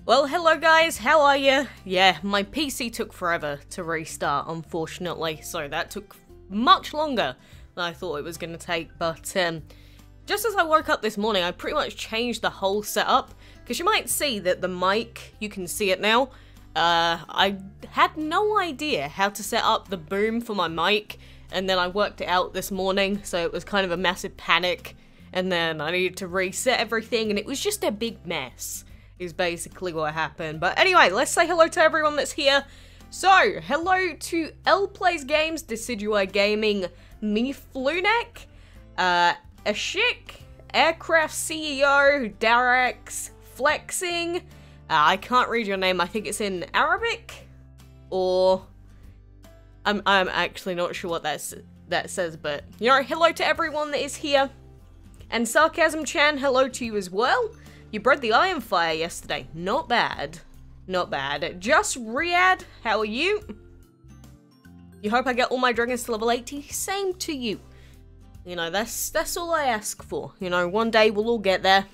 Well, hello guys, how are you? Yeah, my PC took forever to restart, unfortunately, so that took much longer than I thought it was going to take, but just as I woke up this morning, I pretty much changed the whole setup, because you might see that the mic, you can see it now, I had no idea how to set up the boom for my mic, and then I worked it out this morning, so it was kind of a massive panic, and then I needed to reset everything, and it was just a big mess. Is basically what happened. But anyway, let's say hello to everyone that's here. So, hello to L Plays Games, Decidui Gaming, me Flunek, Ashik, Aircraft CEO, Darax, Flexing, I can't read your name, I think it's in Arabic, or I'm actually not sure what that says, but you know, hello to everyone that is here. And Sarcasm Chan, hello to you as well. You bred the Iron Fire yesterday. Not bad. Not bad. Just Riyadh, how are you? You hope I get all my dragons to level 80? Same to you. You know, that's all I ask for. You know, one day we'll all get there.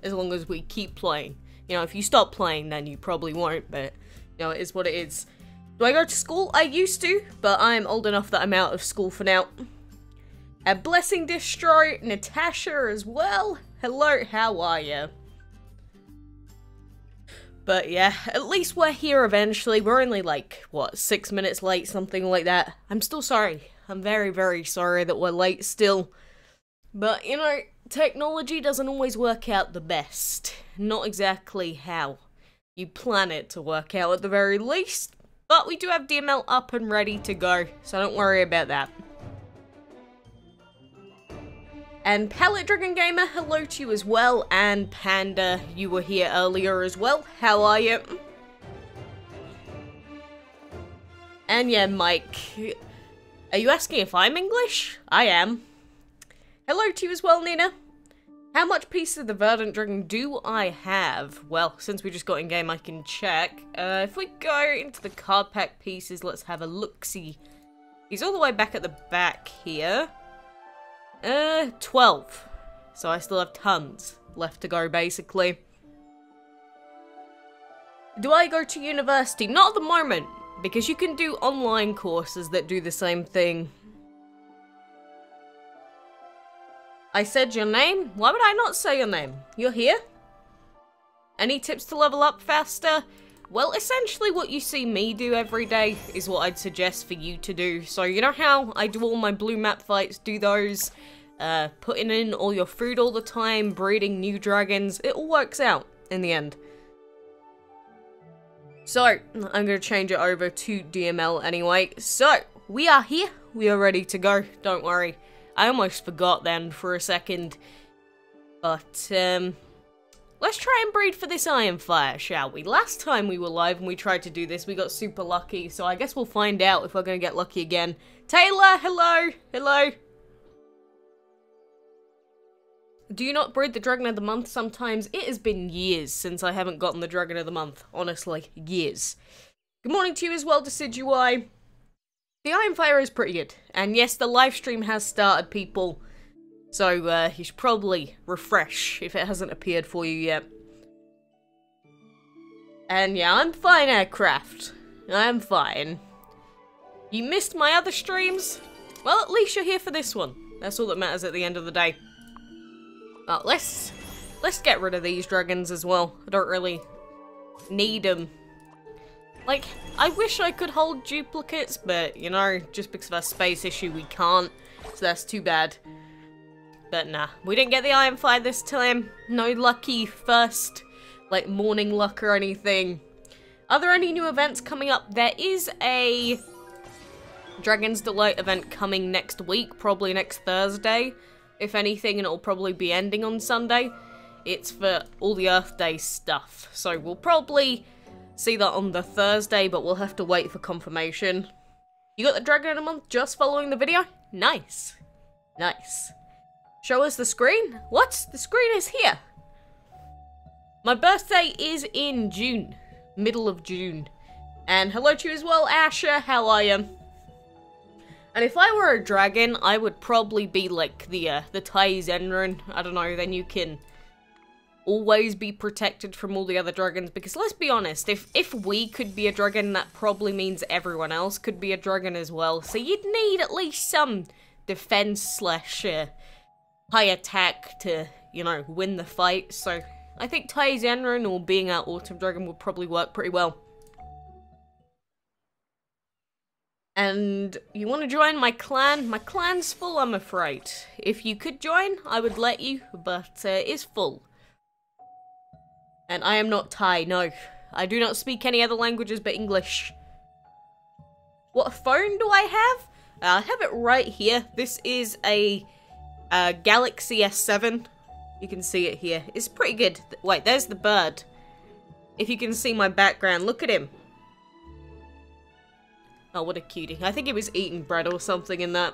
As long as we keep playing. You know, if you stop playing, then you probably won't. But, you know, it is what it is. Do I go to school? I used to. But I'm old enough that I'm out of school for now. A Blessing Destroy, Natasha as well. Hello, how are you? But yeah, at least we're here eventually. We're only like, what, 6 minutes late, something like that. I'm still sorry. I'm very, very sorry that we're late still. But, you know, technology doesn't always work out the best. Not exactly how you plan it to work out at the very least. But we do have DML up and ready to go, so don't worry about that. And Palette Dragon Gamer, hello to you as well, and Panda, you were here earlier as well, how are you? And yeah, Mike, are you asking if I'm English? I am. Hello to you as well, Nina. How much pieces of the Verdant Dragon do I have? Well, since we just got in game, I can check. If we go into the card pack pieces, let's have a look-see. He's all the way back at the back here. 12. So I still have tons left to go, basically. Do I go to university? Not at the moment, because you can do online courses that do the same thing. I said your name? Why would I not say your name? You're here? Any tips to level up faster? Well, essentially what you see me do every day is what I'd suggest for you to do. So you know how I do all my blue map fights, do those, putting in all your food all the time, breeding new dragons, it all works out in the end. So, I'm going to change it over to DML anyway. So, we are here, we are ready to go, don't worry. I almost forgot then for a second. But, let's try and breed for this Iron Fire, shall we? Last time we were live and we tried to do this, we got super lucky, so I guess we'll find out if we're going to get lucky again. Taylor, hello! Hello! Do you not breed the Dragon of the Month sometimes? It has been years since I haven't gotten the Dragon of the Month. Honestly, years. Good morning to you as well, Decidui. The Iron Fire is pretty good. And yes, the live stream has started, people. So, you should probably refresh if it hasn't appeared for you yet. And yeah, I'm fine, Aircraft. I'm fine. You missed my other streams? Well, at least you're here for this one. That's all that matters at the end of the day. Well, let's get rid of these dragons as well. I don't really need them. Like, I wish I could hold duplicates, but, you know, just because of our space issue, we can't. So that's too bad. But nah, we didn't get the Iron Fire this time. No lucky first, like, morning luck or anything. Are there any new events coming up? There is a Dragon's Delight event coming next week, probably next Thursday. If anything, and it'll probably be ending on Sunday. It's for all the Earth Day stuff. So we'll probably see that on the Thursday, but we'll have to wait for confirmation. You got the Dragon of the Month just following the video? Nice. Nice. Show us the screen? What? The screen is here. My birthday is in June. Middle of June. And hello to you as well, Asher. How are you? And if I were a dragon, I would probably be like the Tai Zenron. I don't know, then you can always be protected from all the other dragons, because let's be honest, if we could be a dragon, that probably means everyone else could be a dragon as well. So you'd need at least some defense slash high attack to, you know, win the fight. So I think Tyzenran or being our Autumn Dragon would probably work pretty well. And you want to join my clan? My clan's full, I'm afraid. If you could join, I would let you, but it's full. And I am not Thai, no. I do not speak any other languages but English. What phone do I have? I have it right here. This is a Galaxy S7. You can see it here. It's pretty good. Wait, there's the bird. If you can see my background, look at him. Oh, what a cutie. I think he was eating bread or something in that.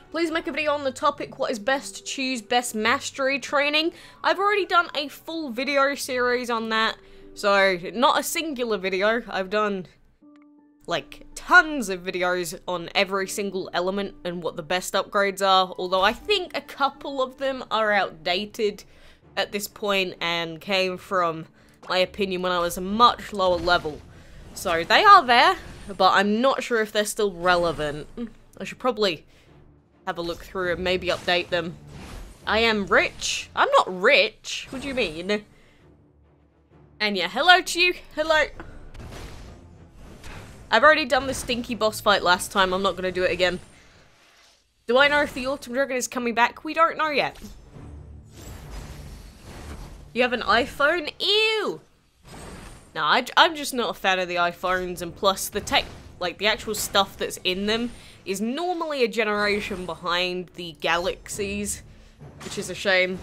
Please make a video on the topic, what is best to choose best mastery training. I've already done a full video series on that. So, not a singular video. I've done, like, tons of videos on every single element and what the best upgrades are. Although I think a couple of them are outdated at this point and came from my opinion when I was a much lower level. So they are there, but I'm not sure if they're still relevant. I should probably have a look through and maybe update them. I am rich. I'm not rich. What do you mean? And yeah, hello to you. Hello. I've already done the stinky boss fight last time. I'm not going to do it again. Do I know if the Autumn Dragon is coming back? We don't know yet. You have an iPhone? Ew! No, I'm just not a fan of the iPhones, and plus the tech, like the actual stuff that's in them is normally a generation behind the Galaxies, which is a shame.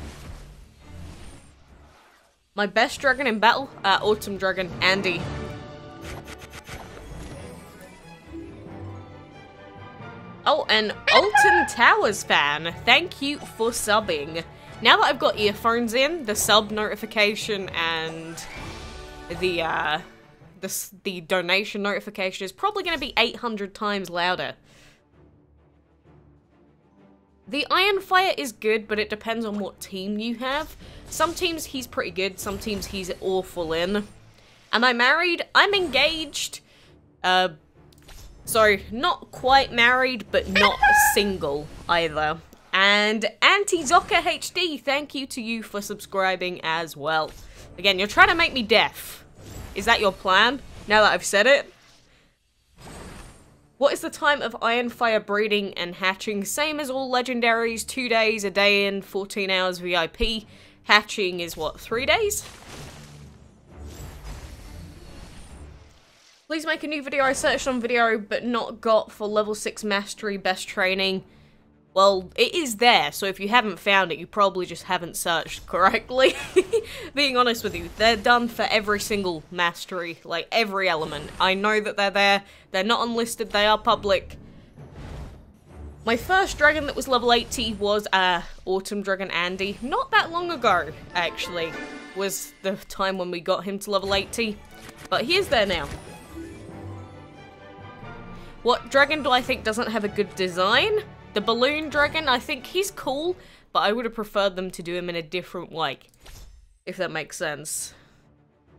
My best dragon in battle? Autumn Dragon, Andy. Oh, and Alton Towers fan, thank you for subbing. Now that I've got earphones in, the sub notification and the donation notification is probably going to be 800 times louder. The Ironfire is good, but it depends on what team you have. Some teams he's pretty good, some teams he's awful in. Am I married? I'm engaged. So, not quite married, but not single either. And Anti-Zoka HD, thank you to you for subscribing as well. Again, you're trying to make me deaf. Is that your plan, now that I've said it? What is the time of Ironfire breeding and hatching? Same as all legendaries, 2 days, a day in, 14 hours VIP. Hatching is what, 3 days? Please make a new video. I searched on video, but not got for level 6 mastery best training. Well, it is there, so if you haven't found it, you probably just haven't searched correctly. Being honest with you, they're done for every single mastery, like every element. I know that they're there, they're not unlisted, they are public. My first dragon that was level 80 was Autumn Dragon Andy. Not that long ago, actually, was the time when we got him to level 80. But he is there now. What dragon do I think doesn't have a good design? The Balloon Dragon, I think he's cool, but I would have preferred them to do him in a different way, if that makes sense.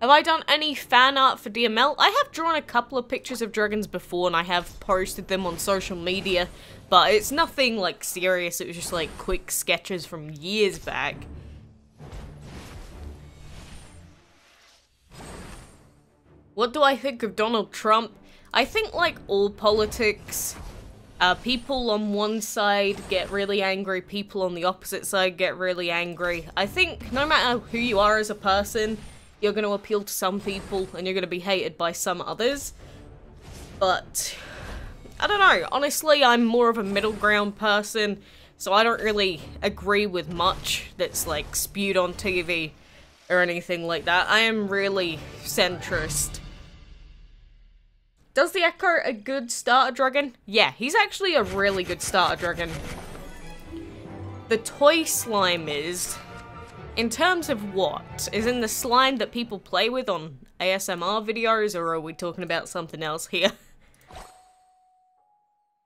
Have I done any fan art for DML? I have drawn a couple of pictures of dragons before, and I have posted them on social media, but it's nothing, like, serious. It was just, like, quick sketches from years back. What do I think of Donald Trump? I think, like, all politics, people on one side get really angry, people on the opposite side get really angry. I think no matter who you are as a person, you're going to appeal to some people and you're going to be hated by some others. But, I don't know, honestly, I'm more of a middle ground person, so I don't really agree with much that's, like, spewed on TV or anything like that. I am really centrist. Does the Echo a good starter dragon? Yeah, he's actually a really good starter dragon. The toy slime is, in terms of what? Is in the slime that people play with on ASMR videos, or are we talking about something else here?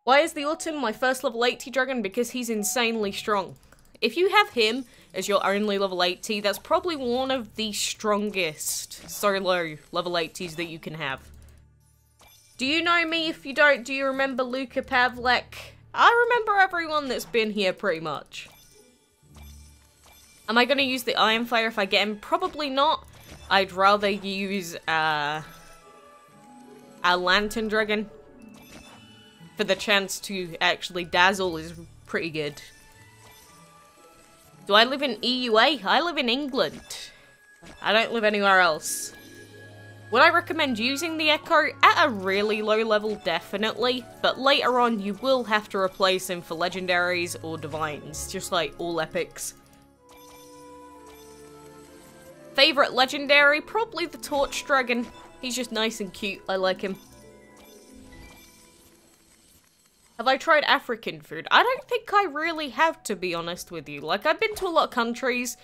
Why is the Autumn my first level 80 dragon? Because he's insanely strong. if you have him as your only level 80, that's probably one of the strongest solo level 80s that you can have. Do you know me? If you don't, do you remember Luka Pavlek? I remember everyone that's been here pretty much. Am I going to use the Iron Flare if I get him? Probably not. I'd rather use a Lantern Dragon. For the chance to actually dazzle is pretty good. Do I live in EUA? I live in England. I don't live anywhere else. Would I recommend using the Echo? At a really low level, definitely. But later on, you will have to replace him for legendaries or divines, just like all epics. Favorite legendary? Probably the Torch Dragon. He's just nice and cute. I like him. Have I tried African food? I don't think I really have, to be honest with you. Like, I've been to a lot of countries,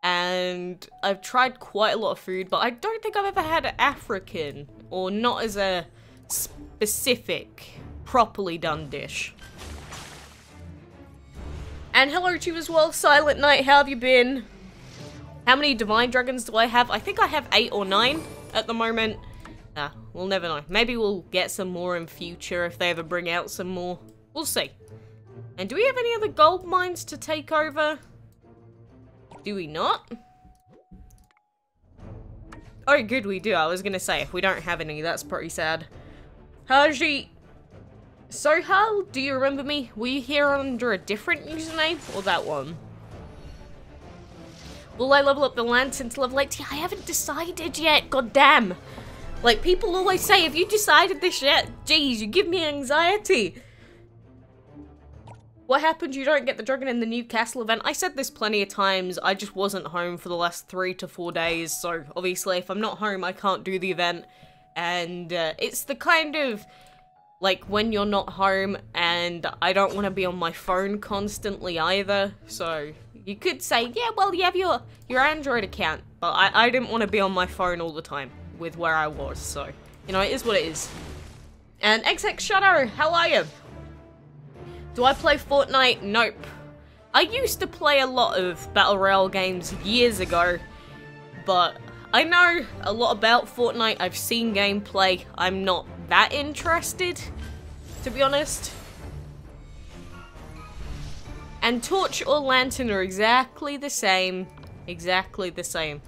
and I've tried quite a lot of food, but I don't think I've ever had African, or not as a specific, properly done dish. And hello to you as well, Silent Knight, how have you been? How many Divine Dragons do I have? I think I have 8 or 9 at the moment. We'll never know. Maybe we'll get some more in future if they ever bring out some more. We'll see. And do we have any other gold mines to take over? Do we not? Oh, good, we do. I was gonna say, if we don't have any, that's pretty sad. Haji Sohal, do you remember me? Were you here under a different username, or that one? Will I level up the Lantern to level 80? I haven't decided yet, god damn. Like, people always say, have you decided this yet? Jeez, you give me anxiety. What happened? You don't get the dragon in the new castle event? I said this plenty of times. I just wasn't home for the last 3 to 4 days. So, obviously, if I'm not home, I can't do the event. And it's the kind of, like, when you're not home, and I don't want to be on my phone constantly either. So, you could say, yeah, well, you have your Android account. But I didn't want to be on my phone all the time with where I was, so, you know, it is what it is. And XX Shadow, how are you? Do I play Fortnite? Nope. I used to play a lot of Battle Royale games years ago, but I know a lot about Fortnite. I've seen gameplay. I'm not that interested, to be honest. And Torch or Lantern are exactly the same. Exactly the same.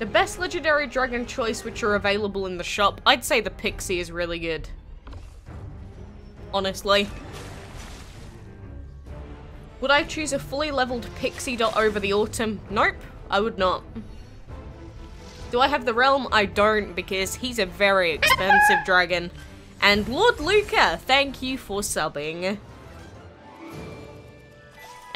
The best legendary dragon choice which are available in the shop, I'd say the Pixie is really good. Honestly. Would I choose a fully leveled PIXIE DOT over the Autumn? Nope, I would not. Do I have the Realm? I don't, because he's a very expensive dragon. And Lord Luca, thank you for subbing.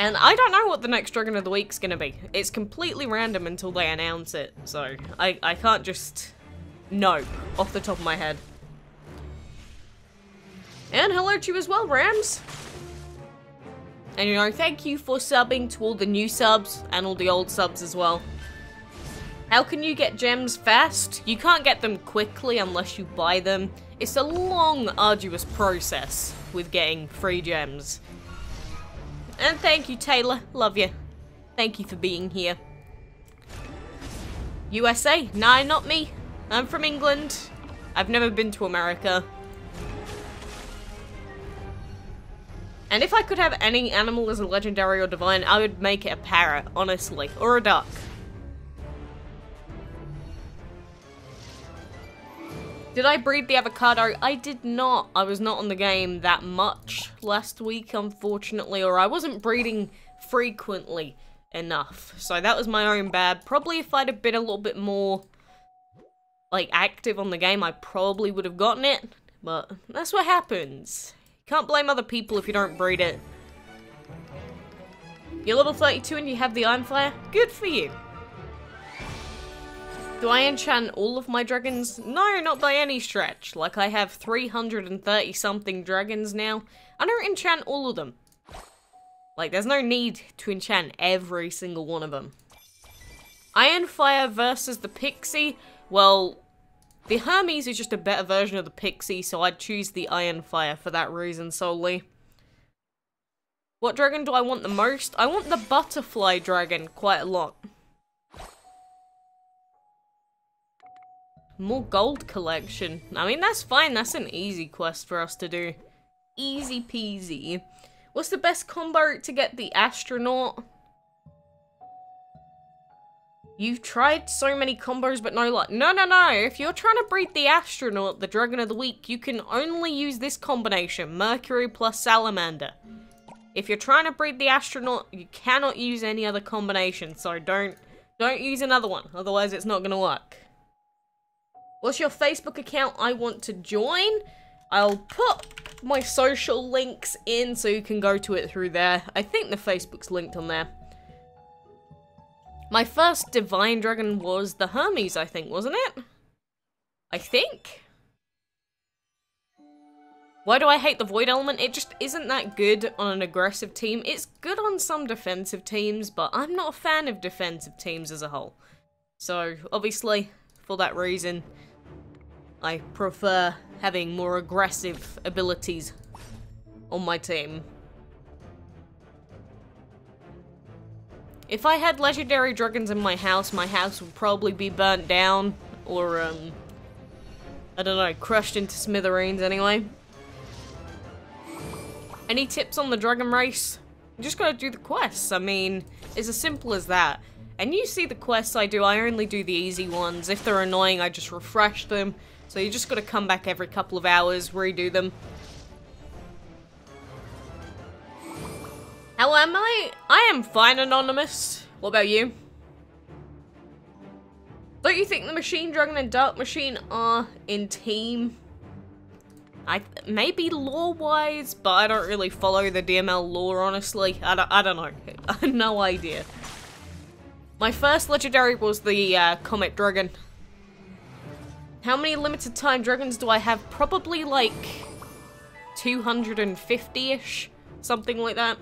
And I don't know what the next Dragon of the Week's gonna be. It's completely random until they announce it, so I can't just know off the top of my head. And hello to you as well, Rams. And you know, thank you for subbing to all the new subs and all the old subs as well. How can you get gems fast? You can't get them quickly unless you buy them. It's a long, arduous process with getting free gems. And thank you, Taylor. Love you. Thank you for being here. USA? Nah, not me. I'm from England. I've never been to America. And if I could have any animal as a legendary or divine, I would make it a parrot, honestly. Or a duck. Did I breed the avocado? I did not. I was not on the game that much last week, unfortunately, or I wasn't breeding frequently enough. So that was my own bad. Probably if I'd have been a little bit more, like, active on the game, I probably would have gotten it. But that's what happens. Can't blame other people if you don't breed it. You're level 32 and you have the Iron Flare? Good for you. Do I enchant all of my dragons? No, not by any stretch. Like, I have 330 something dragons now. I don't enchant all of them. Like, there's no need to enchant every single one of them. Iron Fire versus the Pixie? Well, The Hermes is just a better version of the Pixie, so I'd choose the Iron Fire for that reason solely. What dragon do I want the most? I want the Butterfly Dragon quite a lot. More gold collection. I mean, that's fine. That's an easy quest for us to do. Easy peasy. What's the best combo to get the Astronaut? You've tried so many combos, but no luck. No, no, no. If you're trying to breed the Astronaut, the Dragon of the Week, you can only use this combination. Mercury plus Salamander. If you're trying to breed the Astronaut, you cannot use any other combination. So don't use another one. Otherwise, it's not going to work. What's your Facebook account I want to join? I'll put my social links in so you can go to it through there. I think the Facebook's linked on there. My first Divine Dragon was the Hermes, I think, wasn't it? I think. Why do I hate the Void Element? It just isn't that good on an aggressive team. It's good on some defensive teams, but I'm not a fan of defensive teams as a whole. So, obviously, for that reason, I prefer having more aggressive abilities on my team. If I had legendary dragons in my house would probably be burnt down, or, I don't know, crushed into smithereens anyway. Any tips on the dragon race? You just gotta do the quests. I mean, it's as simple as that. And you see the quests I do, I only do the easy ones. If they're annoying, I just refresh them. So you just gotta come back every couple of hours, redo them. How am I? I am fine, Anonymous. What about you? Don't you think the Machine Dragon and Dark Machine are in team? Maybe lore-wise, but I don't really follow the DML lore, honestly. I don't know. I have no idea. My first legendary was the Comet Dragon. How many limited time dragons do I have? Probably like 250-ish. Something like that.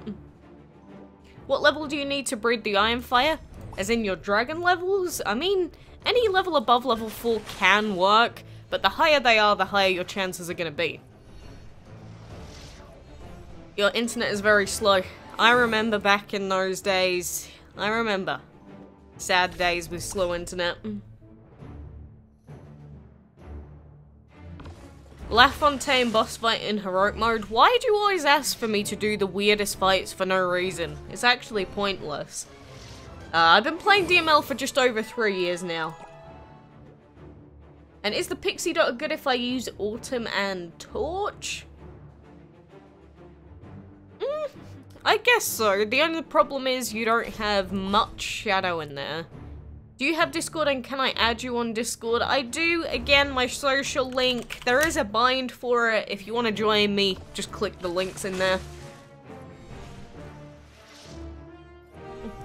What level do you need to breed the Iron Fire? As in your dragon levels? I mean, any level above level 4 can work, but the higher they are, the higher your chances are going to be. Your internet is very slow. I remember back in those days. I remember. Sad days with slow internet. LaFontaine boss fight in heroic mode. Why do you always ask for me to do the weirdest fights for no reason? It's actually pointless. I've been playing DML for just over 3 years now. And is the PIXIE DOT good if I use Autumn and Torch? I guess so. The only problem is you don't have much shadow in there. Do you have Discord and can I add you on Discord? I do. Again, my social link. There is a bind for it. If you want to join me, just click the links in there.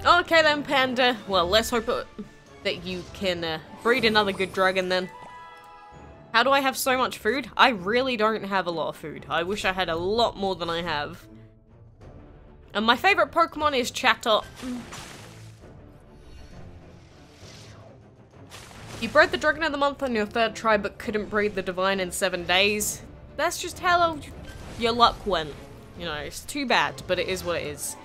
Okay then, Panda. Well, let's hope that you can breed another good dragon then. How do I have so much food? I really don't have a lot of food. I wish I had a lot more than I have. And my favorite Pokemon is Chatot. You bred the Dragon of the Month on your 3rd try but couldn't breed the Divine in 7 days. That's just how your luck went. You know, it's too bad, but it is what it is.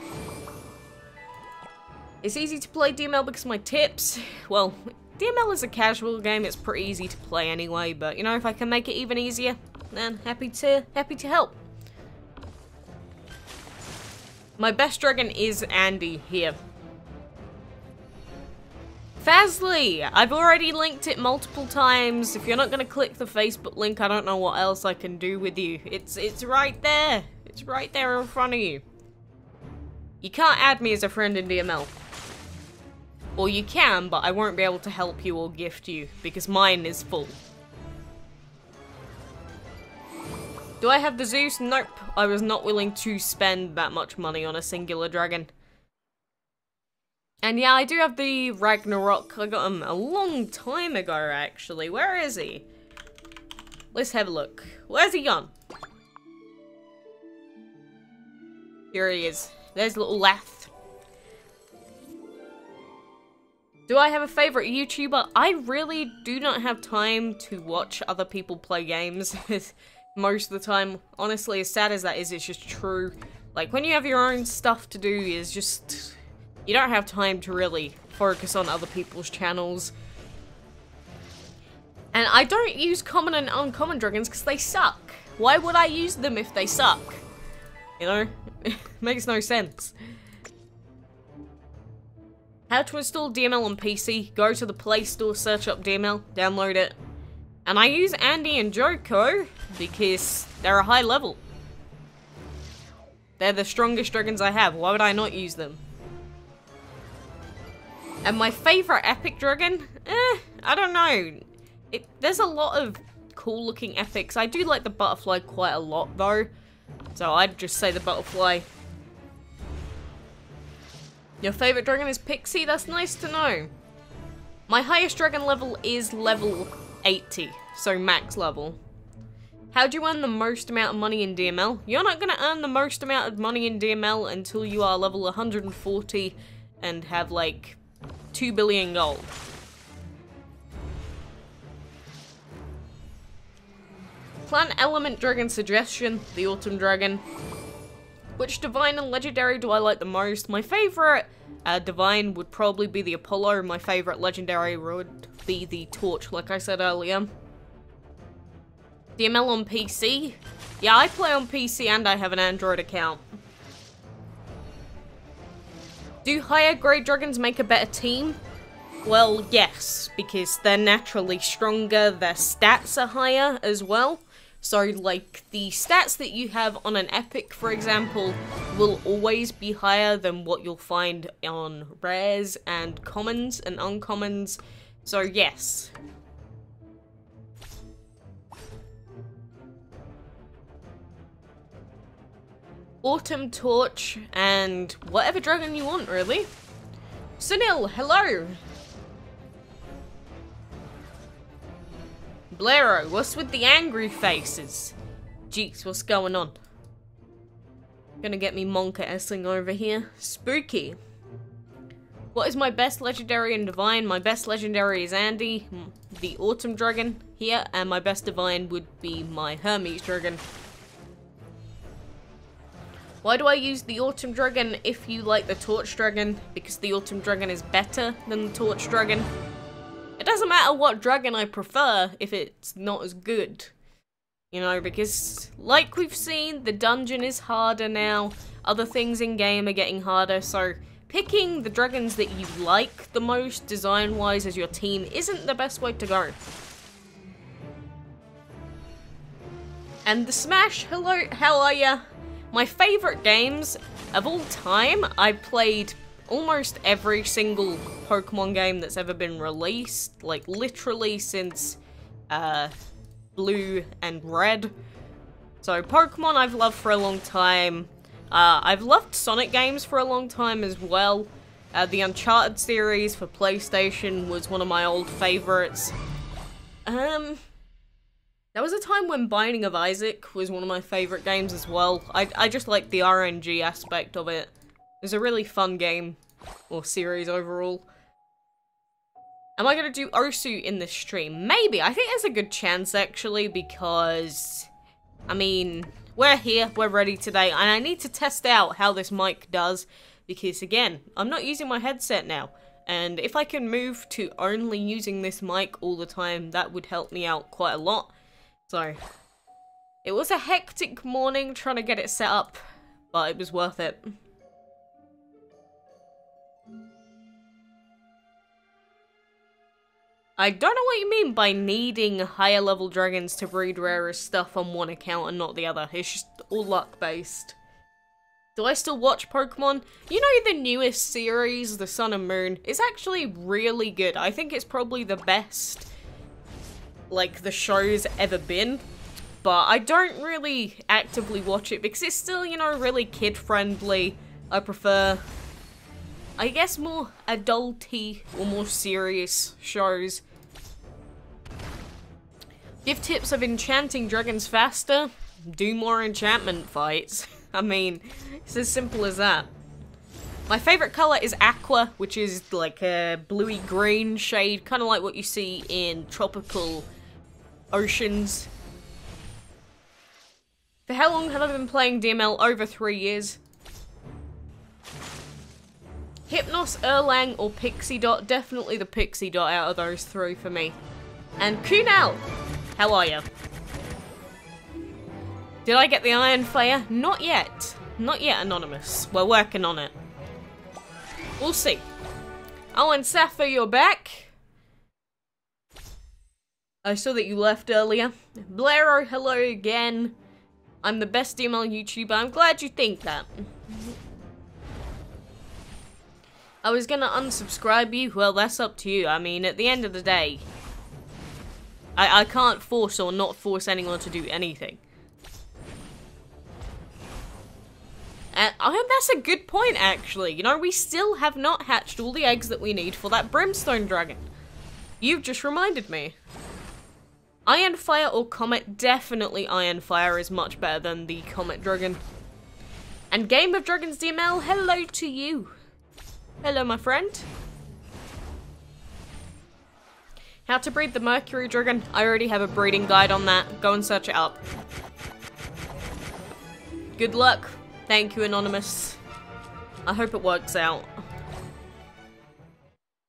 It's easy to play DML because of my tips. Well, DML is a casual game, it's pretty easy to play anyway, but you know, if I can make it even easier, then happy to help. My best dragon is Andy here. Fazly! I've already linked it multiple times. If you're not going to click the Facebook link, I don't know what else I can do with you. It's right there. It's right there in front of you. You can't add me as a friend in DML. Or you can, but I won't be able to help you or gift you, because mine is full. Do I have the Zeus? Nope. I was not willing to spend that much money on a singular dragon. And yeah, I do have the Ragnarok. I got him a long time ago, actually. Where is he? Let's have a look. Where's he gone? Here he is. There's little Lath. Do I have a favorite YouTuber? I really do not have time to watch other people play games most of the time. Honestly, as sad as that is, it's just true. Like, when you have your own stuff to do, it's just... you don't have time to really focus on other people's channels. And I don't use common and uncommon dragons because they suck. Why would I use them if they suck? You know? Makes no sense. How to install DML on PC. Go to the Play Store, search up DML, download it. And I use Andy and Joko because they're a high level. They're the strongest dragons I have. Why would I not use them? And my favorite epic dragon? I don't know. There's a lot of cool looking epics. I do like the butterfly quite a lot though. So I'd just say the butterfly. Your favorite dragon is Pixie? That's nice to know. My highest dragon level is level 80, so max level. How do you earn the most amount of money in DML? You're not going to earn the most amount of money in DML until you are level 140 and have like 2 billion gold. Plant element dragon suggestion, the autumn dragon. Which divine and legendary do I like the most? My favorite divine would probably be the Apollo. My favorite legendary would be the Torch, like I said earlier. DML on PC? Yeah, I play on PC and I have an Android account. Do higher grade dragons make a better team? Well, yes, because they're naturally stronger, their stats are higher as well. So, like, the stats that you have on an epic, for example, will always be higher than what you'll find on rares and commons and uncommons. So, yes. Autumn Torch and whatever dragon you want, really. Sunil, hello! Blairo, what's with the angry faces? Jeez, what's going on? Gonna get me Monka-essing over here. Spooky. What is my best legendary and divine? My best legendary is Andy, the Autumn Dragon here, and my best divine would be my Hermes Dragon. Why do I use the Autumn Dragon if you like the Torch Dragon? Because the Autumn Dragon is better than the Torch Dragon. It doesn't matter what dragon I prefer if it's not as good. You know, because like we've seen, the dungeon is harder now. Other things in game are getting harder, so picking the dragons that you like the most design-wise as your team isn't the best way to go. And the Smash, hello, how are ya? My favourite games of all time, I played almost every single Pokemon game that's ever been released, like literally since Blue and Red. So Pokemon I've loved for a long time. I've loved Sonic games for a long time as well. The Uncharted series for PlayStation was one of my old favourites. There was a time when Binding of Isaac was one of my favourite games as well. I just like the RNG aspect of it. It was a really fun game, or series overall. Am I going to do Osu in this stream? Maybe. I think there's a good chance, actually, because, I mean, we're here, we're ready today, and I need to test out how this mic does, because, again, I'm not using my headset now, and if I can move to only using this mic all the time, that would help me out quite a lot. So, it was a hectic morning trying to get it set up, but it was worth it. I don't know what you mean by needing higher level dragons to breed rarer stuff on one account and not the other. It's just all luck based. Do I still watch Pokemon? You know the newest series, the Sun and Moon, is actually really good. I think it's probably the best, like, the show's ever been. But I don't really actively watch it because it's still, you know, really kid friendly. I prefer, I guess, more adulty or more serious shows. Give tips of enchanting dragons faster. Do more enchantment fights. I mean, it's as simple as that. My favourite colour is aqua, which is like a bluey green shade, kind of like what you see in tropical oceans. For how long have I been playing DML? Over 3 years. Hypnos, Erlang, or PIXIE DOT? Definitely the PIXIE DOT out of those three for me. And Kunal, how are you? Did I get the Iron Fire? Not yet. Not yet, Anonymous. We're working on it. We'll see. Oh, and Sappho, you're back. I saw that you left earlier. Blairo, hello again. I'm the best DML YouTuber. I'm glad you think that. I was gonna unsubscribe you. Well, that's up to you. I mean, at the end of the day, I can't force or not force anyone to do anything. And that's a good point, actually. You know, we still have not hatched all the eggs that we need for that Brimstone Dragon. You've just reminded me. Iron Fire or Comet? Definitely Iron Fire is much better than the Comet Dragon. And Game of Dragons DML, hello to you. Hello, my friend. How to breed the Mercury Dragon? I already have a breeding guide on that. Go and search it up. Good luck. Thank you, Anonymous. I hope it works out.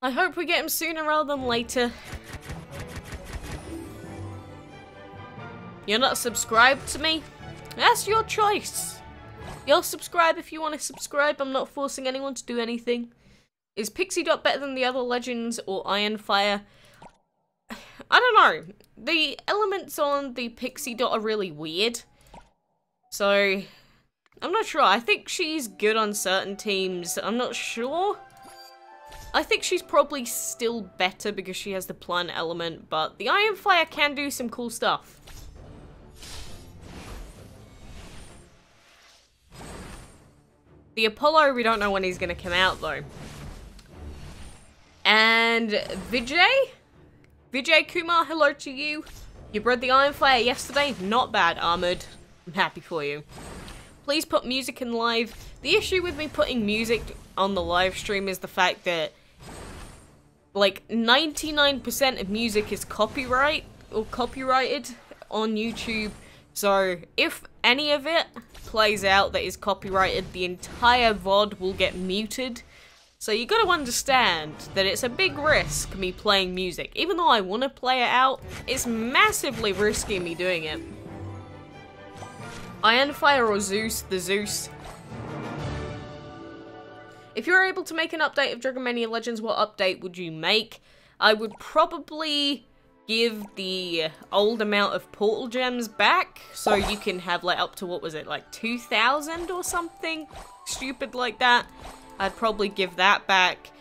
I hope we get him sooner rather than later. You're not subscribed to me? That's your choice. You'll subscribe if you want to subscribe. I'm not forcing anyone to do anything. Is PIXIE DOT better than the other legends or Iron Fire? I don't know. The elements on the PIXIE DOT are really weird. So, I'm not sure. I think she's good on certain teams. I'm not sure. I think she's probably still better because she has the plant element, but the Iron Fire can do some cool stuff. The Apollo, we don't know when he's going to come out, though. And Vijay Kumar, hello to you. You bred the Iron Fire yesterday? Not bad, Armored. I'm happy for you. Please put music in live. The issue with me putting music on the live stream is the fact that, like, 99% of music is copyright or copyrighted on YouTube. So, if any of it plays out that is copyrighted, the entire VOD will get muted. So you gotta understand that it's a big risk, me playing music. Even though I want to play it out, it's massively risky me doing it. Iron Fire or Zeus? The Zeus. If you're able to make an update of Dragon Mania Legends, what update would you make? I would probably give the old amount of portal gems back, so you can have, like, up to, what was it, like 2,000 or something stupid like that. I'd probably give that back.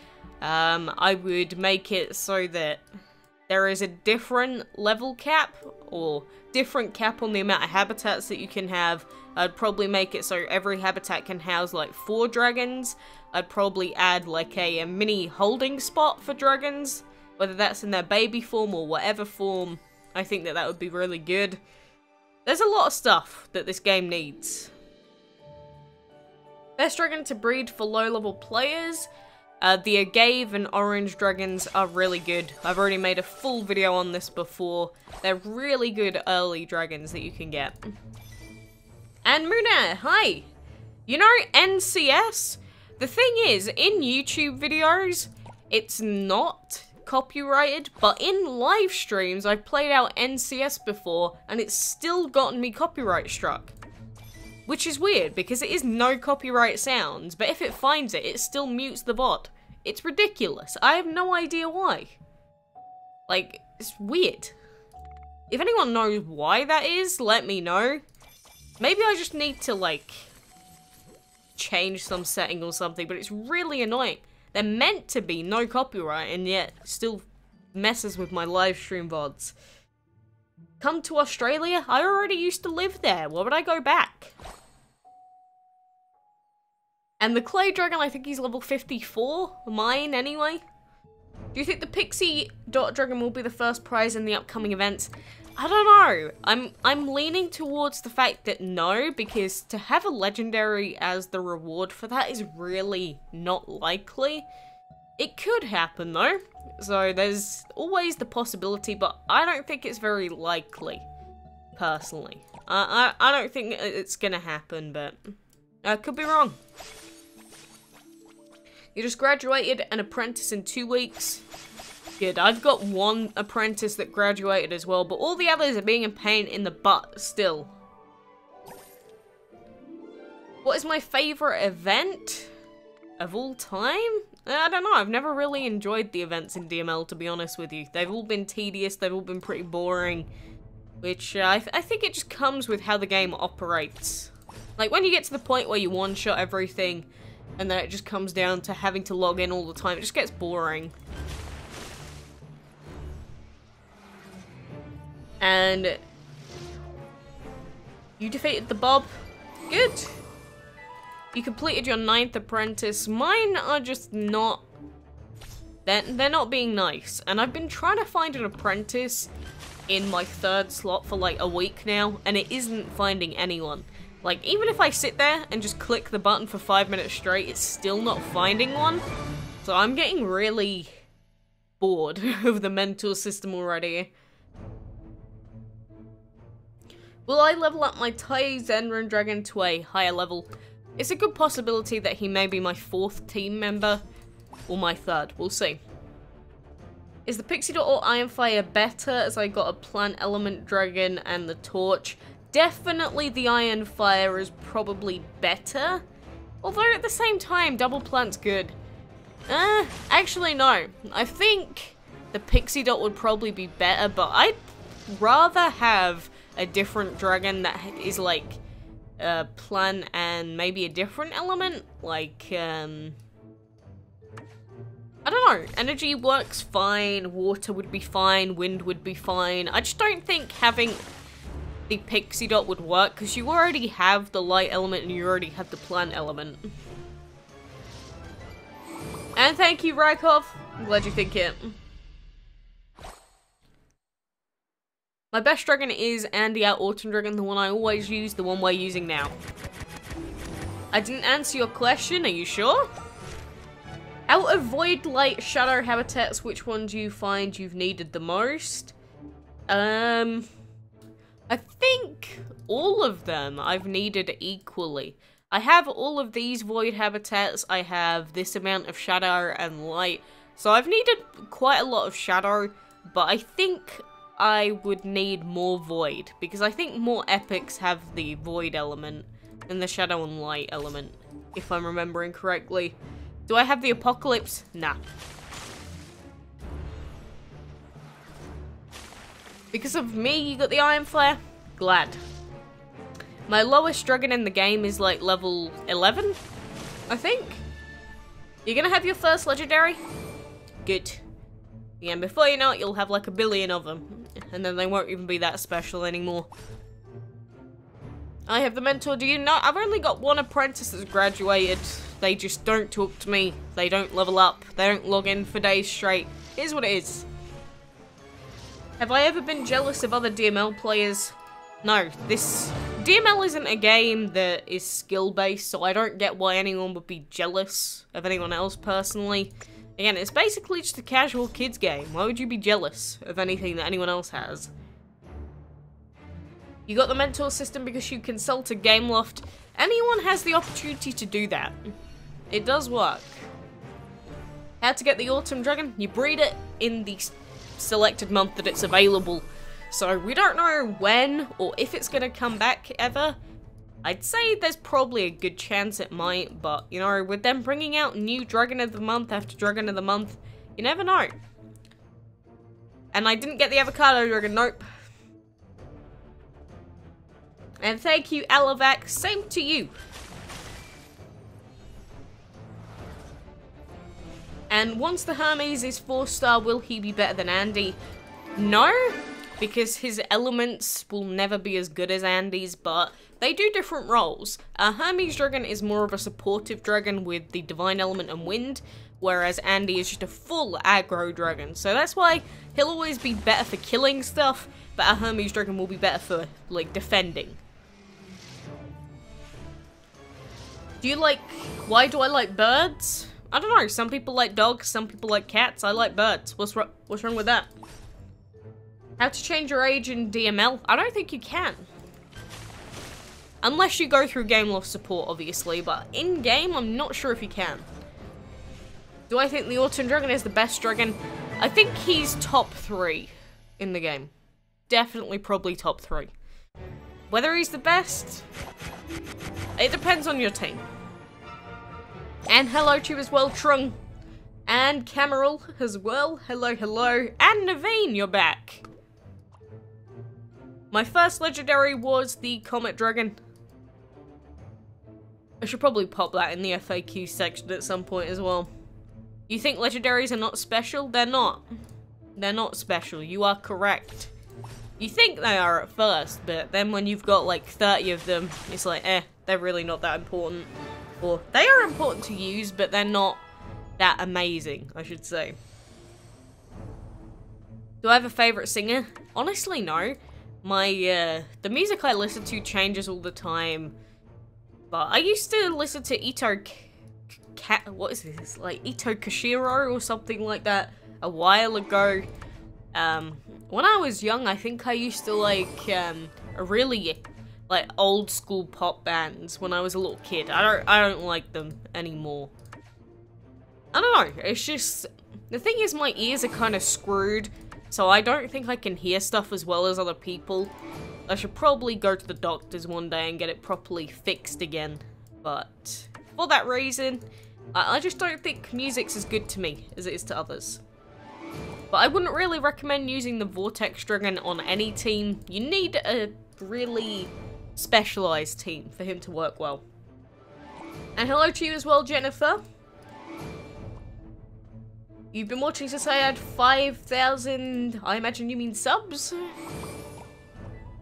I would make it so that there is a different level cap, or different cap on the amount of habitats that you can have. I'd probably make it so every habitat can house like 4 dragons. I'd probably add like a mini holding spot for dragons, whether that's in their baby form or whatever form. I think that that would be really good. There's a lot of stuff that this game needs. Best dragon to breed for low-level players. The Agave and Orange dragons are really good. I've already made a full video on this before. They're really good early dragons that you can get. And Muna, hi! You know NCS? The thing is, in YouTube videos, it's not copyrighted, but in live streams, I've played out NCS before, and it's still gotten me copyright struck. Which is weird, because it is no copyright sounds, but if it finds it, it still mutes the bot. It's ridiculous. I have no idea why. Like, it's weird. If anyone knows why that is, let me know. Maybe I just need to, like, change some setting or something, but it's really annoying. They're meant to be no copyright, and yet still messes with my live stream VODs. Come to Australia? I already used to live there. Why would I go back? And the Clay Dragon, I think he's level 54. Mine, anyway. Do you think the PIXIE DOT Dragon will be the first prize in the upcoming events? I don't know. I'm leaning towards the fact that no, because to have a legendary as the reward for that is really not likely. It could happen though, so there's always the possibility, but I don't think it's very likely, personally. I don't think it's gonna happen, but I could be wrong. You just graduated an apprentice in 2 weeks. Good, I've got 1 apprentice that graduated as well, but all the others are being a pain in the butt still. What is my favourite event of all time? I don't know, I've never really enjoyed the events in DML, to be honest with you. They've all been tedious, they've all been pretty boring, which I think it just comes with how the game operates. Like, when you get to the point where you one-shot everything, and then it just comes down to having to log in all the time, it just gets boring. And you defeated the Bob. Good. You completed your 9th apprentice. Mine are just not... They're not being nice. And I've been trying to find an apprentice in my 3rd slot for like a week now, and it isn't finding anyone. Like, even if I sit there and just click the button for 5 minutes straight, it's still not finding one. So I'm getting really bored of the mentor system already. Will I level up my Imperial Dragon to a higher level? It's a good possibility that he may be my 4th team member, or my 3rd, we'll see. Is the PIXIE DOT or Iron Fire better, as I got a plant element dragon and the torch? Definitely the Iron Fire is probably better, although at the same time, double plant's good. Actually no, I think the PIXIE DOT would probably be better, but I'd rather have a different dragon that is like plant and maybe a different element, like I don't know, energy works fine, water would be fine, wind would be fine. I just don't think having the PIXIE DOT would work, because you already have the light element and you already have the plant element. And thank you, Rykov. I'm glad you think it. My best dragon is Andy our Autumn Dragon, the one I always use, the one we're using now. I didn't answer your question, are you sure? Out of Void, Light, Shadow habitats, which one do you find you've needed the most? I think all of them I've needed equally. I have all of these Void habitats, I have this amount of Shadow and Light, so I've needed quite a lot of Shadow, but I think I would need more Void, because I think more epics have the Void element than the Shadow and Light element, if I'm remembering correctly. Do I have the Apocalypse? Nah. Because of me, you got the Iron Flare? Glad. My lowest dragon in the game is like level 11, I think. You're gonna have your first legendary? Good. Yeah, and before you know it, you'll have like 1 billion of them. And then they won't even be that special anymore. I have the mentor, do you know? I've only got 1 apprentice that's graduated. They just don't talk to me. They don't level up. They don't log in for days straight. Here's what it is. Have I ever been jealous of other DML players? No, this DML isn't a game that is skill-based, so I don't get why anyone would be jealous of anyone else personally. Again, it's basically just a casual kids game. Why would you be jealous of anything that anyone else has? You got the mentor system because you consulted Gameloft. Anyone has the opportunity to do that. It does work. How to get the Autumn Dragon? You breed it in the selected month that it's available. So we don't know when or if it's going to come back ever. I'd say there's probably a good chance it might, but you know, with them bringing out new Dragon of the Month after Dragon of the Month, you never know. And I didn't get the Avocado Dragon, nope. And thank you, Alavac, same to you. And once the Hermes is 4-star, will he be better than Andy? No, because his elements will never be as good as Andy's, but they do different roles. Hermes Dragon is more of a supportive dragon with the Divine Element and Wind, whereas Andy is just a full aggro dragon. So that's why he'll always be better for killing stuff, but our Hermes Dragon will be better for, like, defending. Why do I like birds? I don't know, some people like dogs, some people like cats, I like birds. What's wrong with that? How to change your age in DML? I don't think you can. Unless you go through game loss support, obviously, but in-game, I'm not sure if you can. Do I think the Autumn Dragon is the best dragon? I think he's top 3 in the game. Definitely, probably top 3. Whether he's the best? It depends on your team. And hello to you as well, Trung. And Cameral as well. Hello, hello. And Naveen, you're back. My first legendary was the Comet Dragon. I should probably pop that in the FAQ section at some point as well. You think legendaries are not special? They're not. They're not special. You are correct. You think they are at first, but then when you've got like 30 of them, it's like, they're really not that important. Or they are important to use, but they're not that amazing, I should say. Do I have a favourite singer? Honestly, no. The music I listen to changes all the time. But I used to listen to what is this? Like Ito Kashiro or something like that a while ago. When I was young, I think I used to like really like old school pop bands when I was a little kid. I don't like them anymore. I don't know. It's just the thing is my ears are kind of screwed, so I don't think I can hear stuff as well as other people. I should probably go to the doctors one day and get it properly fixed again. But for that reason, I just don't think music's as good to me as it is to others. But I wouldn't really recommend using the Vortex Dragon on any team. You need a really specialized team for him to work well. And hello to you as well, Jennifer. You've been watching since I had 5,000, I imagine you mean subs?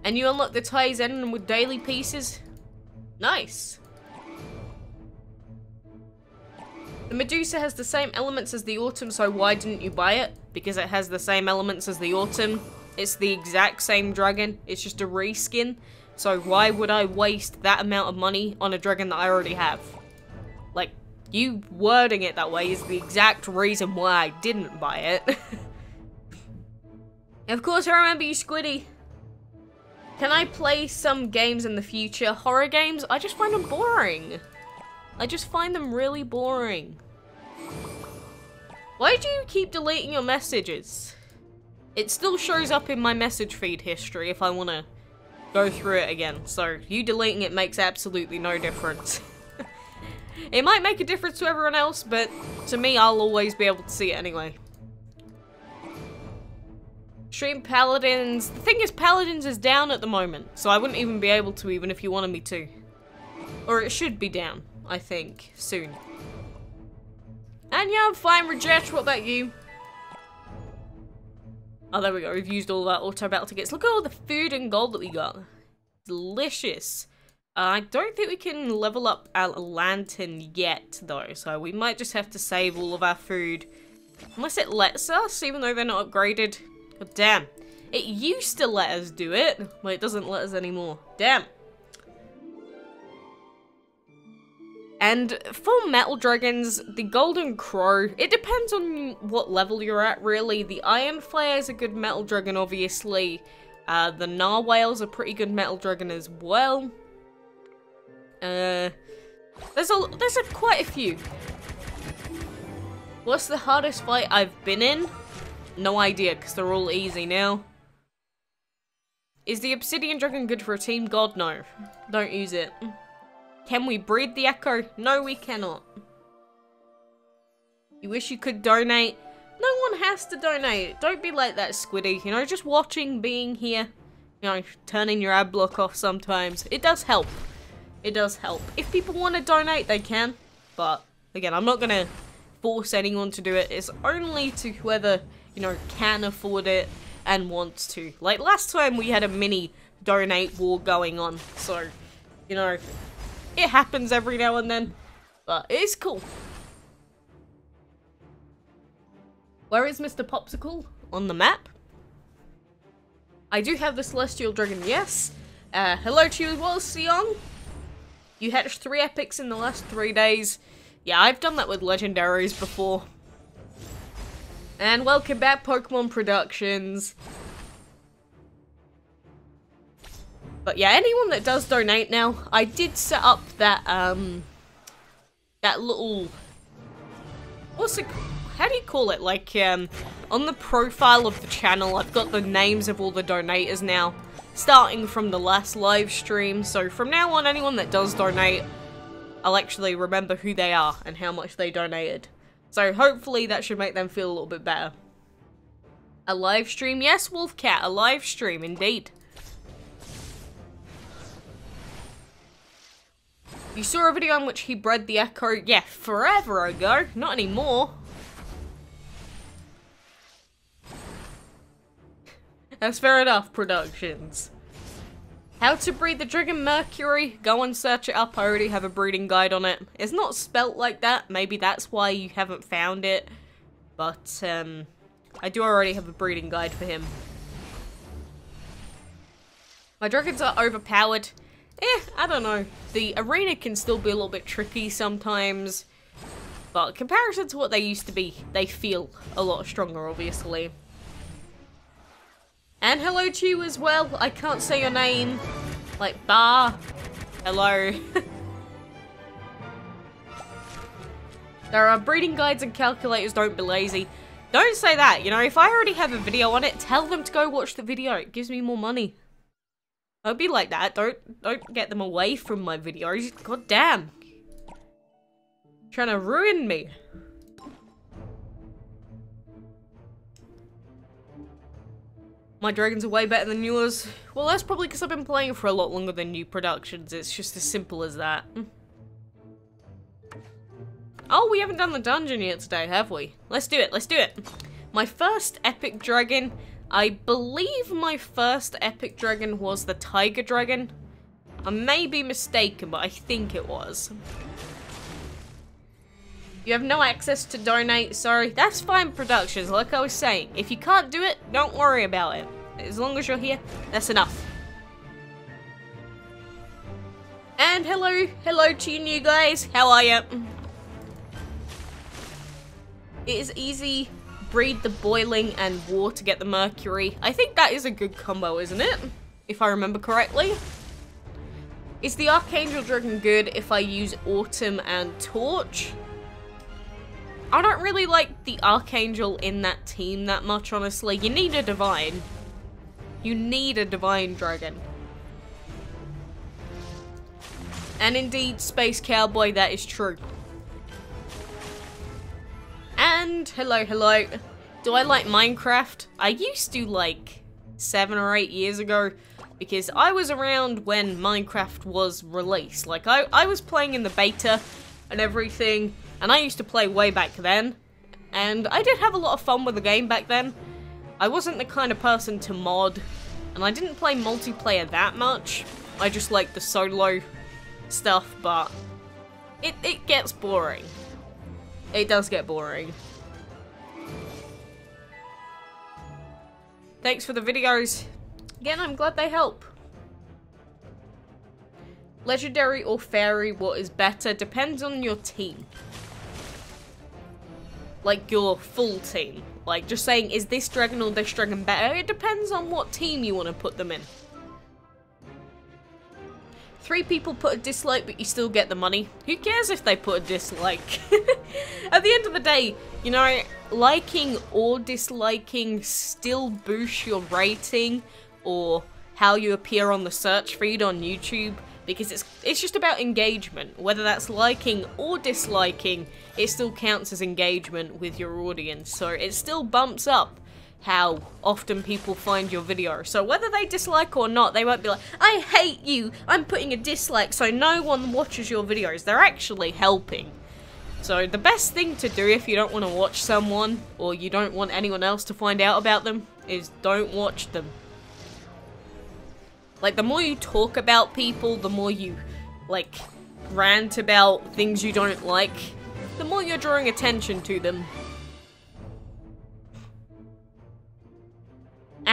And you unlock the ties ending with daily pieces? Nice. The Medusa has the same elements as the Autumn, so why didn't you buy it? Because it has the same elements as the Autumn. It's the exact same dragon, it's just a reskin. So why would I waste that amount of money on a dragon that I already have? Like, you wording it that way is the exact reason why I didn't buy it. Of course I remember you, Squiddy. Can I play some games in the future? Horror games? I just find them boring. I just find them really boring. Why do you keep deleting your messages? It still shows up in my message feed history if I want to go through it again. So you deleting it makes absolutely no difference. It might make a difference to everyone else, but to me, I'll always be able to see it anyway. Stream Paladins. The thing is, Paladins is down at the moment, so I wouldn't even be able to even if you wanted me to. Or it should be down, I think, soon. And yeah, I'm fine, Rajesh. What about you? Oh, there we go. We've used all that auto battle tickets. Look at all the food and gold that we got. Delicious. I don't think we can level up our lantern yet, though, so we might just have to save all of our food. Unless it lets us, even though they're not upgraded. Oh, damn. It used to let us do it, but it doesn't let us anymore. Damn. And for metal dragons, the golden crow, it depends on what level you're at, really. The iron flare is a good metal dragon, obviously. The narwhale's a pretty good metal dragon as well. There's quite a few. What's the hardest fight I've been in? No idea, because they're all easy now. Is the obsidian dragon good for a team? God, no. Don't use it. Can we breed the echo? No, we cannot. You wish you could donate? No one has to donate. Don't be like that, Squiddy. You know, just watching, being here. You know, turning your ad block off sometimes. It does help. It does help. If people want to donate, they can. But, again, I'm not going to force anyone to do it. It's only to whoever, you know, can afford it and wants to. Like, last time we had a mini donate war going on. So, you know, it happens every now and then. But it's cool. Where is Mr. Popsicle? On the map? I do have the Celestial Dragon, yes. Hello to you as well, Sion. You hatched 3 epics in the last 3 days. Yeah, I've done that with legendaries before. And welcome back, Pokemon Productions. But yeah, anyone that does donate now, I did set up that, that little... What's it... How do you call it? Like, on the profile of the channel, I've got the names of all the donators now, starting from the last live stream. So from now on, anyone that does donate, I'll actually remember who they are and how much they donated. So hopefully that should make them feel a little bit better. A live stream? Yes, Wolfcat, a live stream, indeed. You saw a video in which he bred the Echo? Yeah, forever ago. Not anymore. That's fair enough, Productions. How to breed the Dragon Mercury? Go and search it up. I already have a breeding guide on it. It's not spelt like that. Maybe that's why you haven't found it. But, I do already have a breeding guide for him. My dragons are overpowered. I don't know. The arena can still be a little bit tricky sometimes. But in comparison to what they used to be, they feel a lot stronger, obviously. And hello to you as well. I can't say your name. Like, Bar. Hello. There are breeding guides and calculators, don't be lazy. Don't say that, you know, if I already have a video on it, tell them to go watch the video. It gives me more money. Don't be like that. Don't get them away from my videos. God damn. Trying to ruin me. My dragons are way better than yours. Well, that's probably because I've been playing for a lot longer than you, Productions. It's just as simple as that. Oh, we haven't done the dungeon yet today, have we? Let's do it, let's do it. My first epic dragon, I believe my first epic dragon was the Tiger Dragon. I may be mistaken, but I think it was. You have no access to donate, sorry. That's fine, Productions, like I was saying. If you can't do it, don't worry about it. As long as you're here, that's enough. And hello to you new guys. How are you? It is easy. Breed the boiling and war to get the mercury. I think that is a good combo, isn't it? If I remember correctly. Is the Archangel Dragon good if I use Autumn and Torch? I don't really like the Archangel in that team that much, honestly. You need a Divine. You need a Divine Dragon. And indeed, Space Cowboy, that is true. And, hello. Do I like Minecraft? I used to, like, 7 or 8 years ago, because I was around when Minecraft was released. Like, I was playing in the beta and everything, and I used to play way back then, and I did have a lot of fun with the game back then. I wasn't the kind of person to mod, and I didn't play multiplayer that much. I just liked the solo stuff, but it gets boring. It does get boring. Thanks for the videos. Again, I'm glad they help. Legendary or fairy, what is better? Depends on your team. Like your full team. Like just saying, is this dragon or this dragon better? It depends on what team you want to put them in. 3 people put a dislike, but you still get the money. Who cares if they put a dislike? At the end of the day, you know, liking or disliking still boosts your rating or how you appear on the search feed on YouTube, because it's just about engagement. Whether that's liking or disliking, it still counts as engagement with your audience, so it still bumps up how often people find your video. So whether they dislike or not, they won't be like, I hate you, I'm putting a dislike so no one watches your videos. They're actually helping. So the best thing to do if you don't want to watch someone, or you don't want anyone else to find out about them, is don't watch them. Like, the more you talk about people, the more you, like, rant about things you don't like, the more you're drawing attention to them.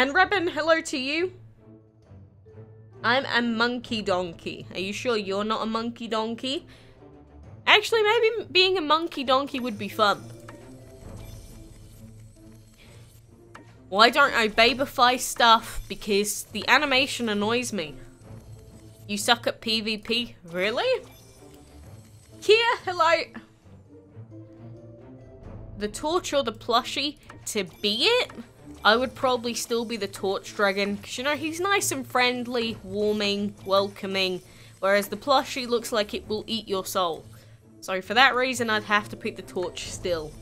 And Rebin, hello to you. I'm a monkey donkey. Are you sure you're not a monkey donkey? Actually, maybe being a monkey donkey would be fun. Why don't I babify stuff? Because the animation annoys me. You suck at PvP? Really? Kia, hello. The torch or the plushie? To be it, I would probably still be the Torch Dragon. Because, you know, he's nice and friendly, warming, welcoming. Whereas the plushie looks like it will eat your soul. So for that reason, I'd have to pick the torch still.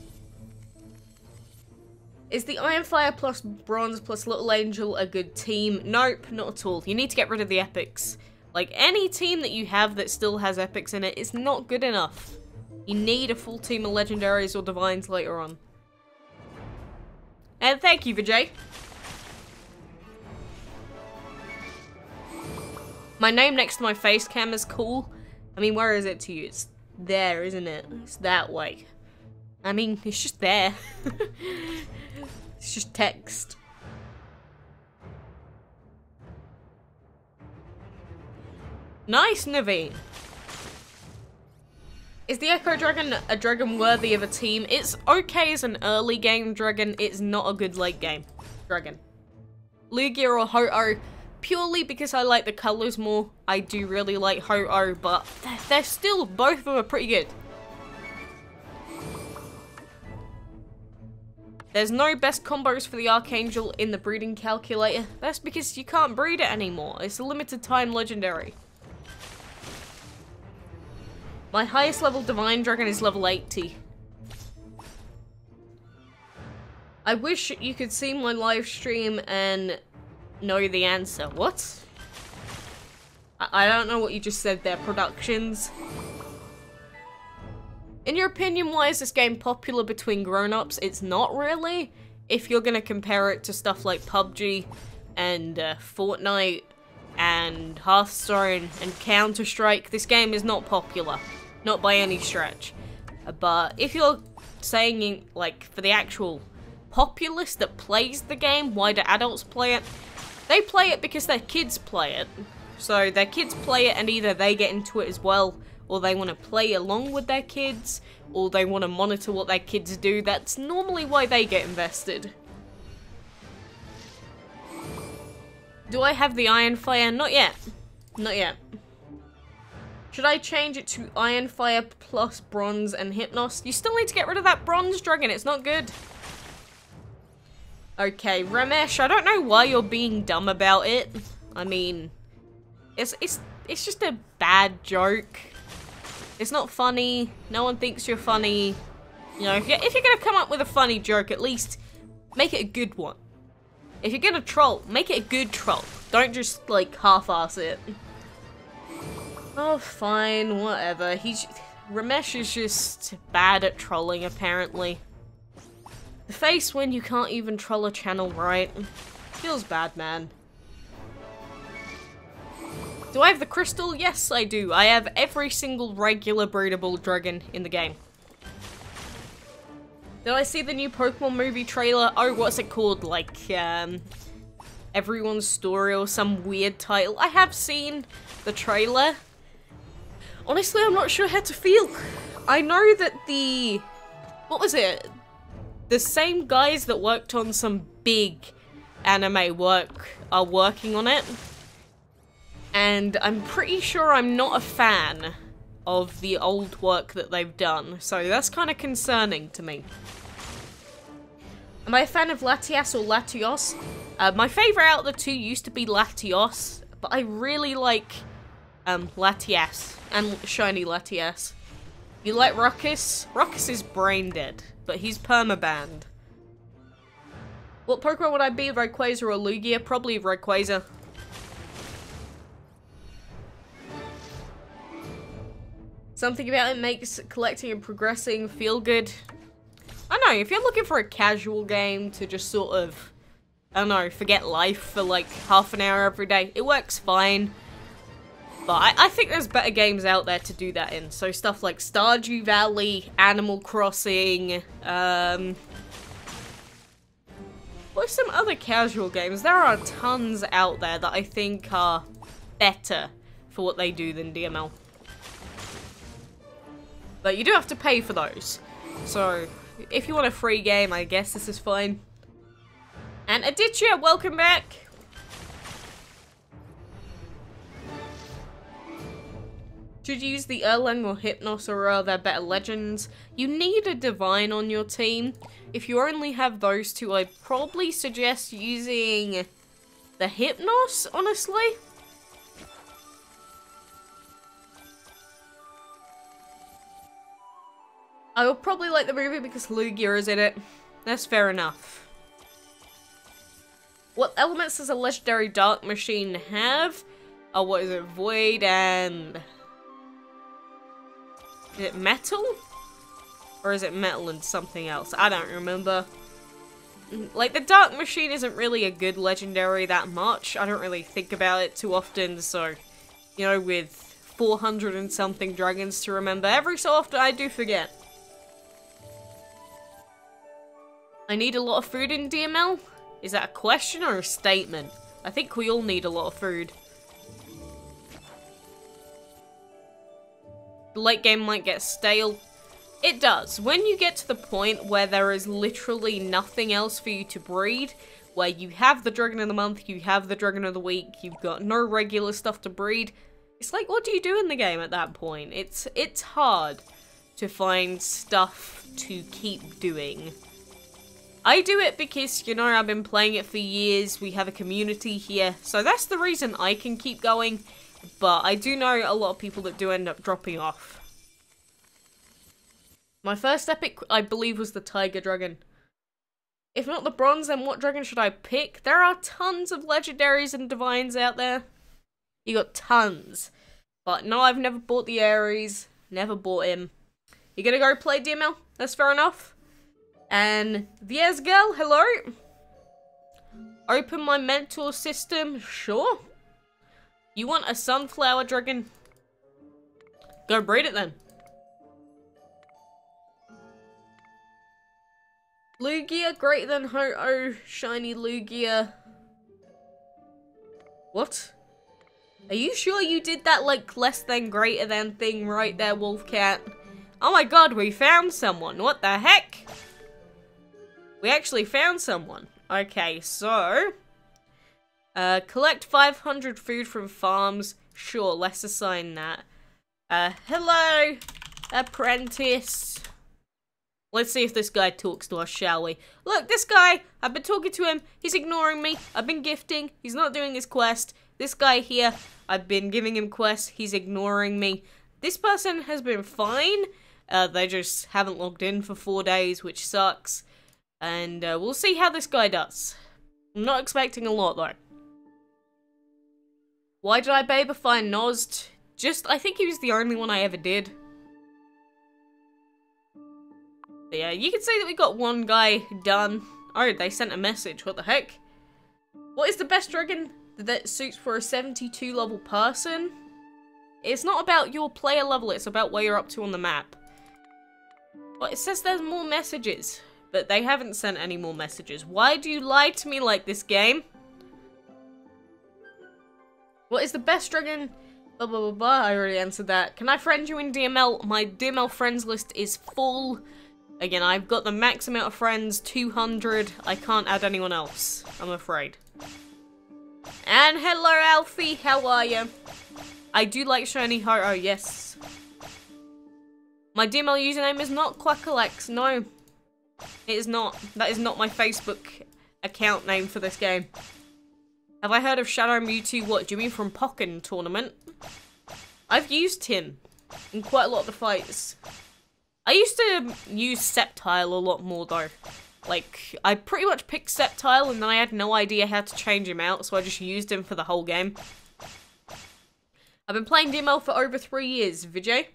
Is the Iron Fire plus Bronze plus Little Angel a good team? Nope, not at all. You need to get rid of the epics. Like, any team that you have that still has epics in it is not good enough. You need a full team of legendaries or divines later on. And thank you, Vijay. My name next to my face cam is cool. I mean, where is it to you? It's there, isn't it? It's that way. I mean, it's just there. It's just text. Nice, Naveen. Is the Echo Dragon a dragon worthy of a team? It's okay as an early game dragon. It's not a good late game dragon. Lugia or Ho-Oh, purely because I like the colors more. I do really like Ho-Oh, but they're still, both of them are pretty good. There's no best combos for the Archangel in the breeding calculator. That's because you can't breed it anymore. It's a limited time legendary. My highest level Divine Dragon is level 80. I wish you could see my live stream and know the answer. What? I don't know what you just said there, productions. In your opinion, why is this game popular between grown-ups? It's not really. If you're gonna compare it to stuff like PUBG and Fortnite and Hearthstone and Counter-Strike, this game is not popular. Not by any stretch. But if you're saying, like, for the actual populace that plays the game, why do adults play it? They play it because their kids play it. So their kids play it and either they get into it as well, or they want to play along with their kids, or they want to monitor what their kids do. That's normally why they get invested. Do I have the Iron Fire? Not yet. Not yet. Should I change it to Iron Fire plus Bronze and Hypnos? You still need to get rid of that Bronze Dragon. It's not good. Okay, Ramesh, I don't know why you're being dumb about it. I mean, it's just a bad joke. It's not funny. No one thinks you're funny. You know, if you're gonna come up with a funny joke, at least make it a good one. If you're gonna troll, make it a good troll. Don't just, like, half-ass it. Oh, fine, whatever. Ramesh is just bad at trolling, apparently. The face when you can't even troll a channel right. Feels bad, man. Do I have the crystal? Yes, I do. I have every single regular breedable dragon in the game. Did I see the new Pokemon movie trailer? Oh, what's it called? Like, Everyone's Story or some weird title. I have seen the trailer. Honestly, I'm not sure how to feel. I know that what was it? The same guys that worked on some big anime work are working on it. And I'm pretty sure I'm not a fan of the old work that they've done. So that's kind of concerning to me. Am I a fan of Latias or Latios? My favourite out of the two used to be Latios, but I really like Latias and Shiny Latias. You like Ruckus? Ruckus is brain dead, but he's permabanned. What Pokemon would I be, Rayquaza or Lugia? Probably Rayquaza. Something about it makes collecting and progressing feel good. I don't know, if you're looking for a casual game to just sort of, I don't know, forget life for like half an hour every day, it works fine. But I think there's better games out there to do that in. So stuff like Stardew Valley, Animal Crossing, What are some other casual games? There are tons out there that I think are better for what they do than DML. But you do have to pay for those. So, if you want a free game, I guess this is fine. And Aditya, welcome back! Should you use the Erlang or Hypnos, or are there better legends? You need a Divine on your team. If you only have those two, I'd probably suggest using the Hypnos, honestly. I will probably like the movie because Lugia is in it. That's fair enough. What elements does a legendary Dark Machine have? Oh, what is it? Void and... Is it metal? Or is it metal and something else? I don't remember. Like, the Dark Machine isn't really a good legendary that much. I don't really think about it too often, so... You know, with 400 and something dragons to remember, every so often I do forget. I need a lot of food in DML? Is that a question or a statement? I think we all need a lot of food. The late game might get stale. It does. When you get to the point where there is literally nothing else for you to breed, where you have the Dragon of the Month, you have the Dragon of the Week, you've got no regular stuff to breed, it's like, what do you do in the game at that point? It's hard to find stuff to keep doing. I do it because, you know, I've been playing it for years, we have a community here, so that's the reason I can keep going, but I do know a lot of people that do end up dropping off. My first epic, I believe, was the Tiger Dragon. If not the bronze, then what dragon should I pick? There are tons of legendaries and divines out there. You got tons. But no, I've never bought the Ares, never bought him. You gonna go play DML? That's fair enough. And Vies girl, hello? Open my mentor system, sure. You want a sunflower dragon? Go breed it then. Lugia greater than Ho-Oh, shiny Lugia. What? Are you sure you did that like less than greater than thing right there, Wolfcat? Oh my god, we found someone. What the heck? We actually found someone. Okay, so... collect 500 food from farms. Sure, let's assign that. Hello, apprentice. Let's see if this guy talks to us, shall we? Look, this guy, I've been talking to him. He's ignoring me. I've been gifting. He's not doing his quest. This guy here, I've been giving him quests. He's ignoring me. This person has been fine. They just haven't logged in for 4 days, which sucks. And we'll see how this guy does. I'm not expecting a lot, though. Why did I babify Nozd? Just, I think he was the only one I ever did. But yeah, you can see that we got one guy done. Oh, they sent a message. What the heck? What is the best dragon that suits for a 72 level person? It's not about your player level, it's about where you're up to on the map. Well, it says there's more messages, but they haven't sent any more messages. Why do you lie to me like this, game? What is the best dragon? Blah, blah, blah, blah. I already answered that. Can I friend you in DML? My DML friends list is full. Again, I've got the max amount of friends, 200. I can't add anyone else, I'm afraid. And hello, Alfie. How are you? I do like shiny Ho-Oh, yes. My DML username is not quackalakes. No, it is not. That is not my Facebook account name for this game. Have I heard of Shadow Mewtwo? What, do you mean from Pokken Tournament? I've used him in quite a lot of the fights. I used to use Sceptile a lot more though. Like, I pretty much picked Sceptile and then I had no idea how to change him out, so I just used him for the whole game. I've been playing DML for over 3 years, Vijay.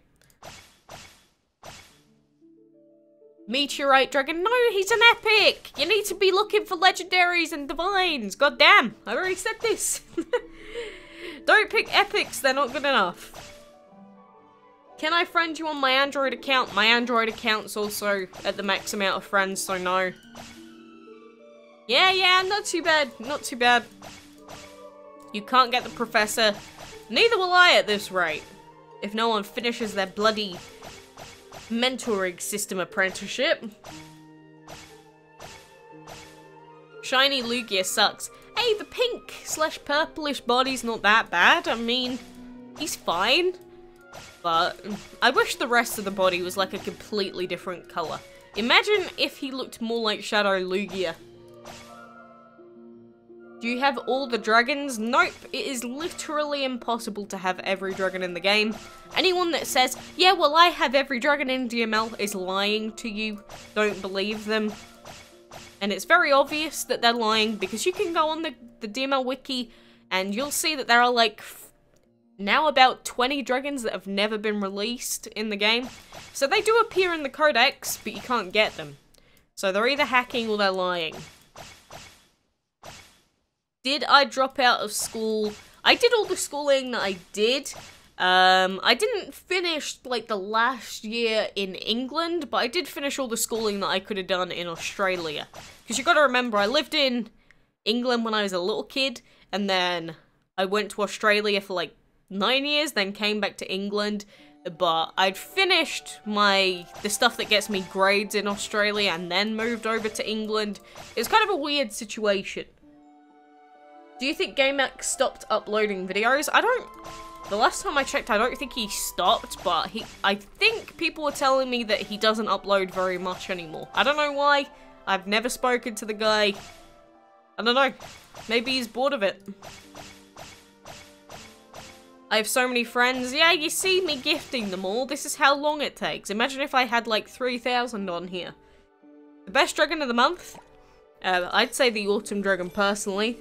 Meteorite Dragon. No, he's an epic! You need to be looking for legendaries and divines. God damn, I already said this. Don't pick epics, they're not good enough. Can I friend you on my Android account? My Android account's also at the max amount of friends, so no. Yeah, not too bad, not too bad. You can't get the professor. Neither will I at this rate. If no one finishes their bloody mentoring system apprenticeship. Shiny Lugia sucks. Hey, the pink/purplish body's not that bad. I mean, he's fine. But I wish the rest of the body was like a completely different colour. Imagine if he looked more like Shadow Lugia. Do you have all the dragons? Nope, it is literally impossible to have every dragon in the game. Anyone that says, yeah, well, I have every dragon in DML is lying to you. Don't believe them. And it's very obvious that they're lying because you can go on the DML wiki and you'll see that there are like now about 20 dragons that have never been released in the game. So they do appear in the codex, but you can't get them. So they're either hacking or they're lying. Did I drop out of school? I did all the schooling that I did. I didn't finish like the last year in England, but I did finish all the schooling that I could have done in Australia. Because you gotta remember, I lived in England when I was a little kid, and then I went to Australia for like 9 years, then came back to England. But I'd finished the stuff that gets me grades in Australia and then moved over to England. It's kind of a weird situation. Do you think GameX stopped uploading videos? The last time I checked, I don't think he stopped, but I think people were telling me that he doesn't upload very much anymore. I don't know why. I've never spoken to the guy. I don't know. Maybe he's bored of it. I have so many friends. Yeah, you see me gifting them all. This is how long it takes. Imagine if I had like 3,000 on here. The best dragon of the month? I'd say the Autumn Dragon personally.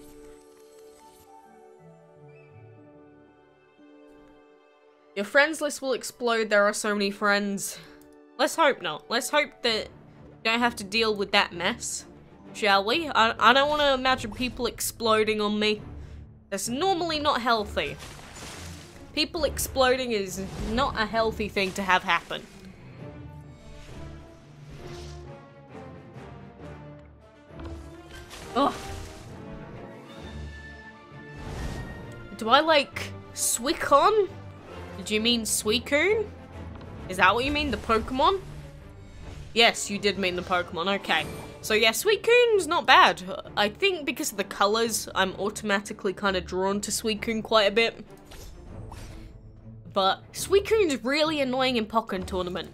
Your friends list will explode, there are so many friends. Let's hope not. Let's hope that you don't have to deal with that mess. Shall we? I don't want to imagine people exploding on me. That's normally not healthy. People exploding is not a healthy thing to have happen. Oh. Do I like Suicune? Did you mean Suicune? Is that what you mean, the Pokemon? Yes, you did mean the Pokemon, okay. So yeah, Suicune's not bad. I think because of the colours, I'm automatically kind of drawn to Suicune quite a bit. But Suicune's really annoying in Pokken Tournament.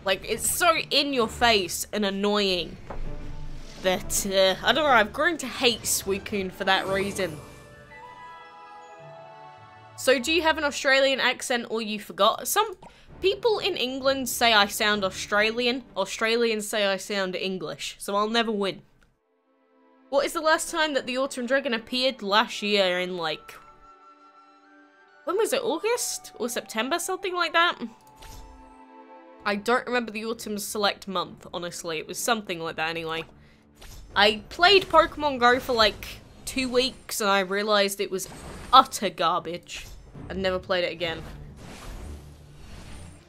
Like, it's so in your face and annoying that, I don't know, I've grown to hate Suicune for that reason. So do you have an Australian accent or you forgot? Some people in England say I sound Australian. Australians say I sound English. So I'll never win. What is the last time that the Autumn Dragon appeared? Last year in like... when was it? August? Or September? Something like that? I don't remember the Autumn Select month, honestly. It was something like that anyway. I played Pokemon Go for like 2 weeks and I realised it was utter garbage. I'd never played it again.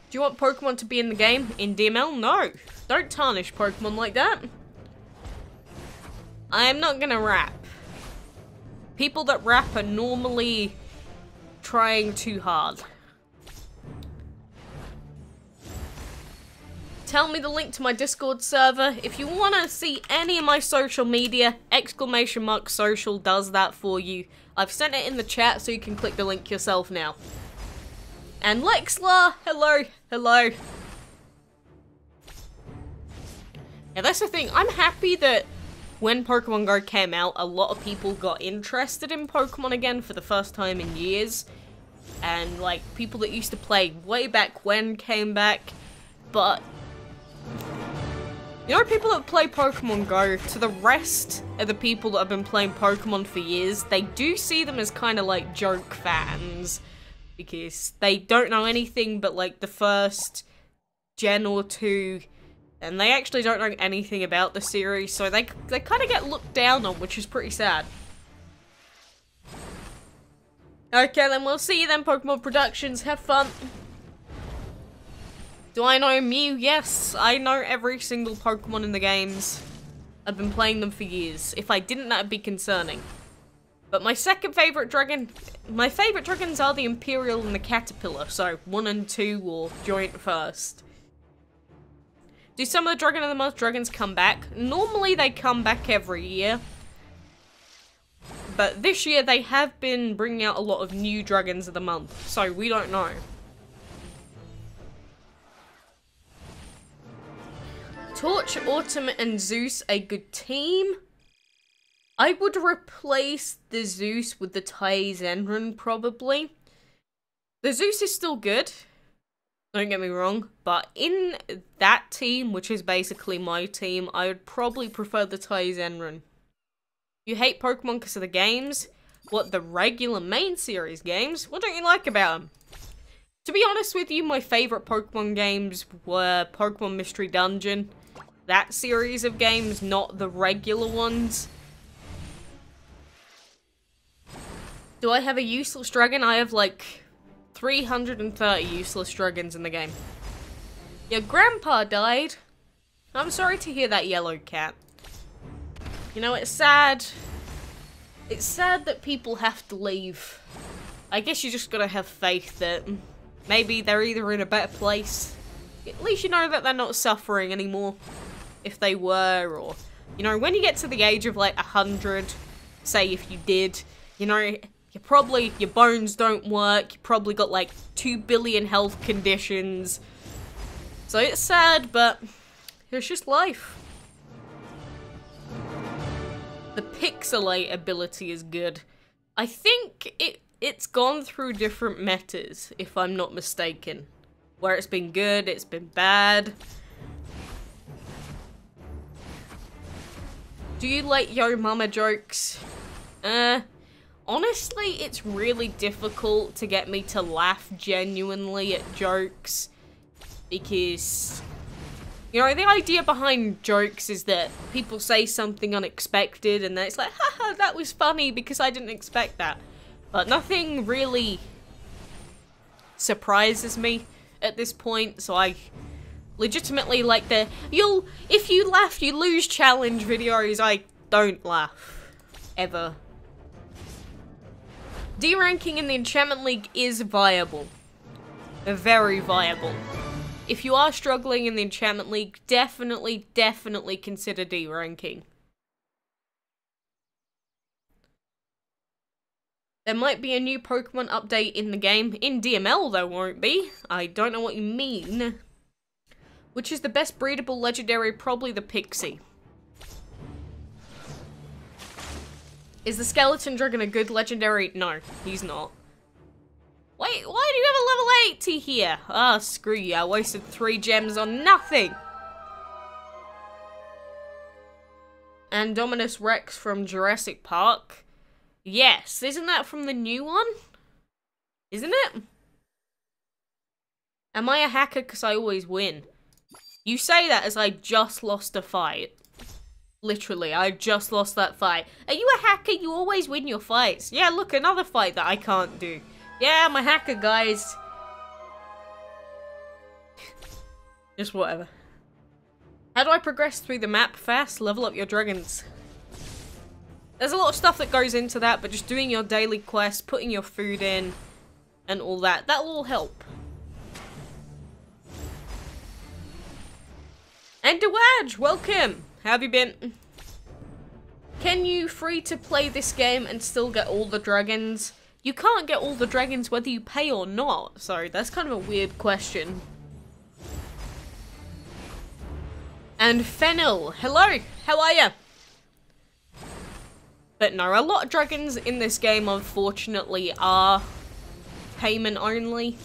Do you want Pokemon to be in the game? In DML? No. Don't tarnish Pokemon like that. I am not gonna rap. People that rap are normally trying too hard. Tell me the link to my Discord server. If you want to see any of my social media, !social does that for you. I've sent it in the chat so you can click the link yourself now. And Lexla, hello, hello. Yeah, that's the thing. I'm happy that when Pokemon Go came out, a lot of people got interested in Pokemon again for the first time in years. And, like, people that used to play way back when came back. But... you know, people that play Pokemon Go, to the rest of the people that have been playing Pokemon for years, they do see them as kind of like joke fans. Because they don't know anything but like the first gen or two. And they actually don't know anything about the series, so they kind of get looked down on, which is pretty sad. Okay, then we'll see you then, Pokemon Productions. Have fun. Do I know Mew? Yes, I know every single Pokemon in the games. I've been playing them for years. If I didn't, that'd be concerning. But my second favourite dragon... My favourite dragons are the Imperial and the Caterpillar, so 1 and 2 or joint first. Do some of the Dragon of the Month dragons come back? Normally they come back every year. But this year they have been bringing out a lot of new Dragons of the Month, so we don't know. Torch, Autumn, and Zeus a good team? I would replace the Zeus with the Zenran, probably. The Zeus is still good, don't get me wrong, but in that team, which is basically my team, I would probably prefer the Zenran. You hate Pokemon because of the games? What, the regular main series games? What don't you like about them? To be honest with you, my favourite Pokemon games were Pokemon Mystery Dungeon. That series of games, not the regular ones. Do I have a useless dragon? I have like 330 useless dragons in the game. Your grandpa died. I'm sorry to hear that, Yellow Cat. You know, it's sad. It's sad that people have to leave. I guess you just gotta have faith that maybe they're either in a better place. At least you know that they're not suffering anymore. If they were, or... You know, when you get to the age of like 100, say if you did, you know, your bones don't work, you probably got like 2 billion health conditions. So it's sad, but it's just life. The Pixelate ability is good. I think it's gone through different metas, if I'm not mistaken. Where it's been good, it's been bad. Do you like Yo Mama jokes? Honestly, it's really difficult to get me to laugh genuinely at jokes. Because... You know, the idea behind jokes is that people say something unexpected and then it's like, haha, that was funny because I didn't expect that. But nothing really surprises me at this point, so I legitimately like the, if you laugh, you lose challenge videos. I don't laugh. Ever. D-ranking in the Enchantment League is viable. Very viable. If you are struggling in the Enchantment League, definitely consider D-ranking. There might be a new Pokemon update in the game. In DML there won't be. I don't know what you mean. Which is the best breedable legendary? Probably the Pixie. Is the Skeleton Dragon a good legendary? No, he's not. Wait, why do you have a level 80 here? Ah, screw you, I wasted 3 gems on nothing! And Dominus Rex from Jurassic Park? Yes, isn't that from the new one? Isn't it? Am I a hacker because I always win? You say that as I just lost a fight. Literally, I just lost that fight. Are you a hacker? You always win your fights. Yeah, look, another fight that I can't do. Yeah, I'm a hacker, guys. Just whatever. How do I progress through the map fast? Level up your dragons. There's a lot of stuff that goes into that, but just doing your daily quest, putting your food in, and all that, that'll all help. Enderwadge, welcome! How have you been? Can you free to play this game and still get all the dragons? You can't get all the dragons whether you pay or not, so that's kind of a weird question. And Fennel, hello, how are ya? But no, a lot of dragons in this game unfortunately are payment only.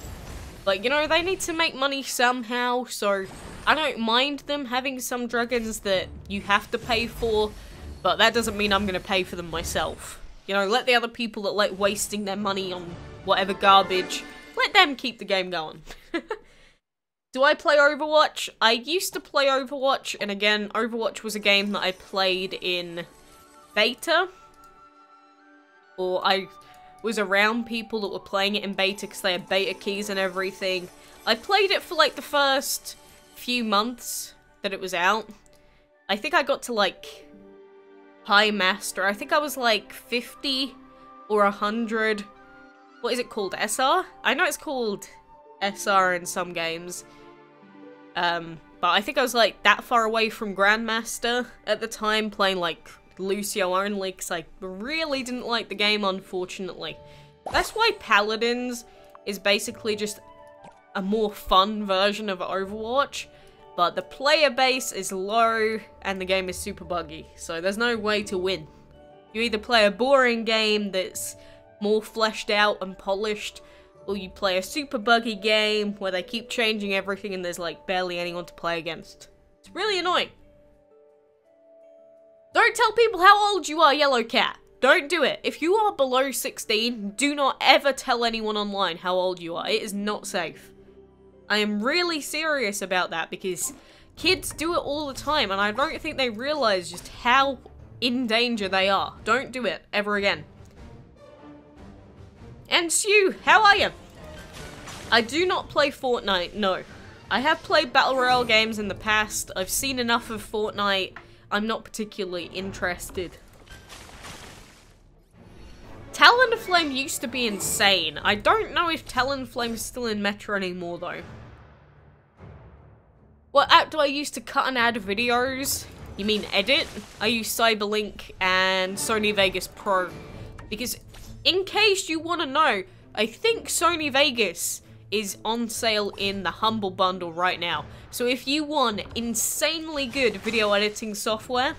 But you know, they need to make money somehow, so I don't mind them having some dragons that you have to pay for, but that doesn't mean I'm gonna pay for them myself. You know, let the other people that like wasting their money on whatever garbage, let them keep the game going. Do I play Overwatch? I used to play Overwatch, and again, Overwatch was a game that I played in beta. Or I was around people that were playing it in beta because they had beta keys and everything. I played it for like the first few months that it was out. I think I got to like high master. I think I was like 50 or 100. What is it called? SR? I know it's called SR in some games. But I think I was like that far away from Grandmaster at the time, playing like Lucio only, because I really didn't like the game, unfortunately. That's why Paladins is basically just a more fun version of Overwatch, but the player base is low and the game is super buggy, so there's no way to win. You either play a boring game that's more fleshed out and polished, or you play a super buggy game where they keep changing everything and there's like barely anyone to play against. It's really annoying. Don't tell people how old you are, Yellow Cat. Don't do it. If you are below 16, do not ever tell anyone online how old you are. It is not safe. I am really serious about that because kids do it all the time and I don't think they realize just how in danger they are. Don't do it ever again. And Sue, how are you? I do not play Fortnite, no. I have played Battle Royale games in the past. I've seen enough of Fortnite. I'm not particularly interested. Talonflame used to be insane. I don't know if Talonflame is still in Metro anymore though. What app do I use to cut and add videos? You mean edit? I use Cyberlink and Sony Vegas Pro. Because in case you want to know, I think Sony Vegas is on sale in the Humble Bundle right now. So if you want insanely good video editing software,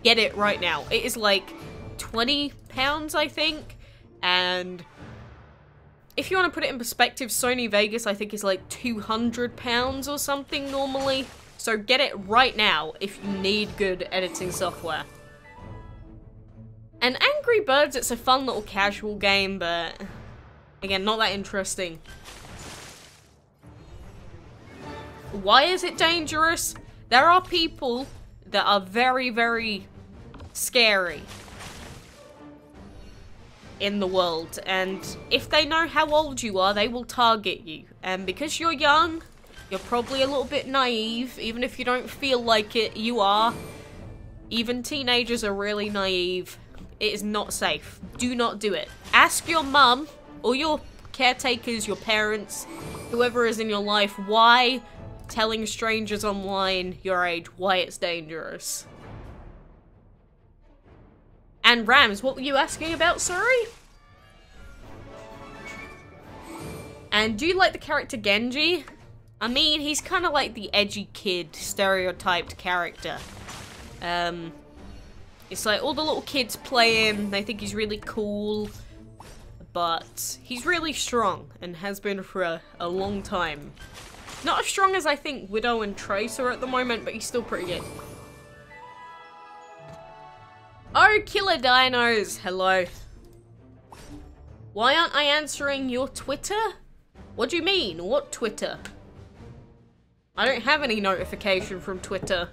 get it right now. It is like £20, I think. And if you want to put it in perspective, Sony Vegas I think is like £200 or something normally. So get it right now if you need good editing software. And Angry Birds, it's a fun little casual game, but again, not that interesting. Why is it dangerous? There are people that are very, very scary in the world, and if they know how old you are, they will target you. And because you're young, you're probably a little bit naive, even if you don't feel like it, you are. Even teenagers are really naive. It is not safe. Do not do it. Ask your mum, or your caretakers, your parents, whoever is in your life, why telling strangers online your age, why it's dangerous. And Rams, what were you asking about, sorry? And do you like the character Genji? I mean, he's kind of like the edgy kid, stereotyped character. It's like all the little kids play him, they think he's really cool, but he's really strong and has been for a long time. Not as strong as I think Widow and Trace are at the moment, but he's still pretty good. Oh, Killer Dinos, hello. Why aren't I answering your Twitter? What do you mean? What Twitter? I don't have any notification from Twitter.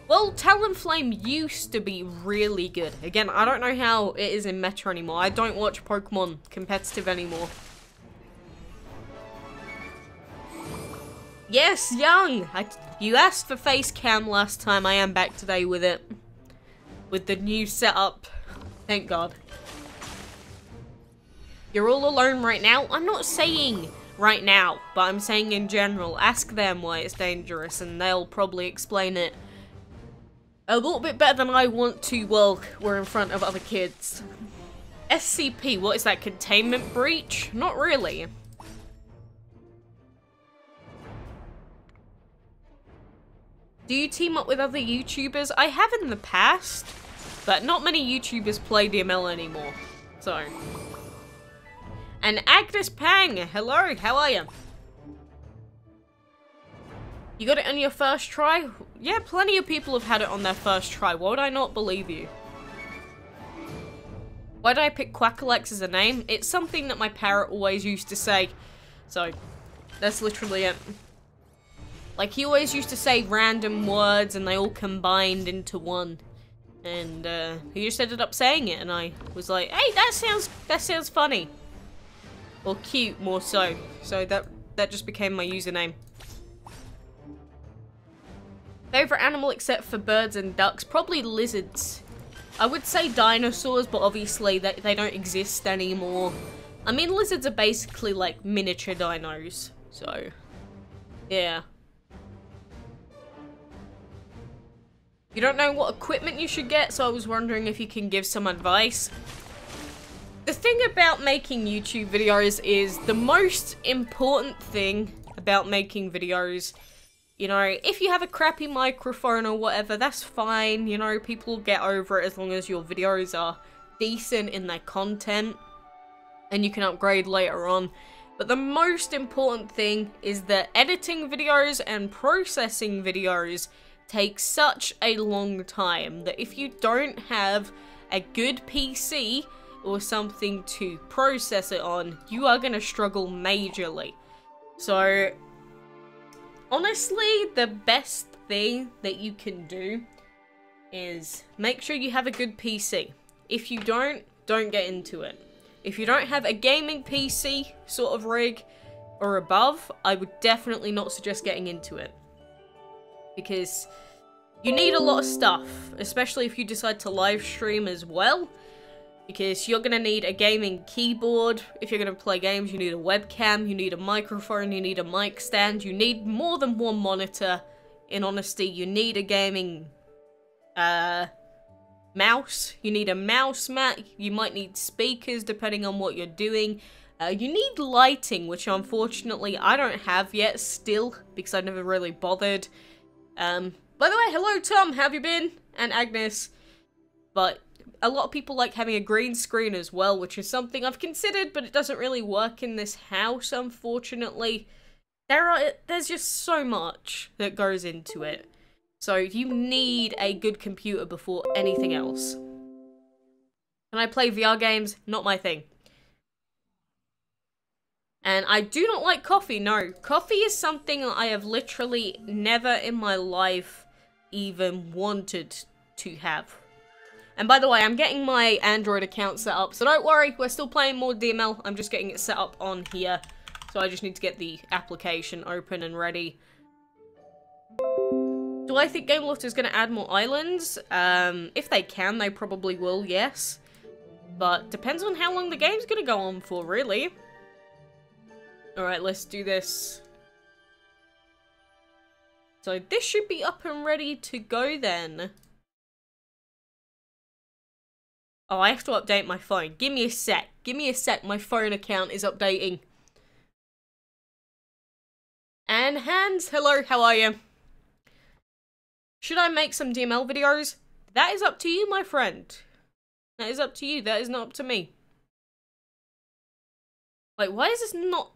Well, Talonflame used to be really good. Again, I don't know how it is in Metro anymore. I don't watch Pokemon competitive anymore. Yes, Young! You asked for face cam last time. I am back today with it. With the new setup. Thank God. You're all alone right now? I'm not saying right now, but I'm saying in general. Ask them why it's dangerous and they'll probably explain it a little bit better than I want to while we're in front of other kids. SCP, what is that, containment breach? Not really. Do you team up with other YouTubers? I have in the past, but not many YouTubers play DML anymore, so. And Agnes Pang, hello, how are you? You got it on your first try? Yeah, plenty of people have had it on their first try. Why would I not believe you? Why did I pick Quackalakes as a name? It's something that my parrot always used to say. So, that's literally it. Like, he always used to say random words and they all combined into one. And, he just ended up saying it and I was like, hey, that sounds funny. Or cute, more so. So that just became my username. Favorite animal except for birds and ducks? Probably lizards. I would say dinosaurs, but obviously they don't exist anymore. I mean, lizards are basically like miniature dinos, so yeah. You don't know what equipment you should get, so I was wondering if you can give some advice. The thing about making YouTube videos is the most important thing about making videos, you know, if you have a crappy microphone or whatever, that's fine, you know, people will get over it as long as your videos are decent in their content and you can upgrade later on. But the most important thing is that editing videos and processing videos takes such a long time that if you don't have a good PC or something to process it on, you are going to struggle majorly. So honestly, the best thing that you can do is make sure you have a good PC. If you don't get into it. If you don't have a gaming PC sort of rig or above, I would definitely not suggest getting into it. Because you need a lot of stuff, especially if you decide to live stream as well. Because you're going to need a gaming keyboard. If you're going to play games, you need a webcam, you need a microphone, you need a mic stand, you need more than one monitor. In honesty, you need a gaming mouse, you need a mouse mat, you might need speakers depending on what you're doing. You need lighting, which unfortunately I don't have yet still, because I never really bothered. By the way, hello Tom, how have you been? And Agnes. But a lot of people like having a green screen as well, which is something I've considered, but it doesn't really work in this house, unfortunately. There's just so much that goes into it. So you need a good computer before anything else. Can I play VR games? Not my thing. And I do not like coffee, no. Coffee is something I have literally never in my life even wanted to have. And by the way, I'm getting my Android account set up, so don't worry, we're still playing more DML. I'm just getting it set up on here. So I just need to get the application open and ready. Do I think Gameloft is going to add more islands? If they can, they probably will, yes. But depends on how long the game's going to go on for, really. Alright, let's do this. So this should be up and ready to go then. Oh, I have to update my phone. Give me a sec. Give me a sec. My phone account is updating. And Hans, hello, how are you? Should I make some DML videos? That is up to you, my friend. That is up to you. That is not up to me. Wait, why is this not...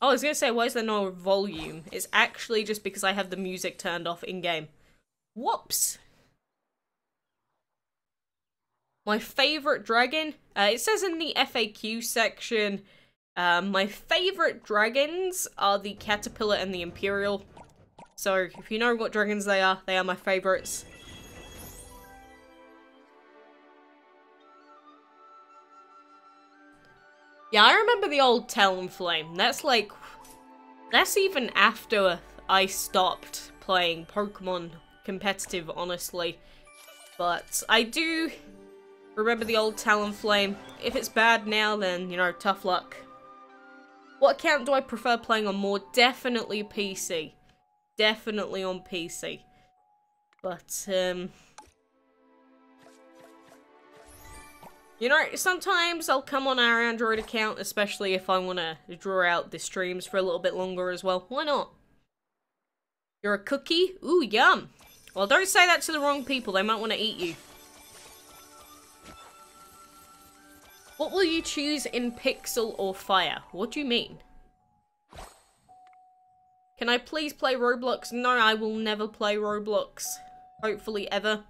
Oh, I was gonna say, why is there no volume? It's actually just because I have the music turned off in-game. Whoops! My favourite dragon? It says in the FAQ section, my favourite dragons are the Caterpillar and the Imperial. So, if you know what dragons they are my favourites. Yeah, I remember the old Talonflame. That's even after I stopped playing Pokemon competitive, honestly. But I do remember the old Talonflame. If it's bad now, then, you know, tough luck. What account do I prefer playing on more? Definitely PC. Definitely on PC. But, you know, sometimes I'll come on our Android account, especially if I want to draw out the streams for a little bit longer as well. Why not? You're a cookie? Ooh, yum. Well, don't say that to the wrong people. They might want to eat you. What will you choose in Pixel or Fire? What do you mean? Can I please play Roblox? No, I will never play Roblox. Hopefully ever.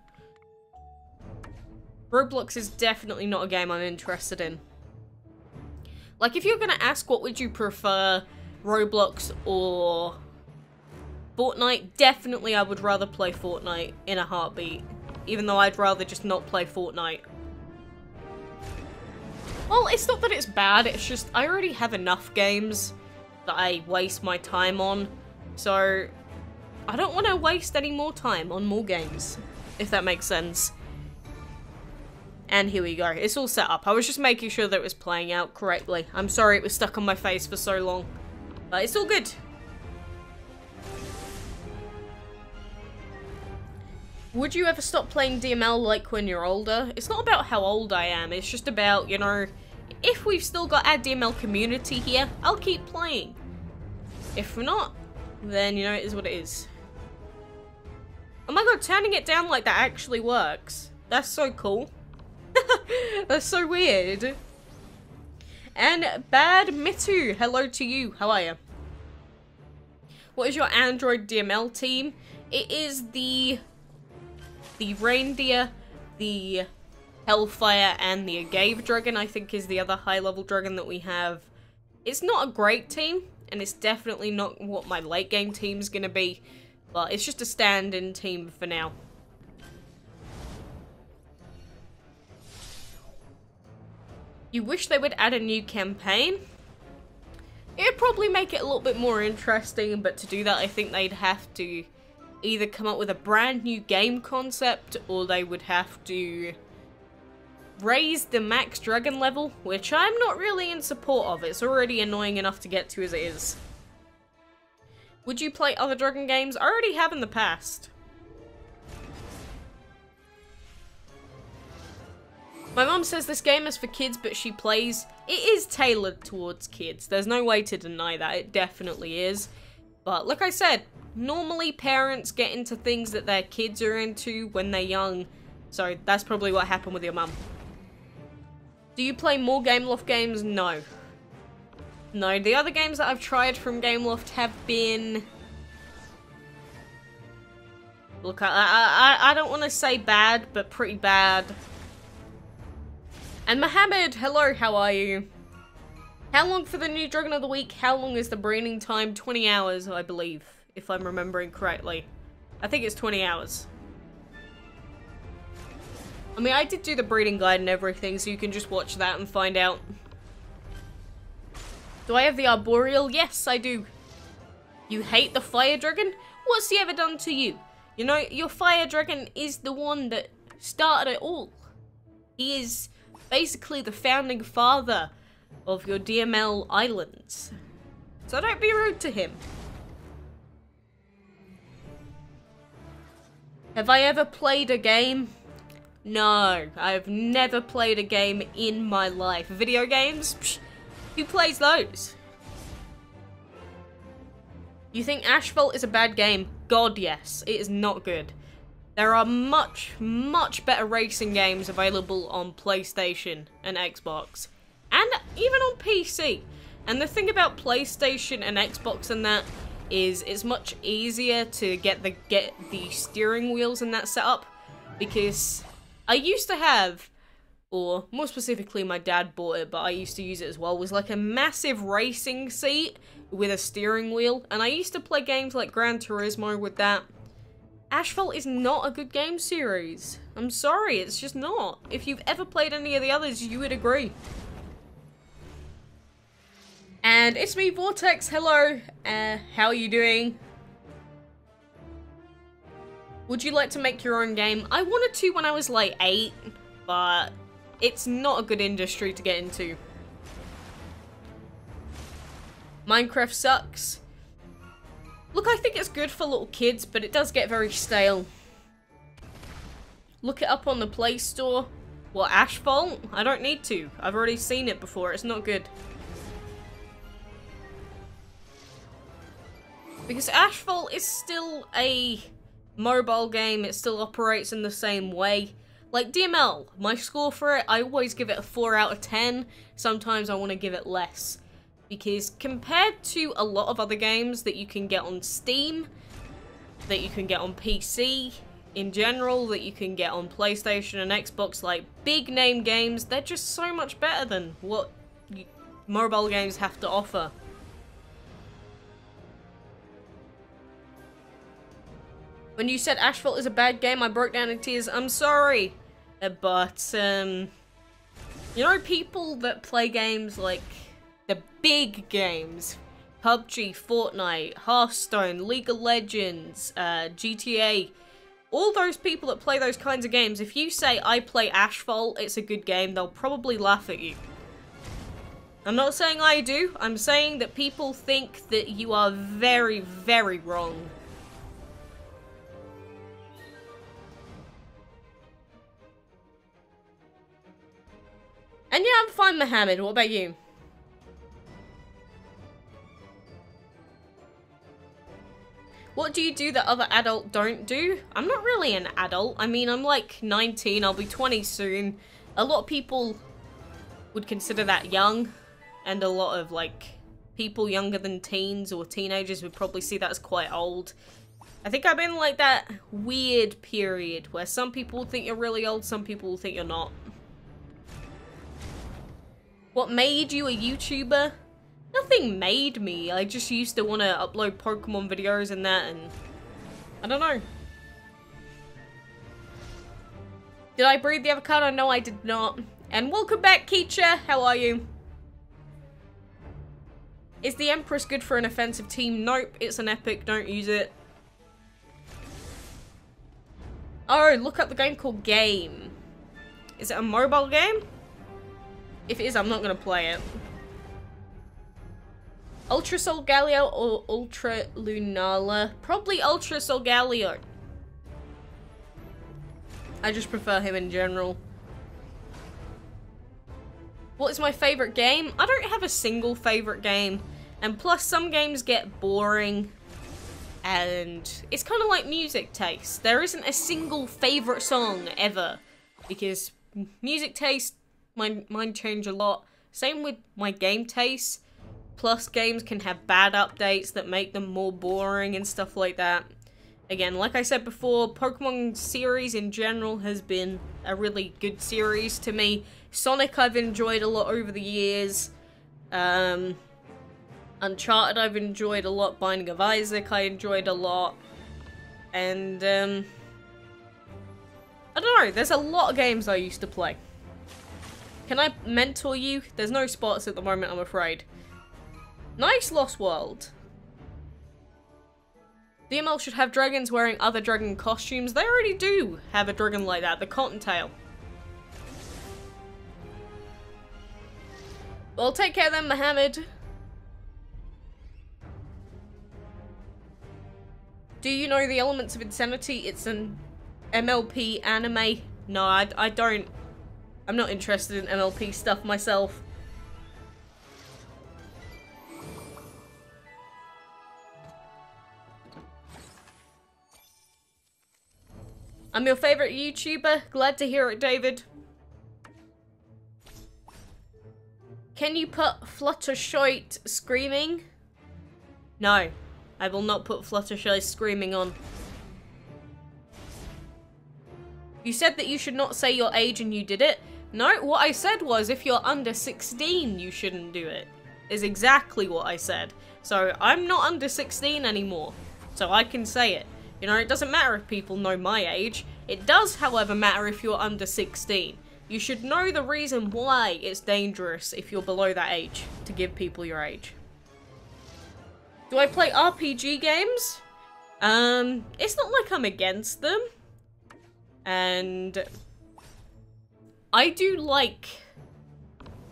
Roblox is definitely not a game I'm interested in. Like, if you're gonna ask what would you prefer, Roblox or Fortnite, definitely I would rather play Fortnite in a heartbeat. Even though I'd rather just not play Fortnite. Well, it's not that it's bad, it's just I already have enough games that I waste my time on. So, I don't want to waste any more time on more games, if that makes sense. And here we go. It's all set up. I was just making sure that it was playing out correctly. I'm sorry it was stuck on my face for so long. But it's all good. Would you ever stop playing DML like when you're older? It's not about how old I am. It's just about, you know, if we've still got our DML community here, I'll keep playing. If not, then, you know, it is what it is. Oh my god, turning it down like that actually works. That's so cool. That's so weird. And Bad Mitu, hello to you. How are you? What is your Android DML team? It is the Reindeer, the Hellfire, and the Agave Dragon, I think, is the other high-level dragon that we have. It's not a great team, and it's definitely not what my late-game team's gonna be, but it's just a stand-in team for now. You wish they would add a new campaign? It'd probably make it a little bit more interesting, but to do that I think they'd have to either come up with a brand new game concept, or they would have to raise the max dragon level, which I'm not really in support of. It's already annoying enough to get to as it is. Would you play other dragon games? I already have in the past. My mum says this game is for kids, but she plays. It is tailored towards kids. There's no way to deny that. It definitely is. But like I said, normally parents get into things that their kids are into when they're young. So that's probably what happened with your mum. Do you play more Gameloft games? No. No, the other games that I've tried from Gameloft have been... Look, I don't want to say bad, but pretty bad. And Mohammed, hello, how are you? How long for the new Dragon of the Week? How long is the breeding time? 20 hours, I believe, if I'm remembering correctly. I think it's 20 hours. I mean, I did do the breeding guide and everything, so you can just watch that and find out. Do I have the Arboreal? Yes, I do. You hate the Fire Dragon? What's he ever done to you? You know, your Fire Dragon is the one that started it all. He is basically the founding father of your DML islands. So don't be rude to him. Have I ever played a game? No, I've never played a game in my life. Video games? Psh, who plays those? You think Asphalt is a bad game? God, yes. It is not good. There are much, much better racing games available on PlayStation and Xbox. And even on PC. And the thing about PlayStation and Xbox and that is it's much easier to get the steering wheels and that set up. Because I used to have, or more specifically my dad bought it, but I used to use it as well, was like a massive racing seat with a steering wheel. And I used to play games like Gran Turismo with that. Asphalt is not a good game series. I'm sorry, it's just not. If you've ever played any of the others, you would agree. And it's me, Vortex. Hello. How are you doing? Would you like to make your own game? I wanted to when I was like 8, but it's not a good industry to get into. Minecraft sucks. Look, I think it's good for little kids, but it does get very stale. Look it up on the Play Store. What, Asphalt? I don't need to. I've already seen it before. It's not good. Because Asphalt is still a mobile game. It still operates in the same way. Like DML, my score for it, I always give it a 4 out of 10. Sometimes I want to give it less. Because compared to a lot of other games that you can get on Steam, that you can get on PC, in general, that you can get on PlayStation and Xbox, like big name games, they're just so much better than what mobile games have to offer. When you said Asphalt is a bad game, I broke down in tears. I'm sorry. But, you know, people that play games like the big games, PUBG, Fortnite, Hearthstone, League of Legends, GTA, all those people that play those kinds of games, if you say I play Asphalt, it's a good game, they'll probably laugh at you. I'm not saying I do, I'm saying that people think that you are very, very wrong. And yeah, I'm fine, Mohammed. What about you? What do you do that other adults don't do? I'm not really an adult. I mean, I'm like 19. I'll be 20 soon. A lot of people would consider that young. And a lot of, like, people younger than teens or teenagers would probably see that as quite old. I think I'm in, like, that weird period where some people will think you're really old, some people will think you're not. What made you a YouTuber? Nothing made me. I just used to want to upload Pokemon videos and that, and I don't know. Did I breed the avocado? No, I did not. And welcome back, Keecha. How are you? Is the Empress good for an offensive team? Nope, it's an epic. Don't use it. Oh, look up the game called Game. Is it a mobile game? If it is, I'm not going to play it. Ultra Solgaleo or Ultra Lunala? Probably Ultra Solgaleo. I just prefer him in general. What is my favorite game? I don't have a single favorite game. And plus, some games get boring. And it's kind of like music taste. There isn't a single favorite song ever. Because music taste, mine change a lot. Same with my game taste. Plus, games can have bad updates that make them more boring and stuff like that. Again, like I said before, Pokemon series in general has been a really good series to me. Sonic I've enjoyed a lot over the years. Uncharted I've enjoyed a lot. Binding of Isaac I enjoyed a lot. And, I don't know, there's a lot of games I used to play. Can I mentor you? There's no spots at the moment, I'm afraid. Nice, Lost World. DML should have dragons wearing other dragon costumes. They already do have a dragon like that, the Cottontail. Well, take care then, Mohammed. Do you know the Elements of Insanity? It's an MLP anime. No, I don't. I'm not interested in MLP stuff myself. I'm your favorite YouTuber. Glad to hear it, David. Can you put Fluttershy screaming? No, I will not put Fluttershy screaming on. You said that you should not say your age and you did it. No, what I said was if you're under 16, you shouldn't do it. Is exactly what I said. So I'm not under 16 anymore. So I can say it. You know, it doesn't matter if people know my age. It does, however, matter if you're under 16. You should know the reason why it's dangerous if you're below that age, to give people your age. Do I play RPG games? It's not like I'm against them. And I do like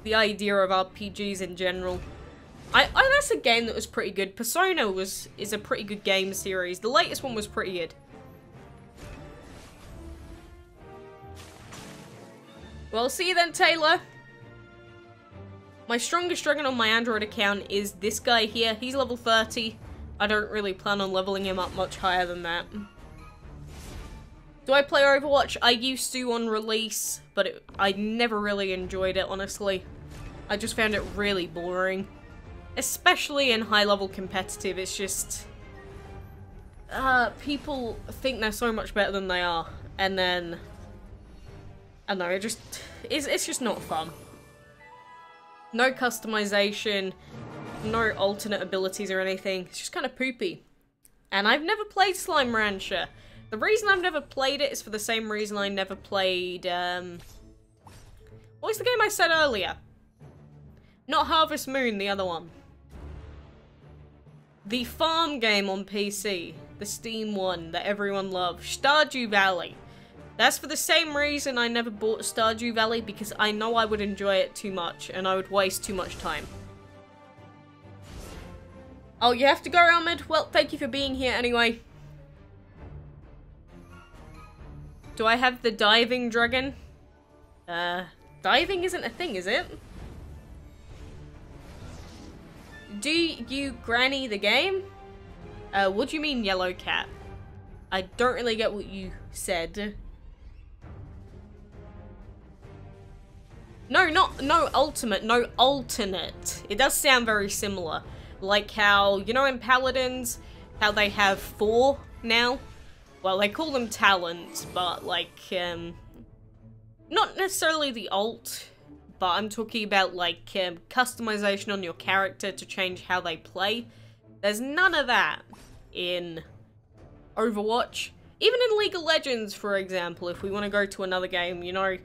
the idea of RPGs in general. That's a game that was pretty good. Persona is a pretty good game series. The latest one was pretty good. Well, see you then, Taylor. My strongest dragon on my Android account is this guy here. He's level 30. I don't really plan on leveling him up much higher than that. Do I play Overwatch? I used to on release, but I never really enjoyed it, honestly. I just found it really boring. Especially in high-level competitive, it's just... people think they're so much better than they are, and then... I don't know, it's just not fun. No customization, no alternate abilities or anything, it's just kind of poopy. And I've never played Slime Rancher. The reason I've never played it is for the same reason I never played, what was the game I said earlier? Not Harvest Moon, the other one. the farm game on PC, the Steam one that everyone loves, Stardew Valley. That's for the same reason I never bought Stardew Valley, because I know I would enjoy it too much and I would waste too much time. Oh, you have to go, Ahmed? Well, thank you for being here anyway. Do I have the diving dragon? Diving isn't a thing, is it? Do you granny the game? What do you mean yellow cat? I don't really get what you said. No, no ultimate, no alternate. It does sound very similar. Like how, you know in Paladins, how they have 4 now? Well, they call them talents, but like, not necessarily the alt, but I'm talking about like customization on your character to change how they play. There's none of that in Overwatch. Even in League of Legends, for example, if we want to go to another game, you know,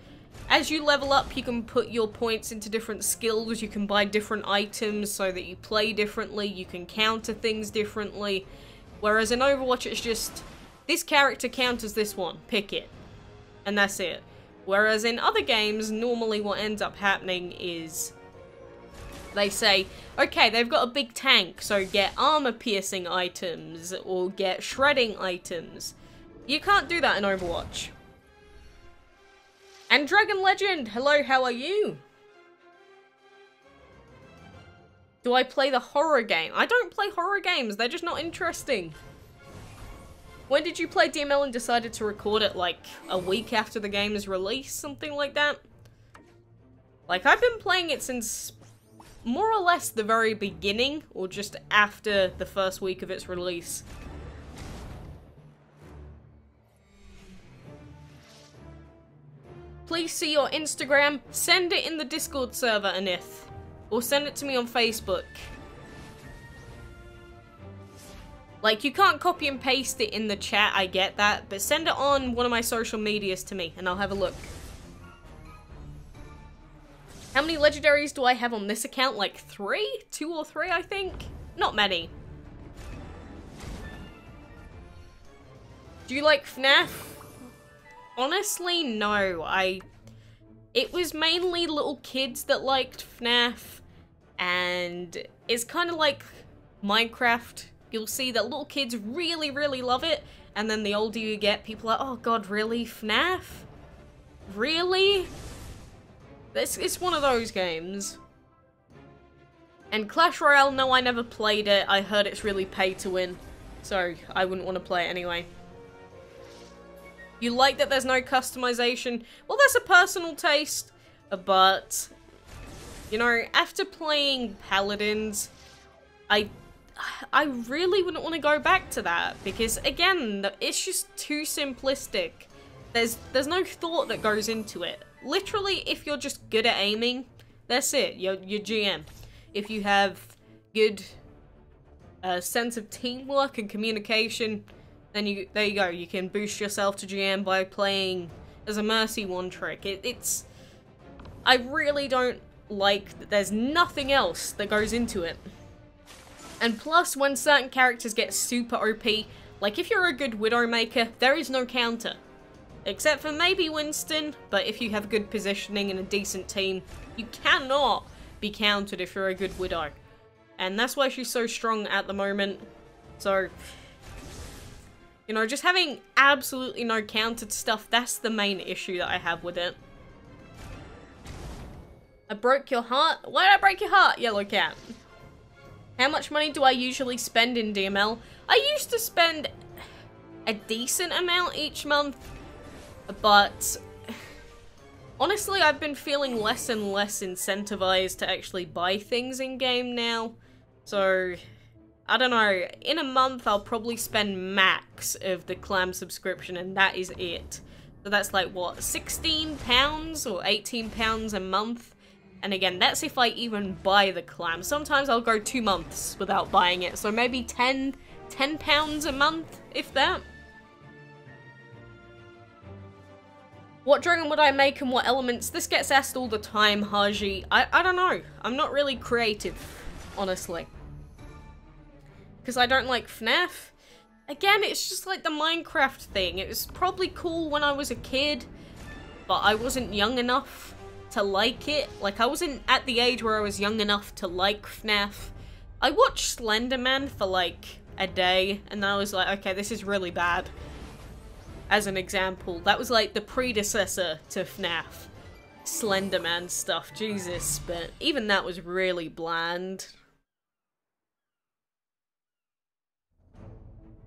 as you level up, you can put your points into different skills, you can buy different items so that you play differently, you can counter things differently. Whereas in Overwatch, it's just, this character counters this one, pick it. And that's it. Whereas in other games, normally what ends up happening is they say, okay, they've got a big tank, so get armor-piercing items, or get shredding items. You can't do that in Overwatch. And Dragon Legend, hello, how are you? Do I play the horror game? I don't play horror games, they're just not interesting. When did you play DML and decided to record it, like, a week after the game is released? Something like that? Like, I've been playing it since more or less the very beginning, or just after the first week of its release. Please see your Instagram, send it in the Discord server, Anith. Or send it to me on Facebook. Like, you can't copy and paste it in the chat, I get that, but send it on one of my social medias to me, and I'll have a look. How many legendaries do I have on this account? Like 3? 2 or 3, I think? Not many. Do you like FNAF? Honestly, no. It was mainly little kids that liked FNAF, and it's kind of like Minecraft. You'll see that little kids really, really love it, and then the older you get, people are like, oh god, really? FNAF? Really? It's one of those games. And Clash Royale, no, I never played it. I heard it's really pay to win, so I wouldn't want to play it anyway. You like that there's no customization? Well, that's a personal taste, but, you know, after playing Paladins, I really wouldn't want to go back to that, because, again, it's just too simplistic. There's no thought that goes into it. Literally, if you're just good at aiming, that's it, you're GM. If you have good sense of teamwork and communication, then there you go, you can boost yourself to GM by playing as a Mercy one trick. I really don't like that there's nothing else that goes into it. And plus, when certain characters get super OP, like if you're a good Widowmaker, there is no counter. Except for maybe Winston, but if you have good positioning and a decent team, you cannot be countered if you're a good Widow. And that's why she's so strong at the moment. So, you know, just having absolutely no countered stuff, that's the main issue that I have with it. I broke your heart? Why did I break your heart, Yellow Cat? How much money do I usually spend in DML? I used to spend a decent amount each month, but honestly, I've been feeling less and less incentivized to actually buy things in-game now. So, I don't know, in a month I'll probably spend max of the clam subscription, and that is it. So that's like, what, £16 or £18 a month? And again, that's if I even buy the clam. Sometimes I'll go 2 months without buying it, so maybe £10 a month, if that. What dragon would I make and what elements? This gets asked all the time, Haji. I don't know. I'm not really creative, honestly. because I don't like FNAF. Again, it's just like the Minecraft thing. It was probably cool when I was a kid, but I wasn't young enough to like it. Like, I wasn't at the age where I was young enough to like FNAF. I watched Slender Man for like a day, and then I was like, okay, this is really bad. As an example, that was like the predecessor to FNAF. Slender Man stuff, Jesus, but even that was really bland.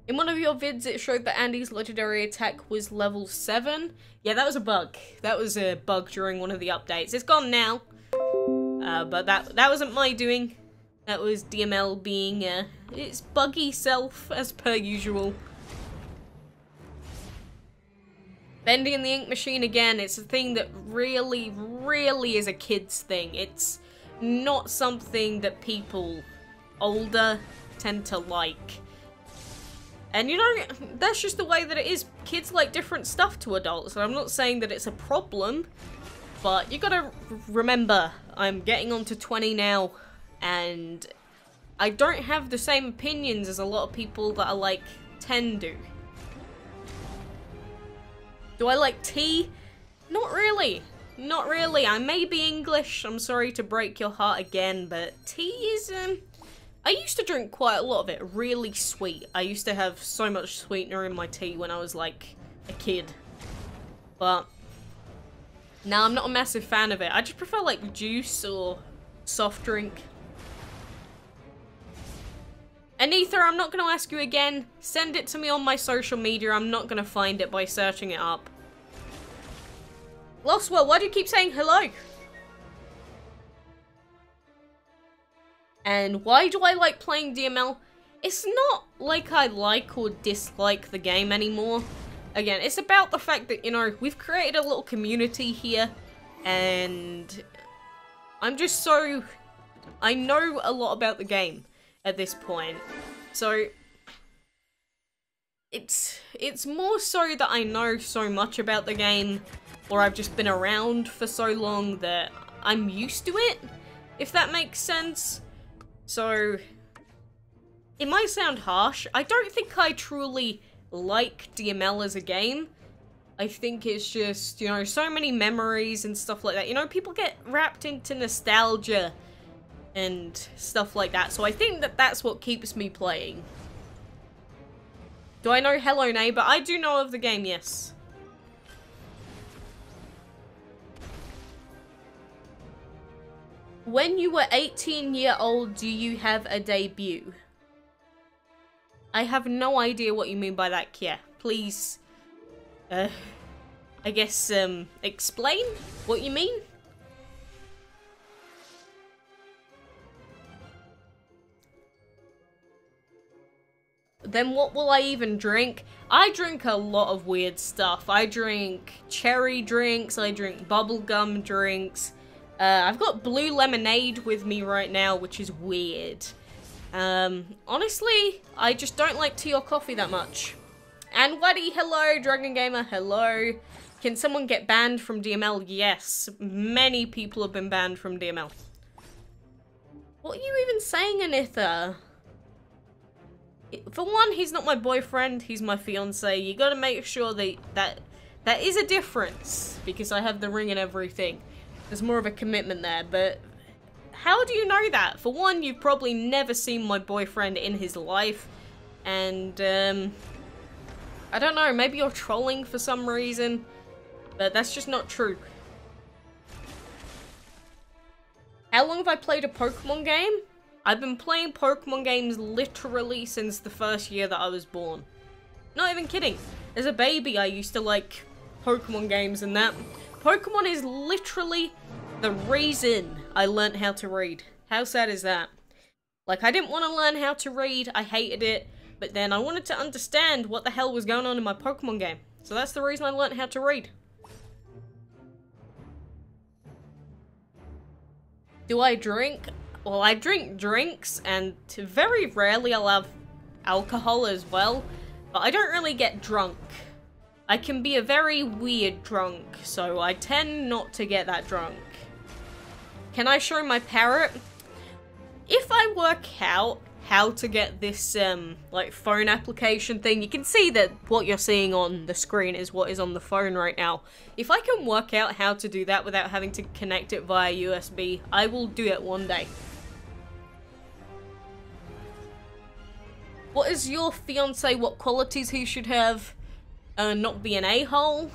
In one of your vids, it showed that Andy's legendary attack was level 7. Yeah, that was a bug. That was a bug during one of the updates. It's gone now. But that wasn't my doing. That was DML being its buggy self, as per usual. Bendy and the Ink Machine, again, it's a thing that really, really is a kid's thing. It's not something that people older tend to like. And you know, that's just the way that it is. Kids like different stuff to adults, and I'm not saying that it's a problem, but you gotta remember, I'm getting on to 20 now, and I don't have the same opinions as a lot of people that are like 10 do. Do I like tea? Not really. Not really. I may be English, I'm sorry to break your heart again, but tea is, I used to drink quite a lot of it, really sweet. I used to have so much sweetener in my tea when I was like a kid. But now I'm not a massive fan of it. I just prefer like juice or soft drink. Anitha, I'm not going to ask you again. Send it to me on my social media. I'm not going to find it by searching it up. Lostwell, why do you keep saying hello? And why do I like playing DML? It's not like I like or dislike the game anymore. Again, it's about the fact that, you know, we've created a little community here, and I'm just so... I know a lot about the game at this point. So it's more so that I know so much about the game, or I've just been around for so long that I'm used to it, if that makes sense. So it might sound harsh. I don't think I truly like DML as a game. I think it's just, you know, so many memories and stuff like that. You know, people get wrapped into nostalgia and stuff like that. So I think that that's what keeps me playing. Do I know Hello Neighbor? I do know of the game, yes. When you were 18-year-old, do you have a debut? I have no idea what you mean by that, Kia. Please, I guess, explain what you mean? Then what will I even drink? I drink a lot of weird stuff. I drink cherry drinks, I drink bubblegum drinks. I've got blue lemonade with me right now, which is weird. Honestly, I just don't like tea or coffee that much. And Waddy, hello. Dragon Gamer, hello. Can someone get banned from DML? Yes, many people have been banned from DML. What are you even saying, Anitha? For one, he's not my boyfriend, he's my fiance. You gotta make sure that is a difference, because I have the ring and everything. There's more of a commitment there, but how do you know that? For one, you've probably never seen my boyfriend in his life, and I don't know, maybe you're trolling for some reason, but that's just not true. How long have I played a Pokemon game? I've been playing Pokemon games literally since the first year that I was born. Not even kidding. As a baby, I used to like Pokemon games and that. Pokemon is literally the reason I learnt how to read. How sad is that? Like, I didn't want to learn how to read, I hated it, but then I wanted to understand what the hell was going on in my Pokemon game. So that's the reason I learnt how to read. Do I drink? Well, I drink drinks, and very rarely I'll have alcohol as well, but I don't really get drunk. I can be a very weird drunk, so I tend not to get that drunk. Can I show my parrot? If I work out how to get this, like, phone application thing, you can see that what you're seeing on the screen is what is on the phone right now. If I can work out how to do that without having to connect it via USB, I will do it one day. What is your fiance? What qualities he should have? Not be an a-hole.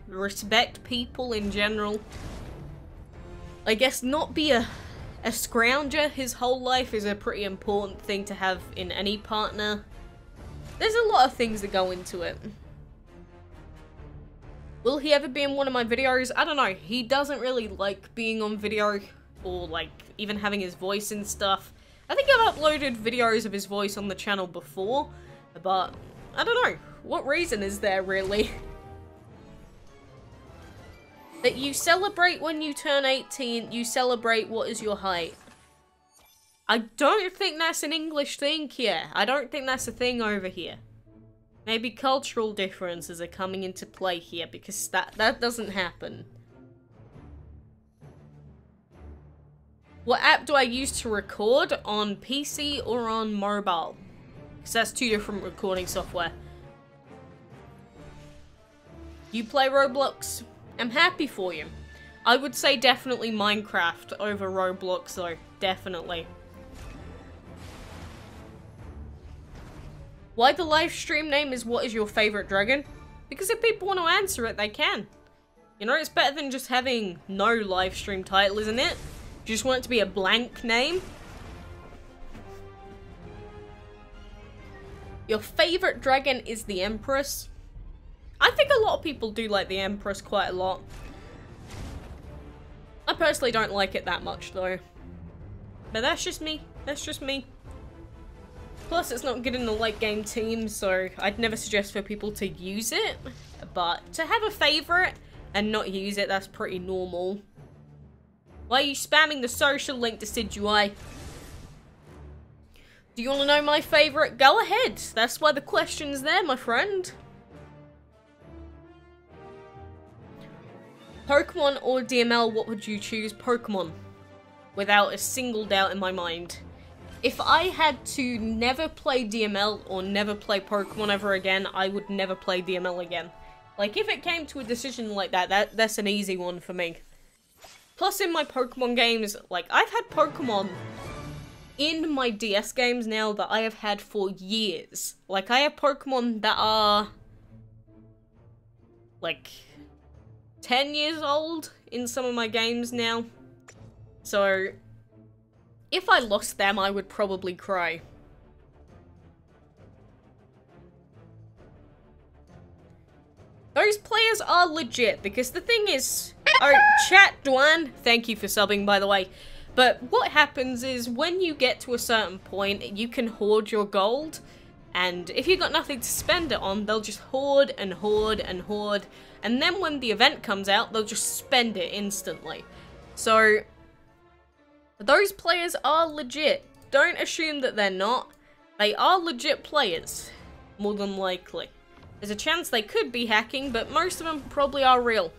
Respect people in general. I guess not be a scrounger his whole life is a pretty important thing to have in any partner. There's a lot of things that go into it. Will he ever be in one of my videos? I don't know. He doesn't really like being on video or like even having his voice and stuff. I think I've uploaded videos of his voice on the channel before, but I don't know. What reason is there really? That you celebrate when you turn 18, you celebrate what is your height. I don't think that's an English thing here. I don't think that's a thing over here. Maybe cultural differences are coming into play here because that doesn't happen. What app do I use to record? On PC or on mobile? Because that's two different recording software. You play Roblox? I'm happy for you. I would say definitely Minecraft over Roblox though. Definitely. Why the live stream name is what is your favorite dragon? Because if people want to answer it, they can. You know, it's better than just having no live stream title, isn't it? You just want it to be a blank name. Your favorite dragon is the Empress. I think a lot of people do like the Empress quite a lot. I personally don't like it that much though. But that's just me. That's just me. Plus it's not good in the late game team, so I'd never suggest for people to use it. But to have a favourite and not use it, that's pretty normal. Why are you spamming the social link to Sidui? Do you want to know my favourite? Go ahead. That's why the question's there, my friend. Pokemon or DML, what would you choose? Pokemon. Without a single doubt in my mind. If I had to never play DML or never play Pokemon ever again, I would never play DML again. Like, if it came to a decision like that's an easy one for me. Plus, in my Pokemon games, like, I've had Pokemon in my DS games now that I have had for years. Like, I have Pokemon that are, like, 10 years old in some of my games now. So, if I lost them, I would probably cry. Those players are legit, because the thing is... Oh, chat, Dwan, thank you for subbing, by the way. But what happens is, when you get to a certain point, you can hoard your gold. And if you've got nothing to spend it on, they'll just hoard and hoard and hoard. And then when the event comes out, they'll just spend it instantly. So, those players are legit. Don't assume that they're not. They are legit players, more than likely. There's a chance they could be hacking, but most of them probably are real.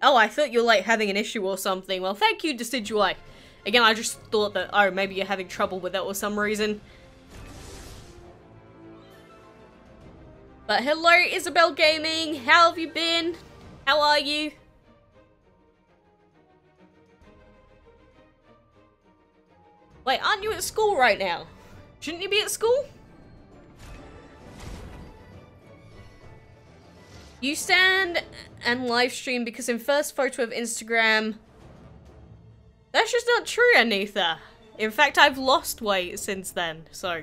Oh, I thought you were like having an issue or something. Well, thank you, Decidui. Again, I just thought that, oh, maybe you're having trouble with it for some reason. But hello, Isabel Gaming. How have you been? How are you? Wait, aren't you at school right now? Shouldn't you be at school? You stand and live stream because in first photo of Instagram... That's just not true, Anitha. In fact, I've lost weight since then, so...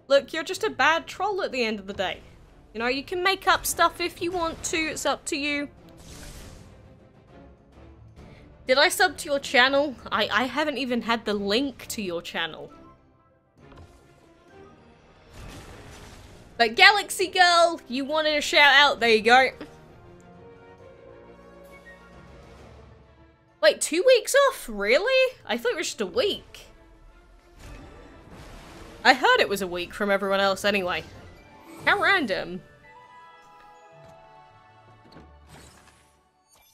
Look, you're just a bad troll at the end of the day. You know, you can make up stuff if you want to, it's up to you. Did I sub to your channel? I haven't even had the link to your channel. But Galaxy Girl, you wanted a shout out, there you go. Wait, 2 weeks off? Really? I thought it was just a week. I heard it was a week from everyone else anyway. How random.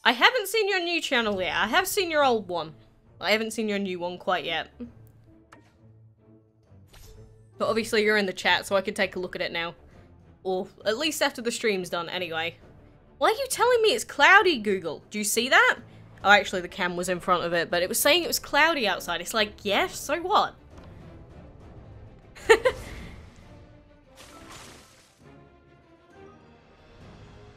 I haven't seen your new channel yet. I have seen your old one. I haven't seen your new one quite yet. But obviously you're in the chat, so I can take a look at it now. Or at least after the stream's done, anyway. Why are you telling me it's cloudy, Google? Do you see that? Oh, actually the cam was in front of it, but it was saying it was cloudy outside. It's like, yeah, so what?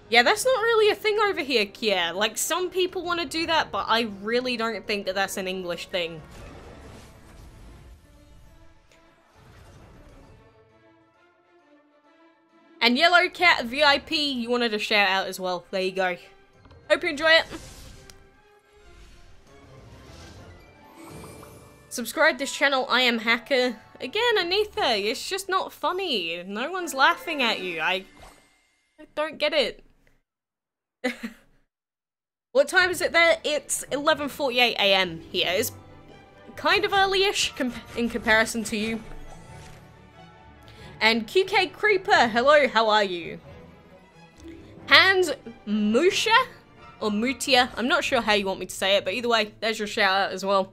Yeah, that's not really a thing over here, Kier. Like, some people want to do that, but I really don't think that that's an English thing. And Yellow Cat VIP, you wanted a shout out as well. There you go. Hope you enjoy it. Subscribe this channel, I am Hacker. Again, Anitha, it's just not funny. No one's laughing at you. I don't get it. What time is it there? It's 11:48 AM here. It's kind of early-ish in comparison to you. And QK Creeper, hello, how are you? Hans Musha? Or Mutia? I'm not sure how you want me to say it, but either way, there's your shout out as well.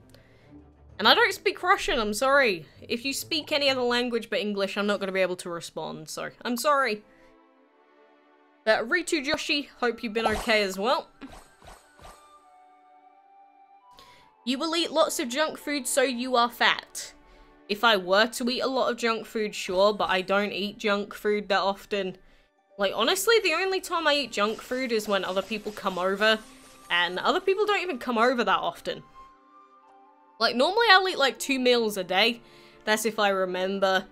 And I don't speak Russian, I'm sorry. If you speak any other language but English, I'm not going to be able to respond, so I'm sorry. But Ritu Joshi, hope you've been okay as well. You will eat lots of junk food, so you are fat. If I were to eat a lot of junk food, sure, but I don't eat junk food that often. Like, honestly, the only time I eat junk food is when other people come over, and other people don't even come over that often. Like, normally I'll eat like 2 meals a day. That's if I remember.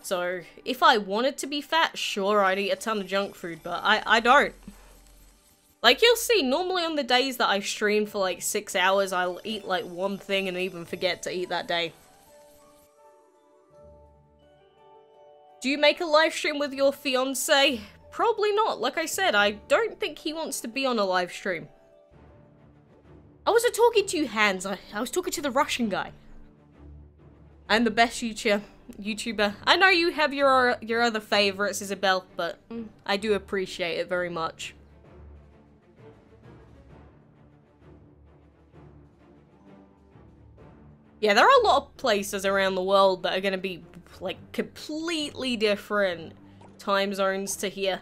So, if I wanted to be fat, sure, I'd eat a ton of junk food, but I don't. Like, you'll see, normally on the days that I stream for like 6 hours, I'll eat like one thing and even forget to eat that day. Do you make a live stream with your fiancé? Probably not. Like I said, I don't think he wants to be on a live stream. I wasn't talking to you, Hans. I was talking to the Russian guy. I'm the best YouTuber. I know you have your other favorites, Isabel, but I do appreciate it very much. Yeah, there are a lot of places around the world that are going to be like completely different time zones to here.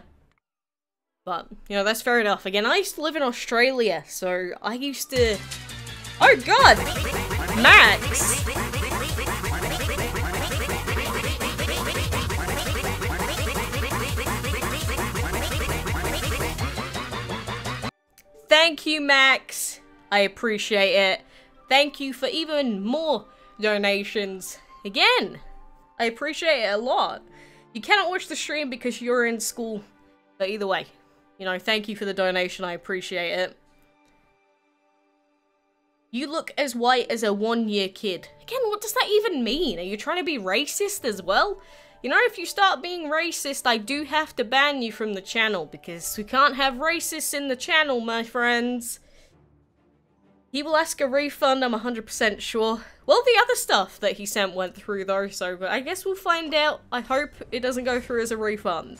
But, you know, that's fair enough. Again, I used to live in Australia, so I used to... Oh god! Max! Thank you, Max! I appreciate it. Thank you for even more donations. Again, I appreciate it a lot. You cannot watch the stream because you're in school, but either way, you know, thank you for the donation, I appreciate it. You look as white as a 1-year kid. Again, what does that even mean? Are you trying to be racist as well? You know, if you start being racist, I do have to ban you from the channel, because we can't have racists in the channel, my friends. He will ask a refund, I'm 100% sure. Well, the other stuff that he sent went through though, so I guess we'll find out. I hope it doesn't go through as a refund.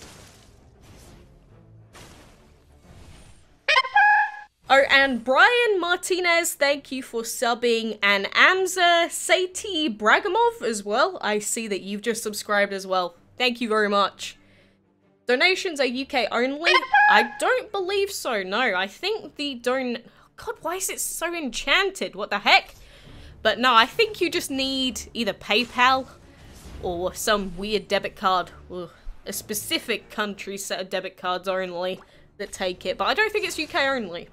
Oh, and Brian Martinez, thank you for subbing, and Amza Sati Bragomov as well. I see that you've just subscribed as well. Thank you very much. Donations are UK only? I don't believe so, no. I think the God, why is it so enchanted? What the heck? But no, I think you just need either PayPal or some weird debit card. Ugh, a specific country set of debit cards only that take it. But I don't think it's UK only.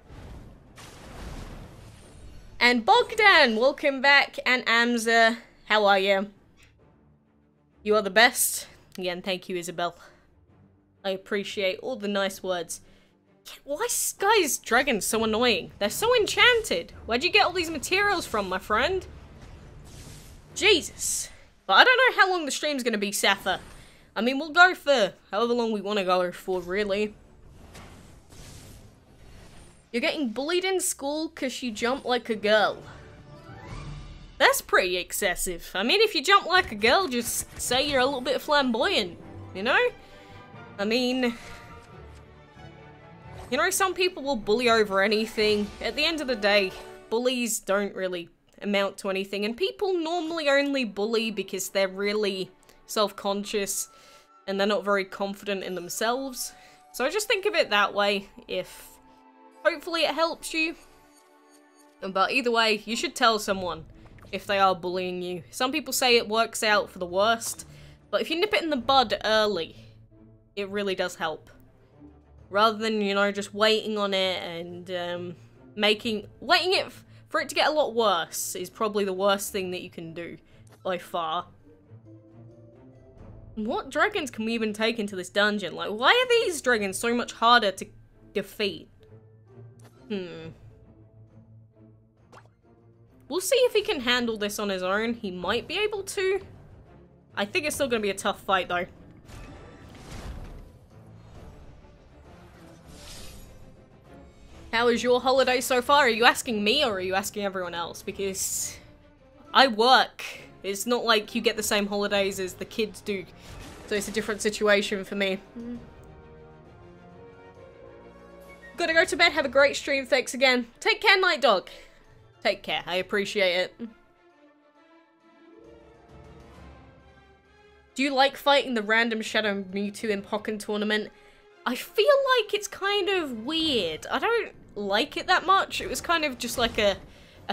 And Bogdan, welcome back. And Amza, how are you? You are the best. Again, thank you, Isabel. I appreciate all the nice words. Why is Guy's dragons so annoying? They're so enchanted. Where'd you get all these materials from, my friend? Jesus. But I don't know how long the stream's gonna be, Safa. I mean, we'll go for however long we want to go for, really. You're getting bullied in school because you jump like a girl. That's pretty excessive. I mean, if you jump like a girl, just say you're a little bit flamboyant, you know? I mean... You know, some people will bully over anything. At the end of the day, bullies don't really amount to anything, and people normally only bully because they're really self-conscious and they're not very confident in themselves. So I just think of it that way, if hopefully it helps you. But either way, you should tell someone if they are bullying you. Some people say it works out for the worst, but if you nip it in the bud early, it really does help. Rather than, you know, just waiting on it and waiting for it to get a lot worse is probably the worst thing that you can do, by far. What dragons can we even take into this dungeon? Like, why are these dragons so much harder to defeat? We'll see if he can handle this on his own. He might be able to. I think it's still going to be a tough fight, though. How is your holiday so far? Are you asking me or are you asking everyone else? Because I work. It's not like you get the same holidays as the kids do. So it's a different situation for me. Gotta go to bed. Have a great stream. Thanks again. Take care, Night Dog. Take care. I appreciate it. Do you like fighting the random Shadow Mewtwo in Pokken Tournament? I feel like it's kind of weird. I don't like it that much. It was kind of just like a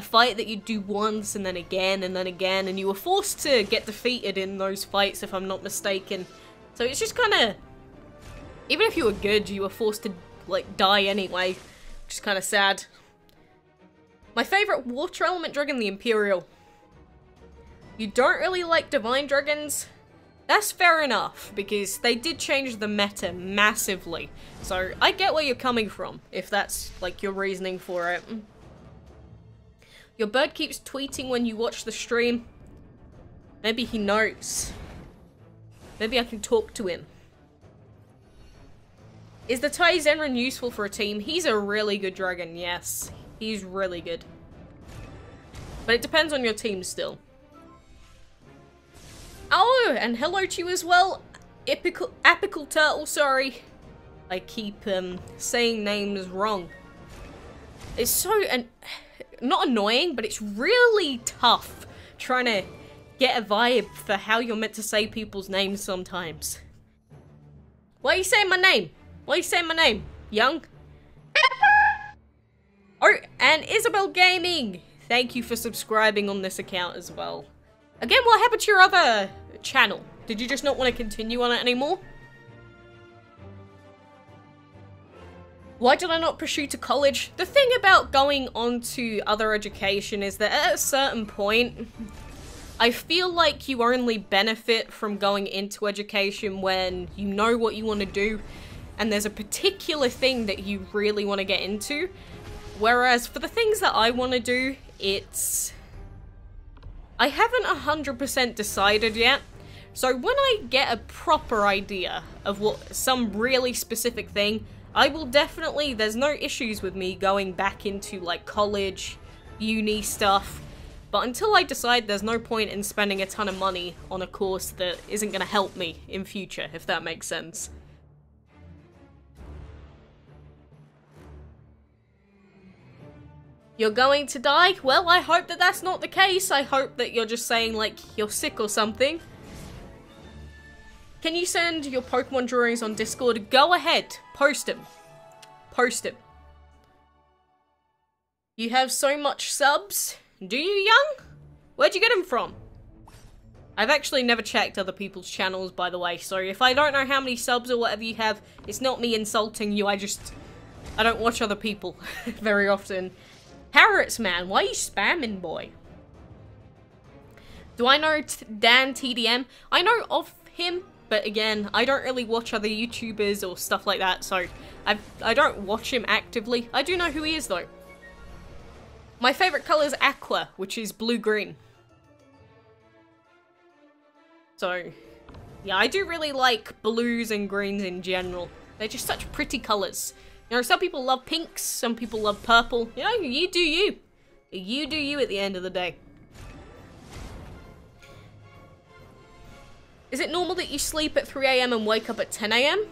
fight that you do once and then again, and you were forced to get defeated in those fights, if I'm not mistaken. So it's just kind of... Even if you were good, you were forced to, like, die anyway. Which is kind of sad. My favourite water element dragon, the Imperial. You don't really like divine dragons? That's fair enough, because they did change the meta massively. So I get where you're coming from, if that's, like, your reasoning for it. Your bird keeps tweeting when you watch the stream. Maybe he knows. Maybe I can talk to him. Is the Tai Zenrin useful for a team? He's a really good dragon, yes. He's really good. But it depends on your team still. Oh, and hello to you as well. Apical Turtle, sorry. I keep saying names wrong. It's so... not annoying, but it's really tough trying to get a vibe for how you're meant to say people's names sometimes. Why are you saying my name? Why are you saying my name? Young? Oh, and Isabel Gaming! Thank you for subscribing on this account as well. Again, what happened to your other channel? Did you just not want to continue on it anymore? Why did I not pursue to college? The thing about going on to other education is that at a certain point, I feel like you only benefit from going into education when you know what you want to do, and there's a particular thing that you really want to get into. Whereas for the things that I want to do, I haven't 100% decided yet. So when I get a proper idea of what some really specific thing, I will definitely, there's no issues with me going back into like college, uni stuff. But until I decide, there's no point in spending a ton of money on a course that isn't going to help me in future, if that makes sense. You're going to die? Well, I hope that that's not the case. I hope that you're just saying, like, you're sick or something. Can you send your Pokemon drawings on Discord? Go ahead. Post them. Post them. You have so much subs. Do you, Young? Where'd you get them from? I've actually never checked other people's channels, by the way. So if I don't know how many subs or whatever you have, it's not me insulting you. I don't watch other people very often. Harrots, man, why are you spamming, boy? Do I know Dan TDM? I know of him, but again, I don't really watch other YouTubers or stuff like that, so I don't watch him actively. I do know who he is, though. My favourite colour is aqua, which is blue-green. So, yeah, I do really like blues and greens in general. They're just such pretty colours. You know, some people love pinks, some people love purple. You know, you do you. You do you at the end of the day. Is it normal that you sleep at 3 AM and wake up at 10 AM?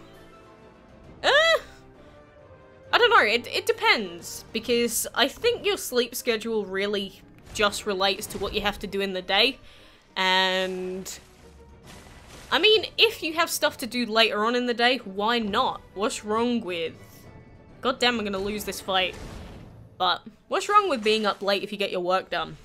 I don't know, it depends. Because I think your sleep schedule really just relates to what you have to do in the day. And I mean, if you have stuff to do later on in the day, why not? What's wrong with... God damn, I'm gonna lose this fight. But what's wrong with being up late if you get your work done?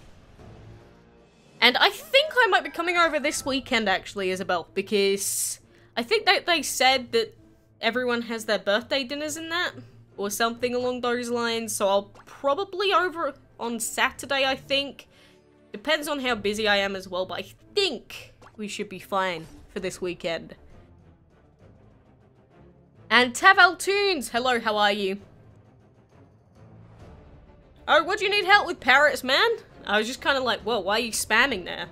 And I think I might be coming over this weekend, actually, Isabel, because I think that they said that everyone has their birthday dinners in that, or something along those lines, so I'll probably over on Saturday, I think. Depends on how busy I am as well, but I think we should be fine for this weekend. And Taval Tunes, hello, how are you? Oh, what do you need help with, parrots, man? I was just kind of like, whoa, why are you spamming there?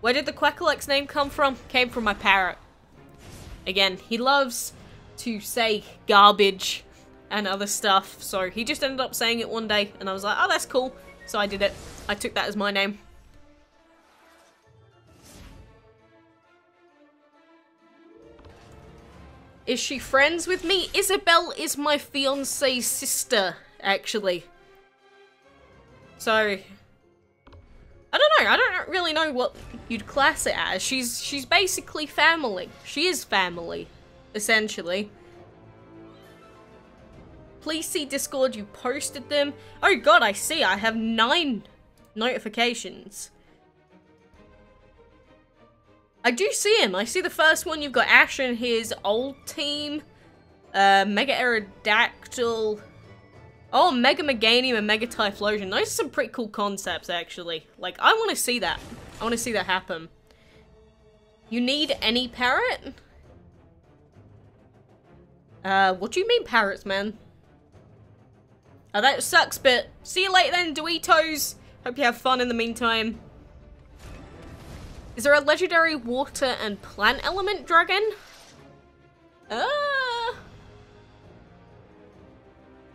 Where did the quackalakes name come from? Came from my parrot. Again, he loves to say garbage and other stuff, so he just ended up saying it one day, and I was like, oh, that's cool. So I did it. I took that as my name. Is she friends with me? Isabel is my fiance's sister, actually. So, I don't know. I don't really know what you'd class it as. She's basically family. She is family, essentially. Please see Discord, you posted them. Oh god, I see. I have 9 notifications. I do see him. I see the first one. You've got Ash and his old team. Mega Aerodactyl. Oh, Mega Meganium and Mega Typhlosion. Those are some pretty cool concepts, actually. Like, I want to see that. I want to see that happen. You need any parrot? What do you mean parrots, man? Oh, that sucks, but see you later then, Doritos. Hope you have fun in the meantime. Is there a legendary water and plant element dragon?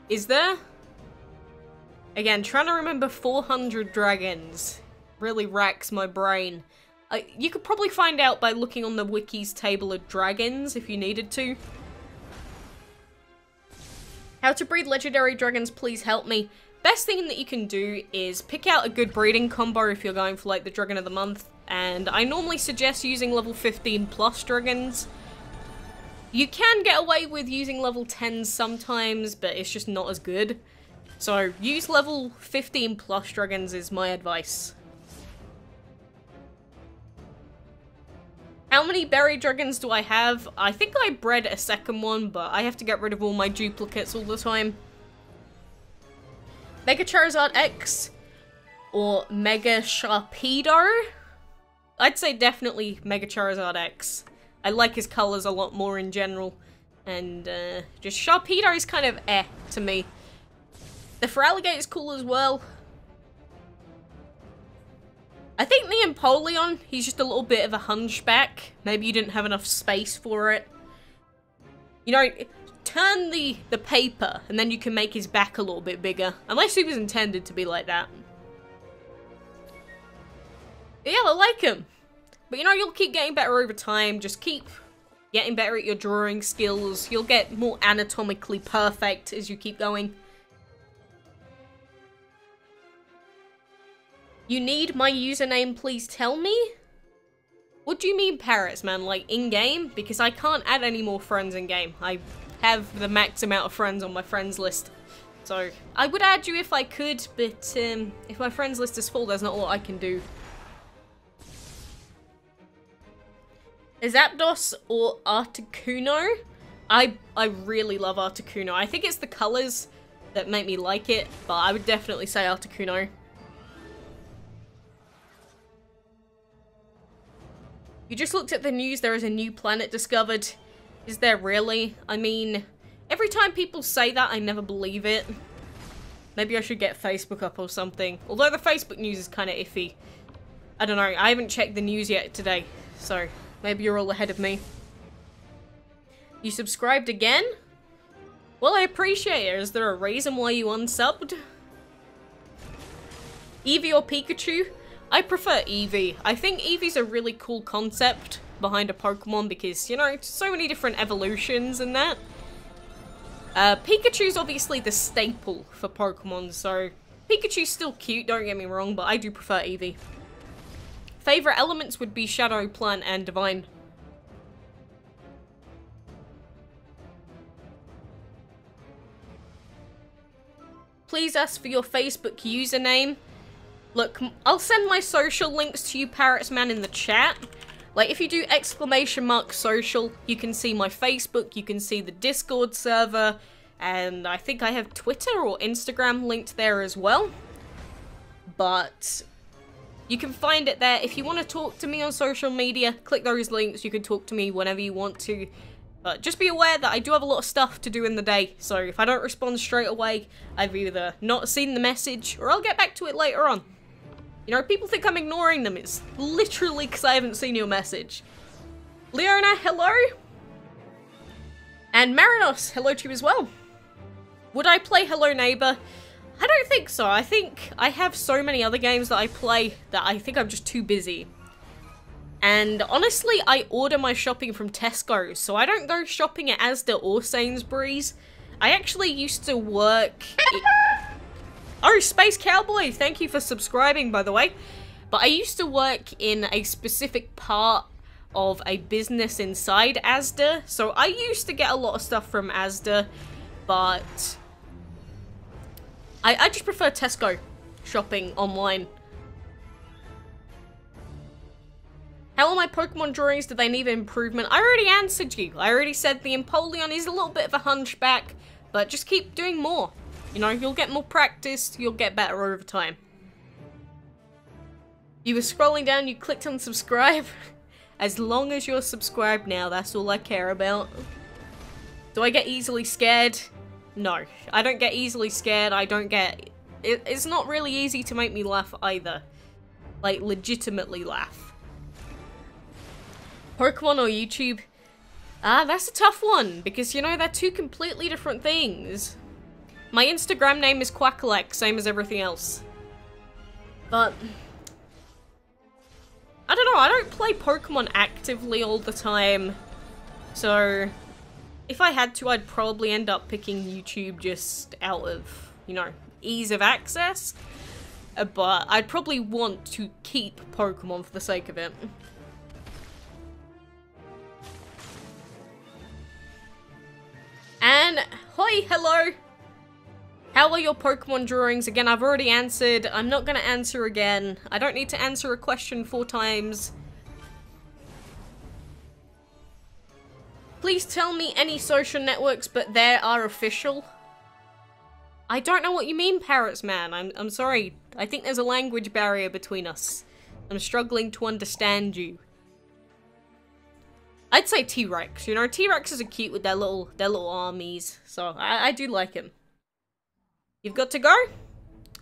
Is there? Again, trying to remember 400 dragons really racks my brain. You could probably find out by looking on the wiki's table of dragons if you needed to. How to breed legendary dragons, please help me. Best thing that you can do is pick out a good breeding combo if you're going for like the Dragon of the Month. And I normally suggest using level 15 plus dragons. You can get away with using level 10s sometimes, but it's just not as good. So use level 15 plus dragons is my advice. How many berry dragons do I have? I think I bred a second one, but I have to get rid of all my duplicates all the time. Mega Charizard X or Mega Sharpedo? I'd say definitely Mega Charizard X. I like his colors a lot more in general. And just Sharpedo is kind of to me. The Feraligatr is cool as well. I think the Empoleon, he's just a little bit of a hunchback. Maybe you didn't have enough space for it. You know, turn the paper and then you can make his back a little bit bigger. Unless he was intended to be like that. But yeah, I like him. But you know, you'll keep getting better over time. Just keep getting better at your drawing skills. You'll get more anatomically perfect as you keep going. You need my username, please tell me? What do you mean parrots, man? Like, in-game? Because I can't add any more friends in-game. I have the max amount of friends on my friends list. So, I would add you if I could, but if my friends list is full, there's not a lot I can do. Is Zapdos or Articuno? I really love Articuno. I think it's the colors that make me like it, but I would definitely say Articuno. You just looked at the news, there is a new planet discovered. Is there really? I mean, every time people say that, I never believe it. Maybe I should get Facebook up or something. Although the Facebook news is kind of iffy. I don't know, I haven't checked the news yet today, so maybe you're all ahead of me. You subscribed again? Well, I appreciate it. Is there a reason why you unsubbed? Eevee or Pikachu? I prefer Eevee. I think Eevee's a really cool concept behind a Pokemon because, you know, so many different evolutions and that. Pikachu's obviously the staple for Pokemon, so Pikachu's still cute, don't get me wrong, but I do prefer Eevee. Favorite elements would be Shadow, Plant, and Divine. Please ask for your Facebook username. Look, I'll send my social links to you, Parrotsman, in the chat. Like, if you do !social, you can see my Facebook, you can see the Discord server, and I think I have Twitter or Instagram linked there as well. But you can find it there. If you want to talk to me on social media, click those links. You can talk to me whenever you want to. But just be aware that I do have a lot of stuff to do in the day, so if I don't respond straight away, I've either not seen the message, or I'll get back to it later on. You know, people think I'm ignoring them, it's literally because I haven't seen your message. Leona, hello! And Marinos, hello to you as well. Would I play Hello Neighbor? I don't think so. I think I have so many other games that I play that I think I'm just too busy. And honestly, I order my shopping from Tesco, so I don't go shopping at Asda or Sainsbury's. I actually used to work... Oh, Space Cowboy, thank you for subscribing, by the way. But I used to work in a specific part of a business inside Asda, so I used to get a lot of stuff from Asda, but I just prefer Tesco shopping online. How are my Pokemon drawings? Do they need improvement? I already answered you. I already said the Empoleon is a little bit of a hunchback, but just keep doing more. You know, you'll get more practice, you'll get better over time. You were scrolling down, you clicked on subscribe. As long as you're subscribed now, that's all I care about. Do I get easily scared? No, I don't get easily scared. I don't get... It's not really easy to make me laugh either. Like, legitimately laugh. Pokemon or YouTube? Ah, that's a tough one, because, you know, they're two completely different things. My Instagram name is quackalakes, same as everything else. But... I don't know, I don't play Pokemon actively all the time. So, if I had to, I'd probably end up picking YouTube just out of, you know, ease of access. But I'd probably want to keep Pokemon for the sake of it. And, hoi, hello! How are your Pokemon drawings? Again, I've already answered. I'm not gonna answer again. I don't need to answer a question 4 times. Please tell me any social networks, but there are official. I don't know what you mean, Parrotsman. I'm sorry. I think there's a language barrier between us. I'm struggling to understand you. I'd say T-Rex. You know, T-Rexes are cute with their little armies, so I do like him. You've got to go?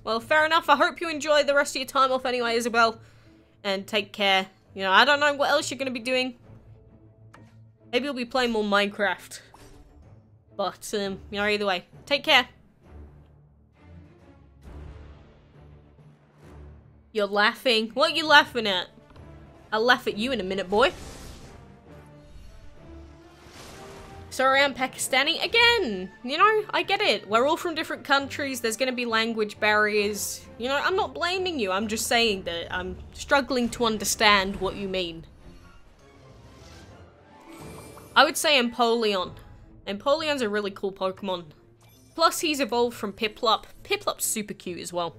Well, fair enough. I hope you enjoy the rest of your time off anyway, Isabel. And take care. You know, I don't know what else you're going to be doing. Maybe you'll be playing more Minecraft. But, you know, either way. Take care. You're laughing. What are you laughing at? I'll laugh at you in a minute, boy. Sorry, I'm Pakistani. Again, you know, I get it. We're all from different countries. There's going to be language barriers. You know, I'm not blaming you. I'm just saying that I'm struggling to understand what you mean. I would say Empoleon. Empoleon's a really cool Pokemon. Plus, he's evolved from Piplup. Piplup's super cute as well.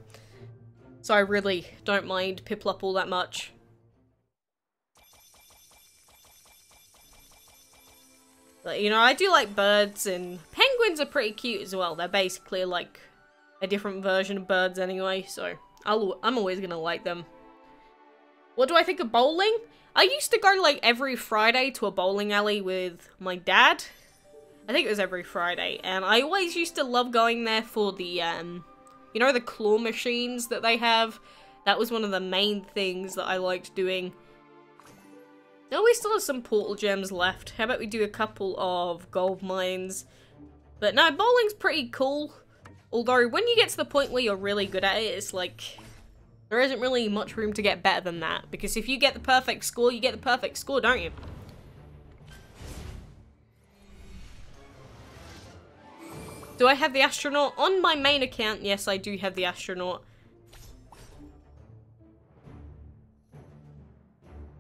So I really don't mind Piplup all that much. But, you know, I do like birds, and penguins are pretty cute as well. They're basically like a different version of birds anyway, so I'm always gonna like them. What do I think of bowling? I used to go like every Friday to a bowling alley with my dad. I think it was every Friday, and I always used to love going there for the, you know, the claw machines that they have. That was one of the main things that I liked doing. Oh, we still have some portal gems left. How about we do a couple of gold mines? But no, bowling's pretty cool. Although, when you get to the point where you're really good at it, it's like... there isn't really much room to get better than that. Because if you get the perfect score, you get the perfect score, don't you? Do I have the astronaut? On my main account, yes, I do have the astronaut.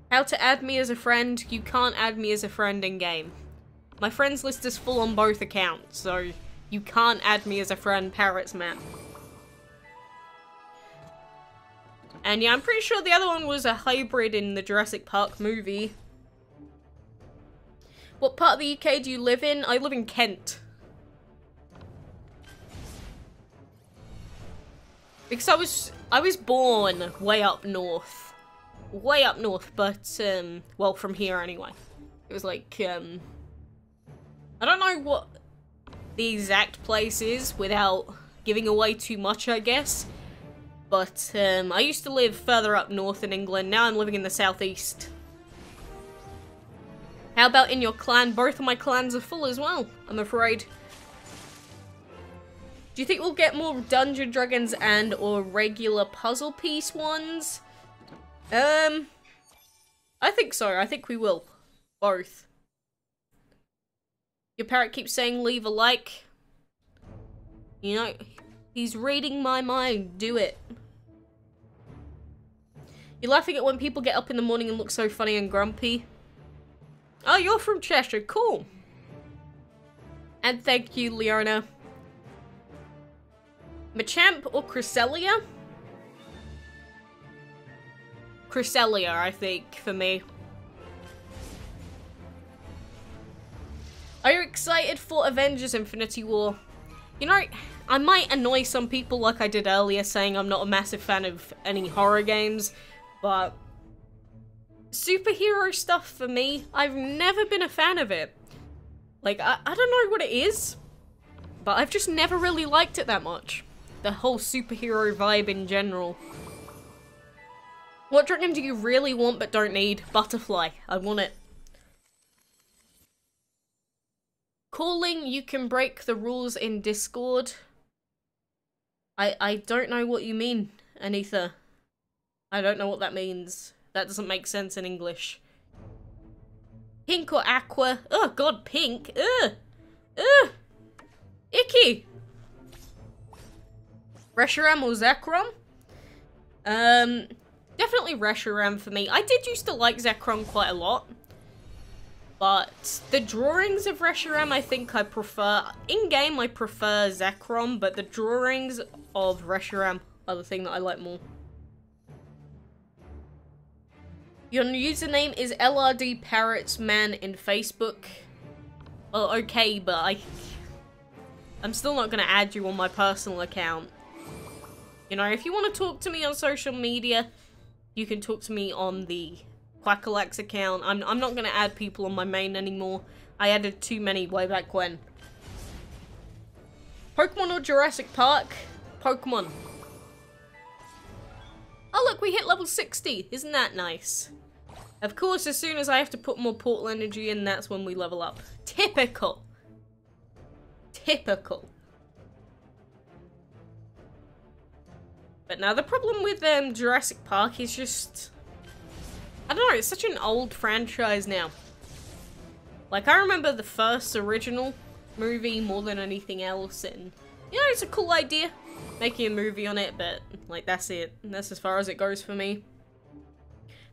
How to add me as a friend? You can't add me as a friend in-game. My friends list is full on both accounts, so you can't add me as a friend, Parrots Map. And yeah, I'm pretty sure the other one was a hybrid in the Jurassic Park movie. What part of the UK do you live in? I live in Kent. Because I was born way up north. Way up north, but, well, from here anyway. It was like, I don't know what the exact place is without giving away too much, I guess. But, I used to live further up north in England. Now I'm living in the southeast. How about in your clan? Both of my clans are full as well, I'm afraid. Do you think we'll get more Dungeon Dragons and or regular puzzle piece ones? I think so. I think we will. Both. Your parrot keeps saying leave a like. You know, he's reading my mind. Do it. You're laughing at when people get up in the morning and look so funny and grumpy. Oh, you're from Cheshire. Cool. And thank you, Leona. Machamp or Cresselia? Cresselia, I think, for me. Are you excited for Avengers Infinity War? You know, I might annoy some people like I did earlier saying I'm not a massive fan of any horror games, but superhero stuff for me, I've never been a fan of it. Like, I don't know what it is, but I've just never really liked it that much. The whole superhero vibe in general. What dragon do you really want but don't need? Butterfly. I want it. Calling, you can break the rules in Discord. I don't know what you mean, Anitha. I don't know what that means. That doesn't make sense in English. Pink or aqua? Oh god, pink. Ugh. Ugh. Icky. Reshiram or Zekrom? Definitely Reshiram for me. I did used to like Zekrom quite a lot. But the drawings of Reshiram, I think I prefer. In-game, I prefer Zekrom, but the drawings of Reshiram are the thing that I like more. Your username is LRD Parrots Man in Facebook. Well, okay, but I'm still not going to add you on my personal account. You know, if you want to talk to me on social media, you can talk to me on the quackalakes account. I'm not going to add people on my main anymore. I added too many way back when. Pokemon or Jurassic Park? Pokemon. Oh look, we hit level 60. Isn't that nice? Of course, as soon as I have to put more portal energy in, that's when we level up. Typical. Typical. But now the problem with Jurassic Park is just, I don't know, it's such an old franchise now. Like, I remember the first original movie more than anything else, and, you know, it's a cool idea, making a movie on it, but, like, that's it. That's as far as it goes for me.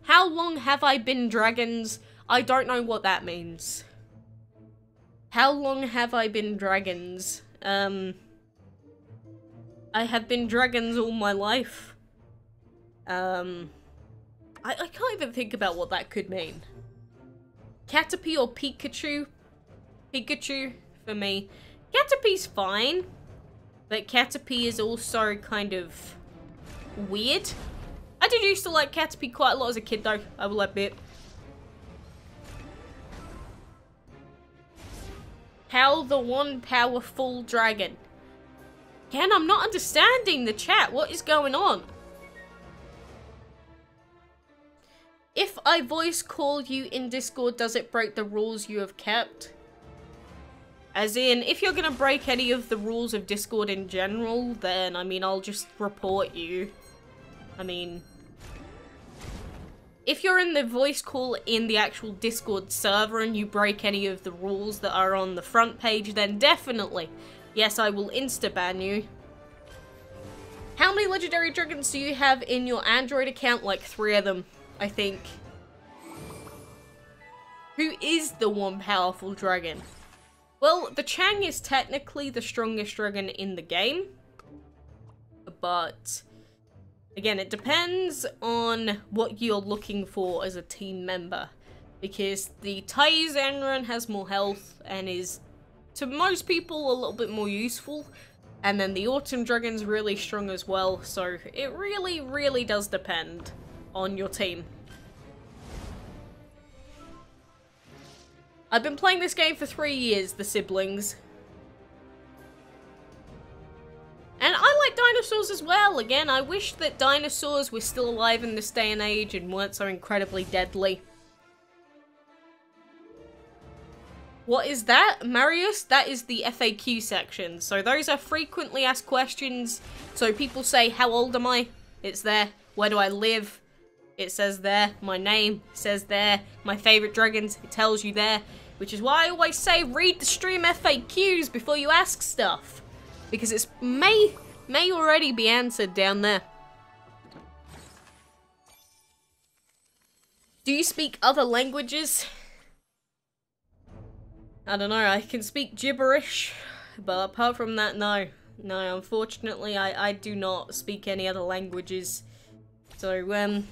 How long have I been dragons? I don't know what that means. How long have I been dragons? I have been dragons all my life. I can't even think about what that could mean. Caterpie or Pikachu? Pikachu, for me. Caterpie's fine, but Caterpie is also kind of weird. I did used to like Caterpie quite a lot as a kid though, I will admit. How the one powerful dragon? Ken, I'm not understanding the chat. What is going on? If I voice call you in Discord, does it break the rules you have kept? As in, if you're gonna break any of the rules of Discord in general, then, I mean, I'll just report you. I mean, if you're in the voice call in the actual Discord server and you break any of the rules that are on the front page, then definitely Yes, I will insta-ban you. How many legendary dragons do you have in your Android account? Like 3 of them, I think. Who is the one powerful dragon? Well, the Chang is technically the strongest dragon in the game. But again, it depends on what you're looking for as a team member. Because the Tai Zenran has more health and is, to most people, a little bit more useful. And then the Autumn Dragon's really strong as well, so it really, really does depend on your team. I've been playing this game for 3 years, the siblings. And I like dinosaurs as well. Again, I wish that dinosaurs were still alive in this day and age and weren't so incredibly deadly. What is that, Marius? That is the FAQ section. So those are frequently asked questions. So people say, how old am I? It's there. Where do I live? It says there. My name says there. My favorite dragons, it tells you there. Which is why I always say, read the stream FAQs before you ask stuff. Because it may already be answered down there. Do you speak other languages? I don't know, I can speak gibberish, but apart from that, no. No, unfortunately, I do not speak any other languages. So,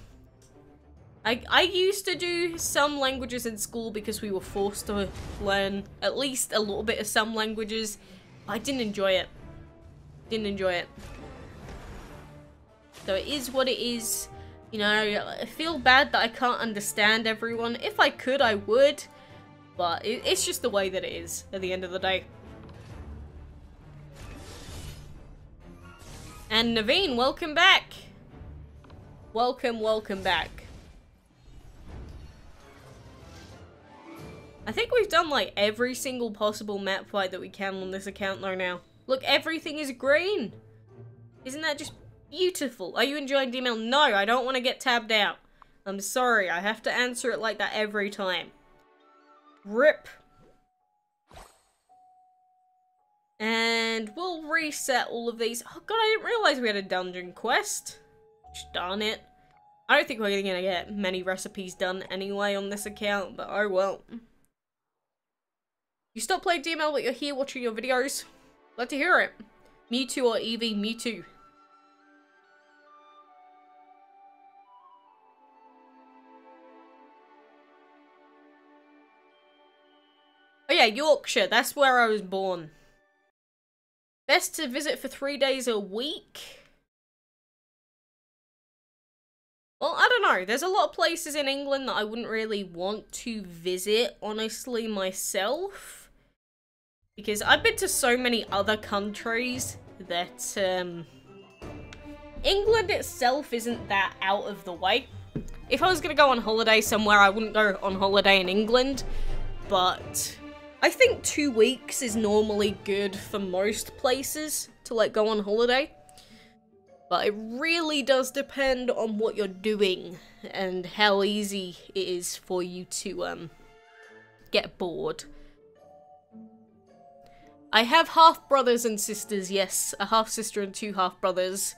I used to do some languages in school because we were forced to learn at least a little bit of some languages. I didn't enjoy it. Didn't enjoy it. So it is what it is. You know, I feel bad that I can't understand everyone. If I could, I would. But it's just the way that it is at the end of the day. And Naveen, welcome back. Welcome back. I think we've done like every single possible map fight that we can on this account though now. Look, everything is green. Isn't that just beautiful? Are you enjoying DML? No, I don't want to get tabbed out. I'm sorry, I have to answer it like that every time. RIP. And we'll reset all of these. Oh god, I didn't realize we had a dungeon quest. Darn it. I don't think we're gonna get many recipes done anyway on this account, but oh well. You stop playing DML but you're here watching your videos? Glad to hear it. Mewtwo or Eevee? Mewtwo. Oh yeah, Yorkshire. That's where I was born. Best to visit for 3 days a week? Well, I don't know. There's a lot of places in England that I wouldn't really want to visit, honestly, myself. Because I've been to so many other countries that, England itself isn't that out of the way. If I was gonna go on holiday somewhere, I wouldn't go on holiday in England. But I think 2 weeks is normally good for most places to, like, go on holiday. But it really does depend on what you're doing and how easy it is for you to, get bored. I have half-brothers and sisters, yes. A half-sister and 2 half-brothers.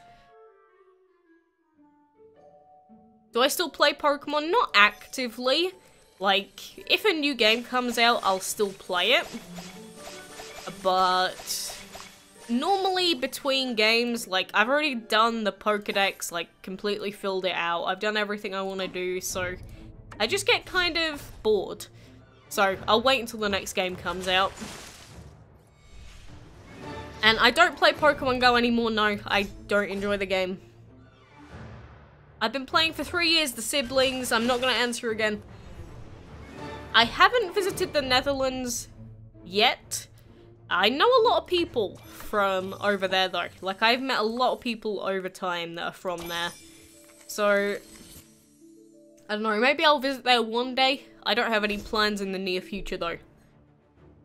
Do I still play Pokemon? Not actively. Like, if a new game comes out, I'll still play it. But normally between games, like, I've already done the Pokedex, like, completely filled it out. I've done everything I want to do, so I just get kind of bored. So I'll wait until the next game comes out. And I don't play Pokemon Go anymore, no. I don't enjoy the game. I've been playing for 3 years, the siblings. I'm not going to answer again. I haven't visited the Netherlands yet. I know a lot of people from over there though. Like, I've met a lot of people over time that are from there. So, I don't know, maybe I'll visit there one day. I don't have any plans in the near future though.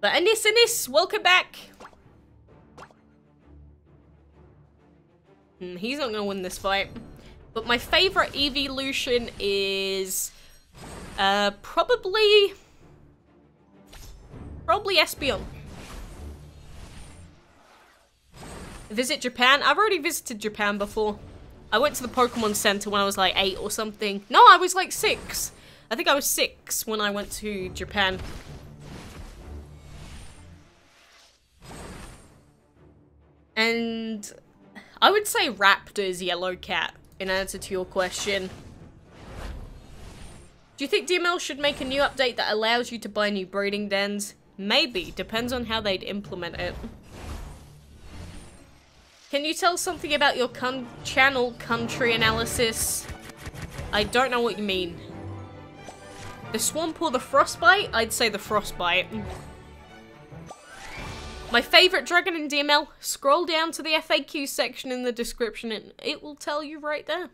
But Anis, welcome back! He's not gonna win this fight. But my favourite evolution is probably Espeon. Visit Japan? I've already visited Japan before. I went to the Pokemon Center when I was like 8 or something. No, I was like 6. I think I was 6 when I went to Japan. And I would say Raptor's Yellow Cat in answer to your question. Do you think DML should make a new update that allows you to buy new breeding dens? Maybe, depends on how they'd implement it. Can you tell something about your channel country analysis? I don't know what you mean. The swamp or the frostbite? I'd say the frostbite. My favourite dragon in DML? Scroll down to the FAQ section in the description and it will tell you right there.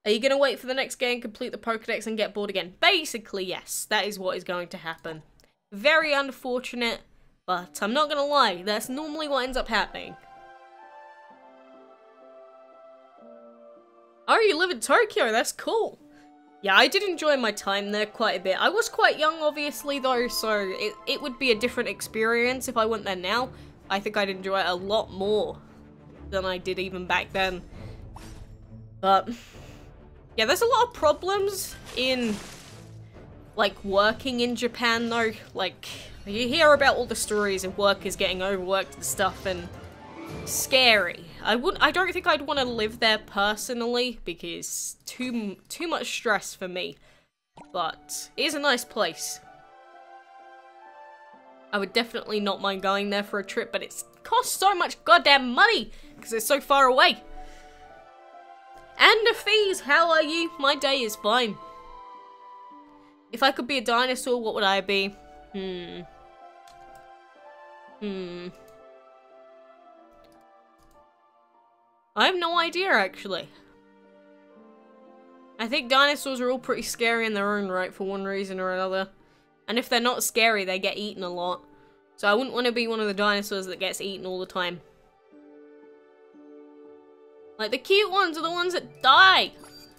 Are you going to wait for the next game, complete the Pokedex and get bored again? Basically, yes. That is what is going to happen. Very unfortunate, but I'm not going to lie. That's normally what ends up happening. Oh, you live in Tokyo? That's cool. Yeah, I did enjoy my time there quite a bit. I was quite young, obviously, though, so it would be a different experience if I went there now. I think I'd enjoy it a lot more than I did even back then. But yeah, there's a lot of problems in, like, working in Japan, though. Like, you hear about all the stories of workers getting overworked and stuff, and scary. I don't think I'd want to live there personally, because too much stress for me. But it is a nice place. I would definitely not mind going there for a trip, but it costs so much goddamn money, because it's so far away. And the fees, how are you? My day is fine. If I could be a dinosaur, what would I be? I have no idea, actually. I think dinosaurs are all pretty scary in their own right for one reason or another. And if they're not scary, they get eaten a lot. So I wouldn't want to be one of the dinosaurs that gets eaten all the time. Like, the cute ones are the ones that die.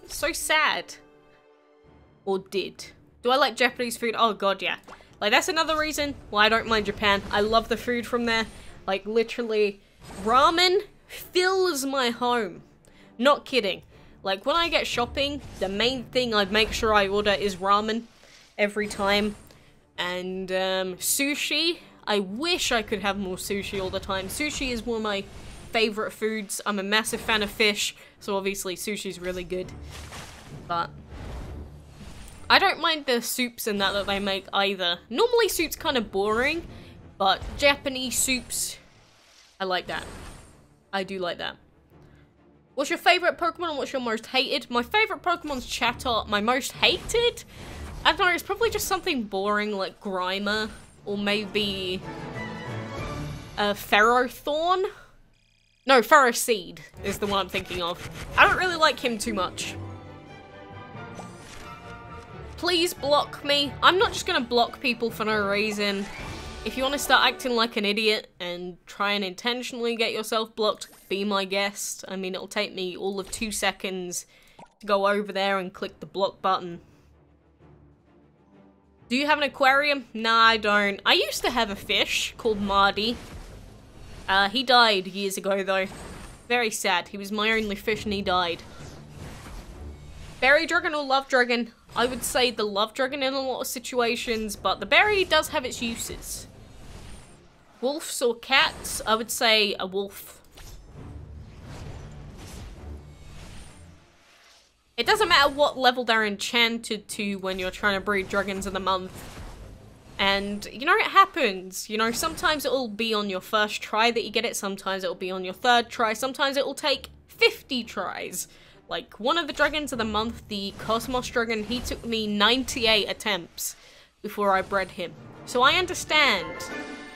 It's so sad. Or did. Do I like Japanese food? Oh god, yeah. Like, that's another reason why I don't mind Japan. I love the food from there. Like, literally, ramen fills my home. Not kidding. Like, when I get shopping, the main thing I'd make sure I order is ramen every time. And sushi. I wish I could have more sushi all the time. Sushi is one of my favorite foods. I'm a massive fan of fish, so obviously sushi's really good. But I don't mind the soups and that they make either. Normally soup's kind of boring, but Japanese soups, I like that. I do like that. What's your favorite Pokemon and what's your most hated? My favorite Pokemon's Chatot. My most hated? I don't know, it's probably just something boring like Grimer, or maybe a Ferrothorn? No, Ferroseed is the one I'm thinking of. I don't really like him too much. Please block me. I'm not just gonna block people for no reason. If you want to start acting like an idiot and try and intentionally get yourself blocked, be my guest. I mean, it'll take me all of 2 seconds to go over there and click the block button. Do you have an aquarium? Nah, I don't. I used to have a fish called Marty. He died years ago, though. Very sad. He was my only fish and he died. Berry Dragon or Love Dragon? I would say the Love Dragon in a lot of situations, but the berry does have its uses. Wolves or cats? I would say a wolf. It doesn't matter what level they're enchanted to when you're trying to breed dragons of the month. And, you know, it happens. You know, sometimes it'll be on your first try that you get it. Sometimes it'll be on your third try. Sometimes it'll take 50 tries. Like, one of the dragons of the month, the Cosmos Dragon, he took me 98 attempts before I bred him. So I understand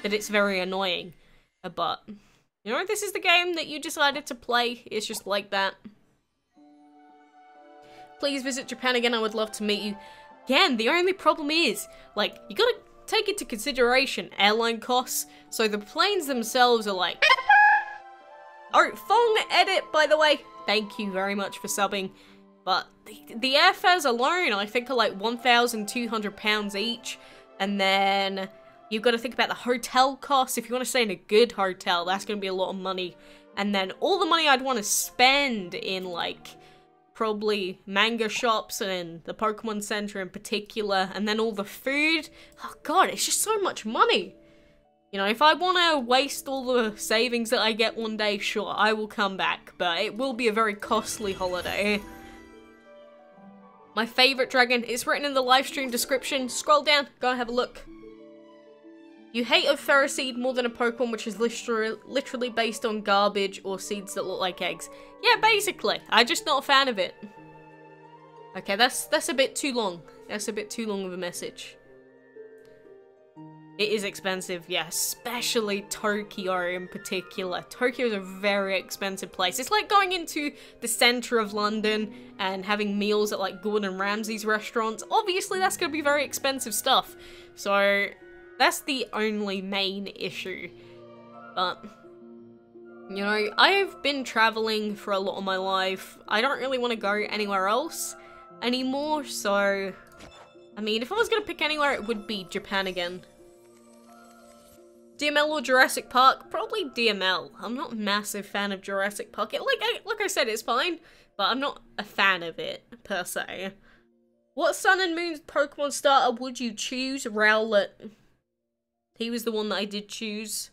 that it's very annoying. But, you know, this is the game that you decided to play. It's just like that. Please visit Japan again. I would love to meet you. Again, the only problem is, like, you gotta take into consideration airline costs. So the planes themselves are like... Oh, Fong edit, by the way. Thank you very much for subbing. But the airfares alone, I think, are like £1,200 each. And then You've got to think about the hotel costs. If you want to stay in a good hotel, that's going to be a lot of money. And then all the money I'd want to spend in, like, probably manga shops and the Pokemon Center in particular. And then all the food. Oh, God, it's just so much money. You know, if I want to waste all the savings that I get one day, sure, I will come back. But it will be a very costly holiday. My favorite dragon is written in the live stream description. Scroll down, go and have a look. You hate a Ferroseed more than a Pokemon which is literally based on garbage or seeds that look like eggs. Yeah, basically. I'm just not a fan of it. Okay, that's a bit too long. That's a bit too long of a message. It is expensive, yeah, especially Tokyo in particular. Tokyo is a very expensive place. It's like going into the center of London and having meals at like Gordon Ramsay's restaurants. Obviously, that's going to be very expensive stuff. So, that's the only main issue. But, you know, I've been traveling for a lot of my life. I don't really want to go anywhere else anymore, so... I mean, if I was going to pick anywhere, it would be Japan again. DML or Jurassic Park? Probably DML. I'm not a massive fan of Jurassic Park. Like I said, it's fine, but I'm not a fan of it, per se. What Sun and Moon Pokemon starter would you choose? Rowlet. He was the one that I did choose.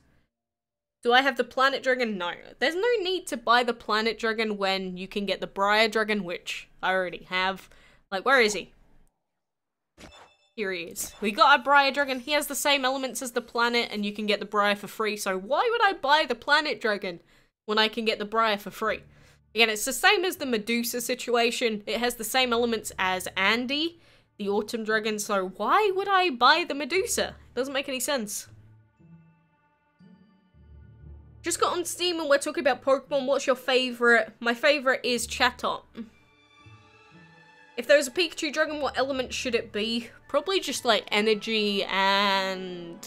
Do I have the Planet Dragon? No. There's no need to buy the Planet Dragon when you can get the Briar Dragon, which I already have. Like, where is he? Here he is. We got a Briar Dragon. He has the same elements as the planet, and you can get the Briar for free. So why would I buy the Planet Dragon when I can get the Briar for free? Again, it's the same as the Medusa situation. It has the same elements as Andy, the Autumn Dragon. So why would I buy the Medusa? Doesn't make any sense. Just got on Steam and we're talking about Pokemon. What's your favorite? My favorite is Chatot. If there was a Pikachu Dragon, what element should it be? Probably just like energy and...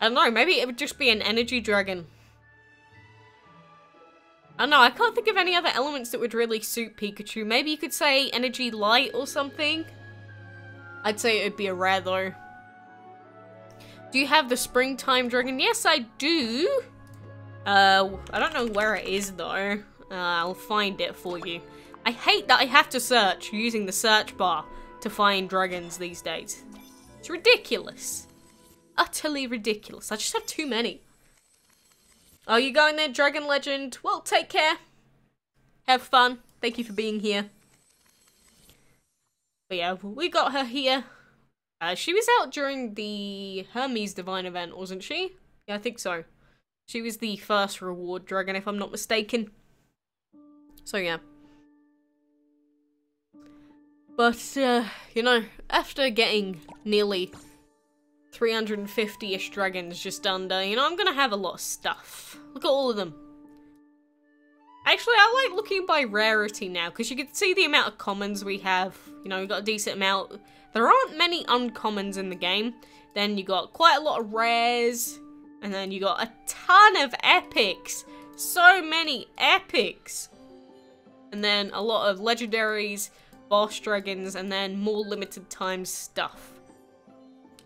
I don't know, maybe it would just be an energy dragon. I don't know, I can't think of any other elements that would really suit Pikachu. Maybe you could say energy light or something. I'd say it would be a rare though. Do you have the springtime dragon? Yes, I do. I don't know where it is though. I'll find it for you. I hate that I have to search using the search bar to find dragons these days. It's ridiculous. Utterly ridiculous. I just have too many. Are you going there, Dragon Legend? Well, take care. Have fun. Thank you for being here. But yeah, we got her here. She was out during the Hermes Divine event, wasn't she? Yeah, I think so. She was the first reward dragon, if I'm not mistaken. So yeah. But, you know, after getting nearly 350-ish dragons just under, you know, I'm gonna have a lot of stuff. Look at all of them. Actually, I like looking by rarity now, because you can see the amount of commons we have. You know, we've got a decent amount. There aren't many uncommons in the game. Then you got quite a lot of rares. And then you got a ton of epics. So many epics. And then a lot of legendaries, boss dragons, and then more limited time stuff.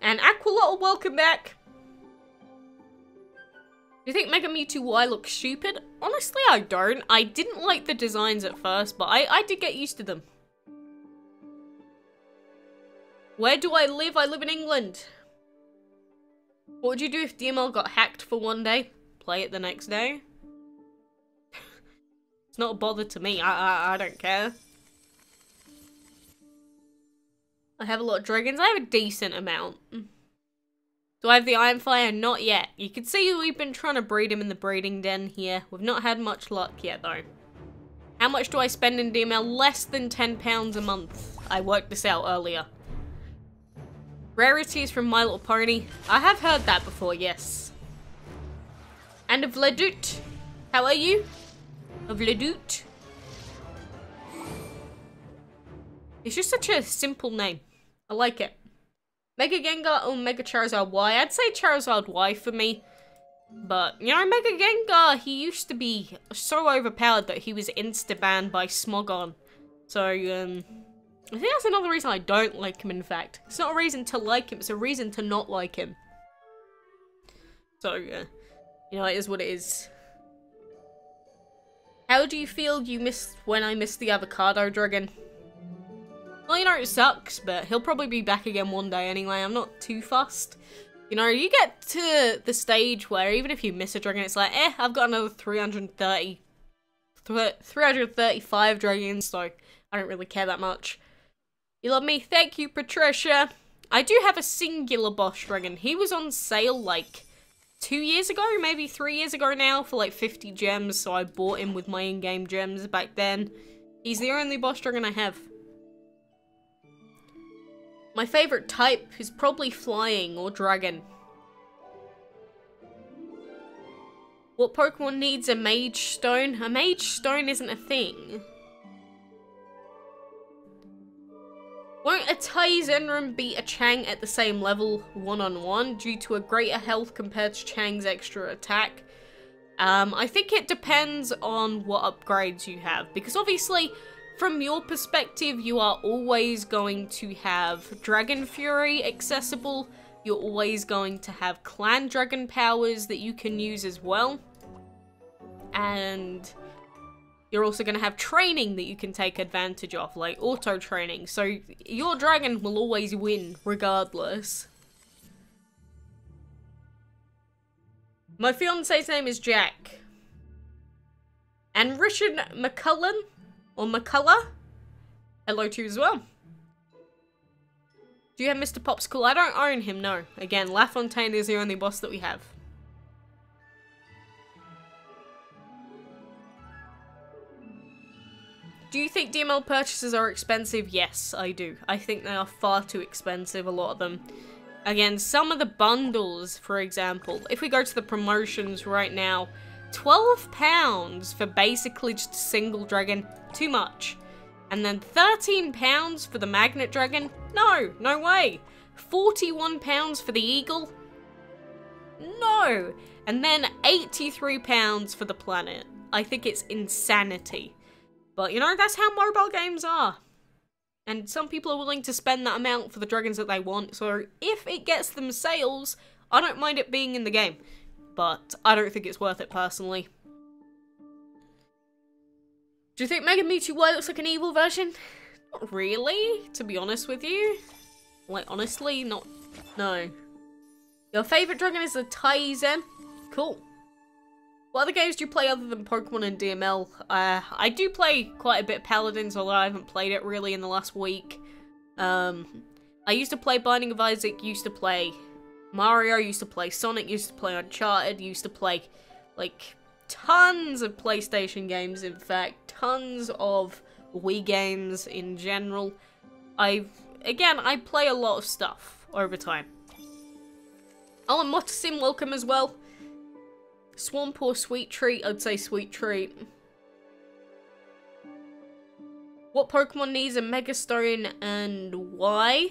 And Aqualotl, welcome back. Do you think Mega Mewtwo Y looks stupid? Honestly, I don't. I didn't like the designs at first, but I did get used to them. Where do I live? I live in England. What would you do if DML got hacked for one day? Play it the next day? It's not a bother to me. I don't care. I have a lot of dragons. I have a decent amount. Do I have the Iron Fire? Not yet. You can see we've been trying to breed him in the breeding den here. We've not had much luck yet though. How much do I spend in DML? Less than £10 a month. I worked this out earlier. Rarities from My Little Pony. I have heard that before, yes. And of Vladut. How are you? Of Vladut. It's just such a simple name. I like it. Mega Gengar or Mega Charizard Y? I'd say Charizard Y for me. But, you know, Mega Gengar, he used to be so overpowered that he was insta-banned by Smogon. So, I think that's another reason I don't like him, in fact. It's not a reason to like him, it's a reason to not like him. So, yeah. You know, it is what it is. How do you feel you missed when I missed the avocado dragon? Well, you know, it sucks, but he'll probably be back again one day anyway. I'm not too fussed. You know, you get to the stage where even if you miss a dragon, it's like, I've got another 335 dragons, so I don't really care that much. You love me? Thank you, Patricia. I do have a singular boss dragon. He was on sale, like, 2 years ago, maybe 3 years ago now, for like 50 gems, so I bought him with my in-game gems back then. He's the only boss dragon I have. My favourite type is probably flying or dragon. What Pokemon needs a mage stone? A mage stone isn't a thing. Won't a Tai Zenrin beat a Chang at the same level one-on-one due to a greater health compared to Chang's extra attack? I think it depends on what upgrades you have, because obviously, from your perspective, you are always going to have Dragon Fury accessible, you're always going to have Clan Dragon powers that you can use as well, and you're also going to have training that you can take advantage of, like auto training, so your dragon will always win regardless. My fiance's name is Jack. And Richard McCullen, or McCullough, hello to you as well. Do you have Mr. Popsicle? I don't own him, no. Again, LaFontaine is the only boss that we have. Do you think DML purchases are expensive? Yes, I do. I think they are far too expensive, a lot of them. Again, some of the bundles, for example, if we go to the promotions right now, £12 for basically just a single dragon, too much. And then £13 for the magnet dragon? No, no way. £41 for the eagle? No. And then £83 for the planet. I think it's insanity. But, you know, that's how mobile games are. And some people are willing to spend that amount for the dragons that they want, so if it gets them sales, I don't mind it being in the game. But I don't think it's worth it, personally. Do you think Mega Mewtwo Y looks like an evil version? Not really, to be honest with you. Like, honestly, not... No. Your favourite dragon is the Tai Zen? Cool. What other games do you play other than Pokemon and DML? I do play quite a bit of Paladins, although I haven't played it really in the last week. I used to play Binding of Isaac, used to play Mario, used to play Sonic, used to play Uncharted, used to play, like, tons of PlayStation games, in fact. Tons of Wii games in general. Again, I play a lot of stuff over time. Oh, and Motosim, welcome as well. Swamp or Sweet Treat? I'd say Sweet Treat. What Pokemon needs a Mega Stone and why?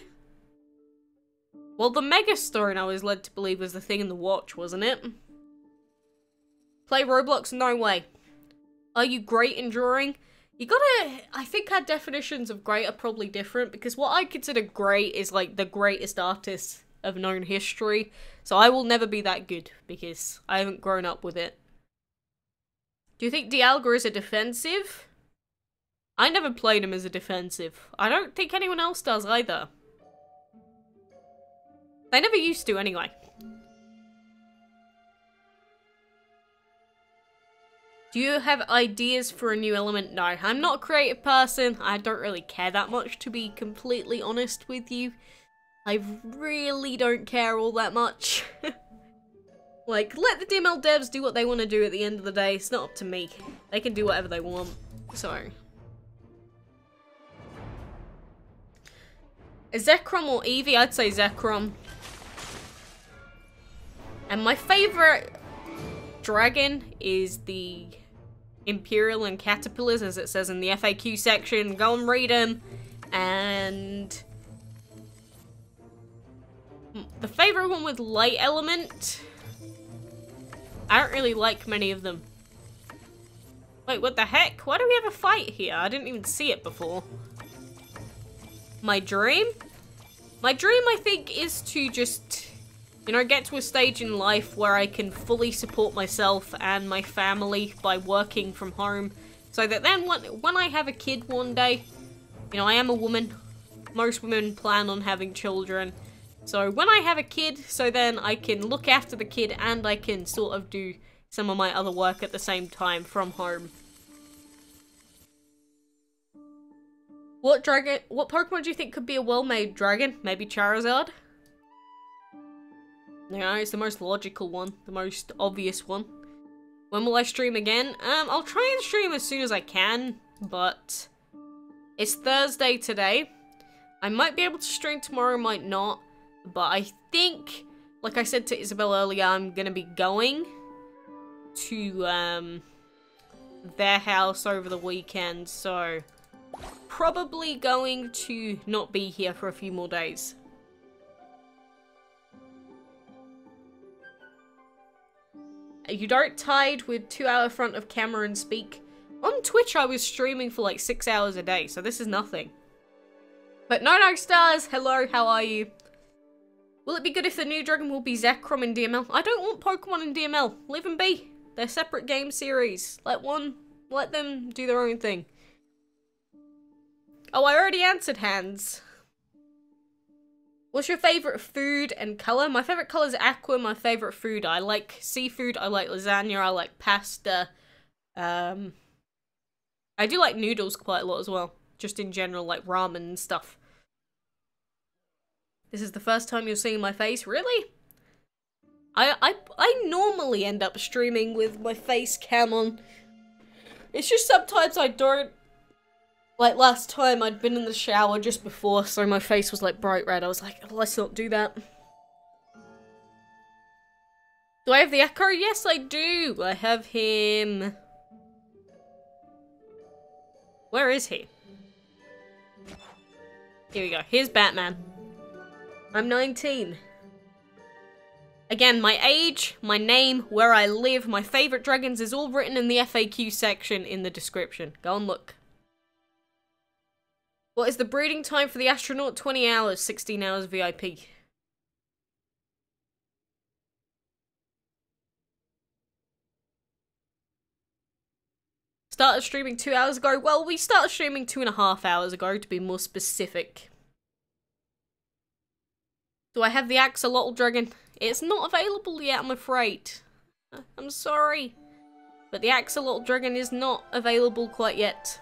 Well, the Mega Stone I was led to believe was the thing in the watch, wasn't it? Play Roblox? No way. Are you great in drawing? You gotta... I think our definitions of great are probably different, because what I consider great is like the greatest artist of known history. So I will never be that good, because I haven't grown up with it. Do you think Dialga is a defensive? I never played him as a defensive. I don't think anyone else does either. They never used to anyway. Do you have ideas for a new element? No, I'm not a creative person. I don't really care that much, to be completely honest with you. I really don't care all that much. Like, let the DML devs do what they want to do at the end of the day. It's not up to me. They can do whatever they want. So. Zekrom or Eevee? I'd say Zekrom. And my favourite dragon is the Imperial and Caterpillars, as it says in the FAQ section. Go and read them. And the favourite one with Light Element, I don't really like many of them. Wait, what the heck? Why do we have a fight here? I didn't even see it before. my dream? My dream, I think, is to just, you know, get to a stage in life where I can fully support myself and my family by working from home. So that then when I have a kid one day, you know, I am a woman. Most women plan on having children. So when I have a kid, so then I can look after the kid and I can sort of do some of my other work at the same time from home. What Pokemon do you think could be a well-made dragon? Maybe Charizard? No, it's the most logical one, the most obvious one. When will I stream again? I'll try and stream as soon as I can, but it's Thursday today. I might be able to stream tomorrow, might not, but I think, like I said to Isabel earlier, I'm gonna be going to their house over the weekend, so probably going to not be here for a few more days. You don't tide with 2 hour front of camera and speak. On Twitch I was streaming for like 6 hours a day, so this is nothing. But no stars, hello, how are you? Will it be good if the new dragon will be Zekrom in DML? I don't want Pokemon in DML. Leave them be. They're separate game series. Let them do their own thing. Oh, I already answered Hands. What's your favourite food and colour? My favourite colour is aqua. My favourite food, I like seafood, I like lasagna, I like pasta. I do like noodles quite a lot as well. Just in general, like ramen and stuff. This is the first time you're seeing my face? Really? I normally end up streaming with my face cam on. It's just sometimes I don't. Like last time I'd been in the shower just before, so my face was like bright red. I was like, let's not do that. Do I have the Echo? Yes, I do. I have him. Where is he? Here we go. Here's Batman. I'm 19. Again, my age, my name, where I live, my favourite dragons is all written in the FAQ section in the description. Go and look. What is the breeding time for the astronaut? 20 hours, 16 hours VIP. Started streaming 2 hours ago. Well, we started streaming 2.5 hours ago, to be more specific. Do I have the Axolotl Dragon? It's not available yet, I'm afraid. I'm sorry. But the Axolotl Dragon is not available quite yet.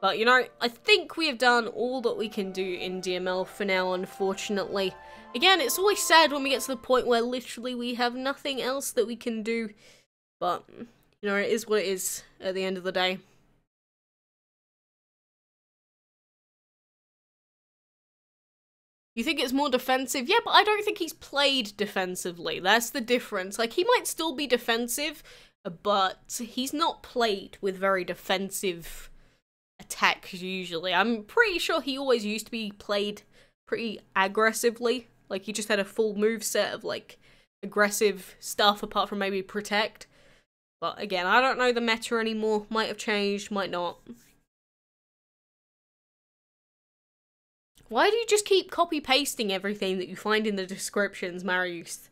But, you know, I think we have done all that we can do in DML for now, unfortunately. Again, it's always sad when we get to the point where literally we have nothing else that we can do. But, you know, it is what it is at the end of the day. You think it's more defensive? Yeah, but I don't think he's played defensively. That's the difference. Like, he might still be defensive, but he's not played with very defensive attacks usually. I'm pretty sure he always used to be played pretty aggressively. Like, he just had a full moveset of, like, aggressive stuff apart from maybe protect. But again, I don't know the meta anymore. Might have changed, might not. Why do you just keep copy-pasting everything that you find in the descriptions, Marius?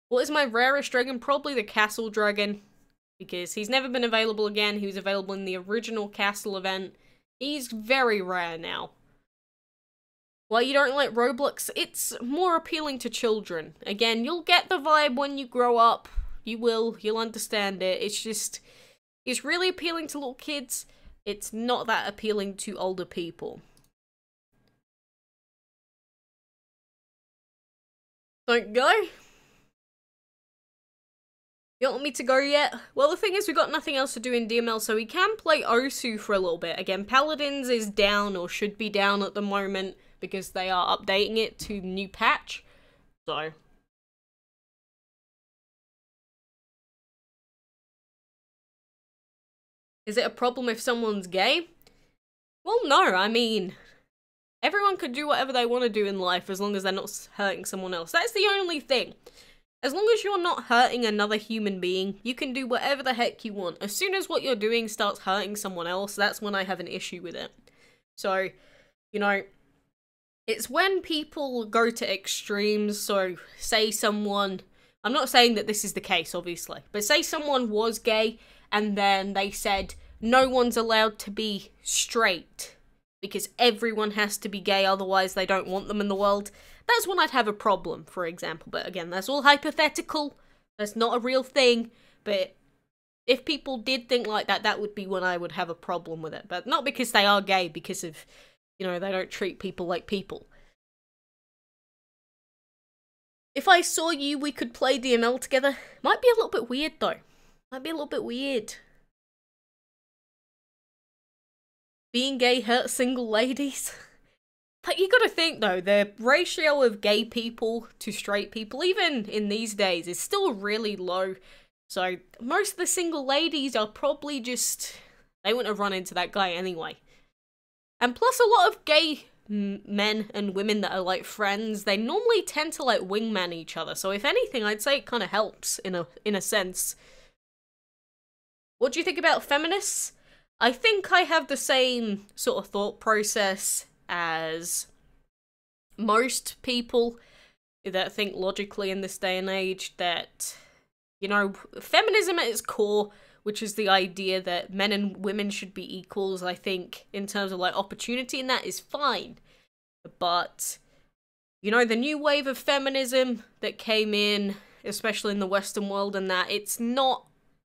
What is my rarest dragon? Probably the Castle Dragon. Because he's never been available again. He was available in the original Castle event. He's very rare now. Why you don't like Roblox? It's more appealing to children. Again, you'll get the vibe when you grow up. You will. You'll understand it. It's just, it's really appealing to little kids. It's not that appealing to older people. Don't go. You don't want me to go yet? Well, the thing is, we've got nothing else to do in DML, so we can play Osu for a little bit. Again, Paladins is down, or should be down at the moment, because they are updating it to new patch. So. Is it a problem if someone's gay? Well, no, I mean, everyone could do whatever they want to do in life as long as they're not hurting someone else. That's the only thing. As long as you're not hurting another human being, you can do whatever the heck you want. As soon as what you're doing starts hurting someone else, that's when I have an issue with it. So, you know, it's when people go to extremes. So, say someone, I'm not saying that this is the case, obviously, but say someone was gay and then they said, no one's allowed to be straight because everyone has to be gay, otherwise they don't want them in the world. That's when I'd have a problem, for example. But again, that's all hypothetical. That's not a real thing. But if people did think like that, that would be when I would have a problem with it. But not because they are gay, because of, you know, they don't treat people like people. If I saw you, we could play DML together. Might be a little bit weird, though. Might be a little bit weird. Being gay hurts single ladies. Like, you gotta think, though, the ratio of gay people to straight people, even in these days, is still really low. So, most of the single ladies are probably just, they wouldn't have run into that guy anyway. And plus, a lot of gay men and women that are, like, friends, they normally tend to, like, wingman each other. So, if anything, I'd say it kind of helps, in a sense. What do you think about feminists? I think I have the same sort of thought process as most people that think logically in this day and age, that, you know, feminism at its core, which is the idea that men and women should be equals, I think, in terms of, like, opportunity, and that is fine. But, you know, the new wave of feminism that came in, especially in the Western world, and that, it's not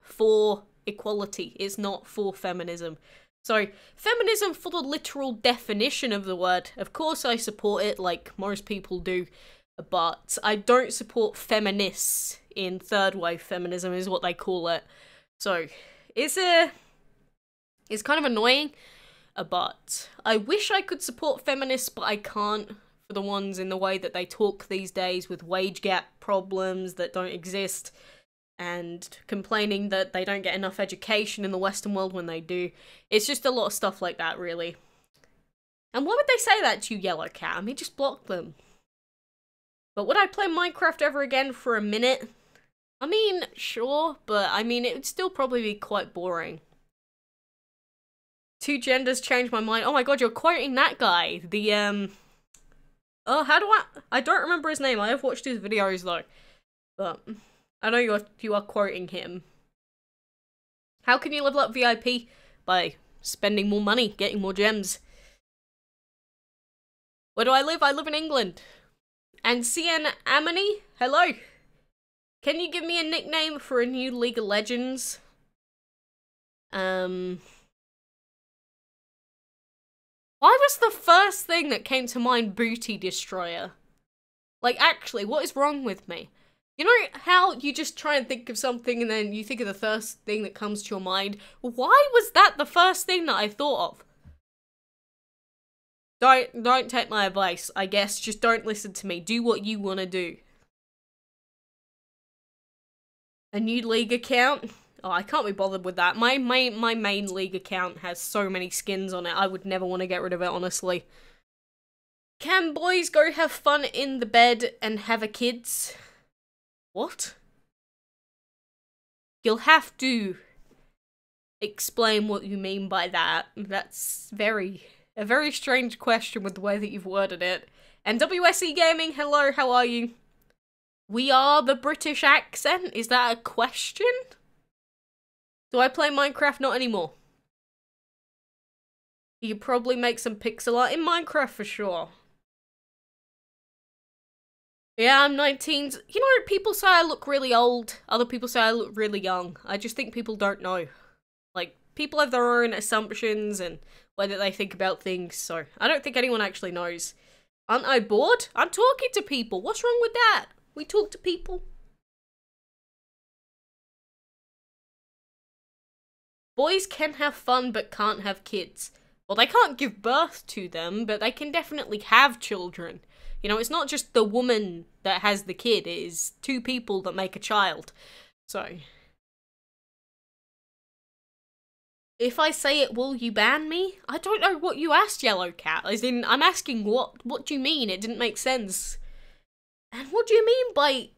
for equality, it's not for feminism. So, feminism for the literal definition of the word, of course I support it like most people do, but I don't support feminists in third wave feminism is what they call it. So, it's kind of annoying, but I wish I could support feminists, but I can't, for the ones in the way that they talk these days with wage gap problems that don't exist, and complaining that they don't get enough education in the Western world when they do. It's just a lot of stuff like that, really. And why would they say that to you, Yellow Cat? I mean, just block them. But would I play Minecraft ever again for a minute? I mean, sure, but I mean, it would still probably be quite boring. Two genders changed my mind. Oh my god, you're quoting that guy. The, oh, how do I don't remember his name. I have watched his videos, though. But I know you are quoting him. How can you level up VIP? By spending more money, getting more gems. Where do I live? I live in England. And CN Amani, hello. Can you give me a nickname for a new League of Legends? Why was the first thing that came to mind Booty Destroyer? Like, actually, what is wrong with me? You know how you just try and think of something and then you think of the first thing that comes to your mind? Why was that the first thing that I thought of? Don't take my advice, I guess. Just don't listen to me. Do what you want to do. A new League account? Oh, I can't be bothered with that. My main League account has so many skins on it. I would never want to get rid of it, honestly. Can boys go have fun in the bed and have a kids? What? You'll have to explain what you mean by that. That's a very strange question with the way that you've worded it. And WSE Gaming, hello, how are you? We are the British accent? Is that a question? Do I play Minecraft? Not anymore. You could probably make some pixel art in Minecraft for sure. Yeah, I'm 19. You know, people say I look really old. Other people say I look really young. I just think people don't know. Like, people have their own assumptions and whether they think about things, so I don't think anyone actually knows. Aren't I bored? I'm talking to people. What's wrong with that? We talk to people. Boys can have fun but can't have kids. Well, they can't give birth to them, but they can definitely have children. You know, it's not just the woman that has the kid, it is two people that make a child. So, if I say it, will you ban me? I don't know what you asked, Yellow Cat. As in, I'm asking what do you mean? It didn't make sense. And what do you mean by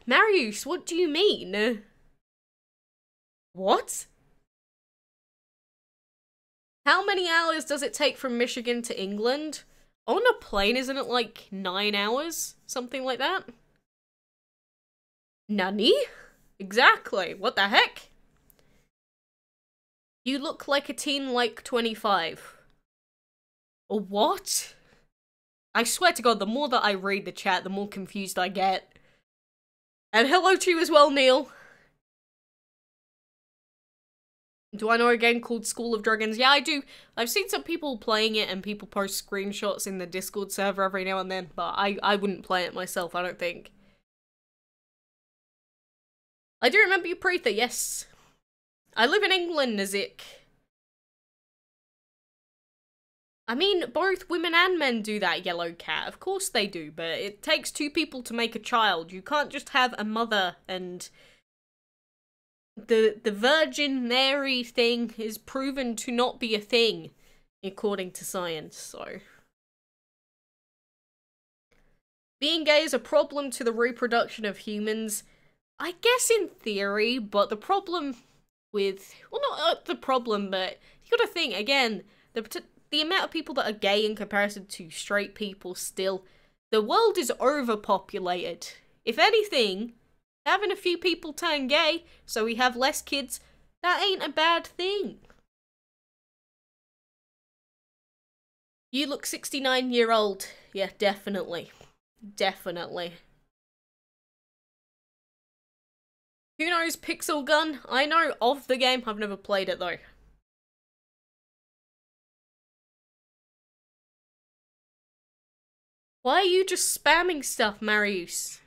Marius, what do you mean? What? How many hours does it take from Michigan to England? On a plane, isn't it like 9 hours? Something like that? Nani? Exactly. What the heck? You look like a teen like 25. Or what? I swear to God, the more that I read the chat, the more confused I get. And hello to you as well, Neil. Do I know a game called School of Dragons? Yeah, I do. I've seen some people playing it and people post screenshots in the Discord server every now and then, but I wouldn't play it myself, I don't think. I do remember you, Preetha, yes. I live in England, Nazik. I mean, both women and men do that, Yellow Cat. Of course they do, but it takes 2 people to make a child. You can't just have a mother and... The Virgin Mary thing is proven to not be a thing, according to science, so... Being gay is a problem to the reproduction of humans. I guess in theory, but the problem with... Well, not the problem, but you gotta think, again, the amount of people that are gay in comparison to straight people still... The world is overpopulated. If anything... Having a few people turn gay, so we have less kids, that ain't a bad thing. You look 69-year-old. Yeah, definitely. Definitely. Who knows Pixel Gun? I know of the game, I've never played it though. Why are you just spamming stuff, Marius?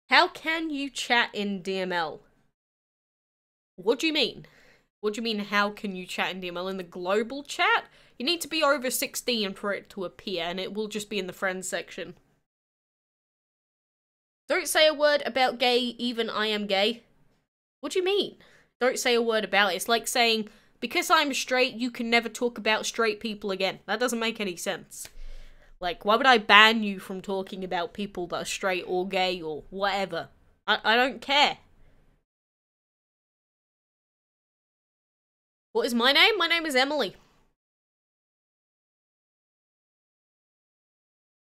How can you chat in DML? What do you mean? What do you mean, how can you chat in DML? In the global chat? You need to be over 16 for it to appear, and it will just be in the friends section. Don't say a word about gay, even I am gay. What do you mean? Don't say a word about it. It's like saying, because I'm straight, you can never talk about straight people again. That doesn't make any sense. Like, why would I ban you from talking about people that are straight or gay or whatever? I don't care. What is my name? My name is Emily.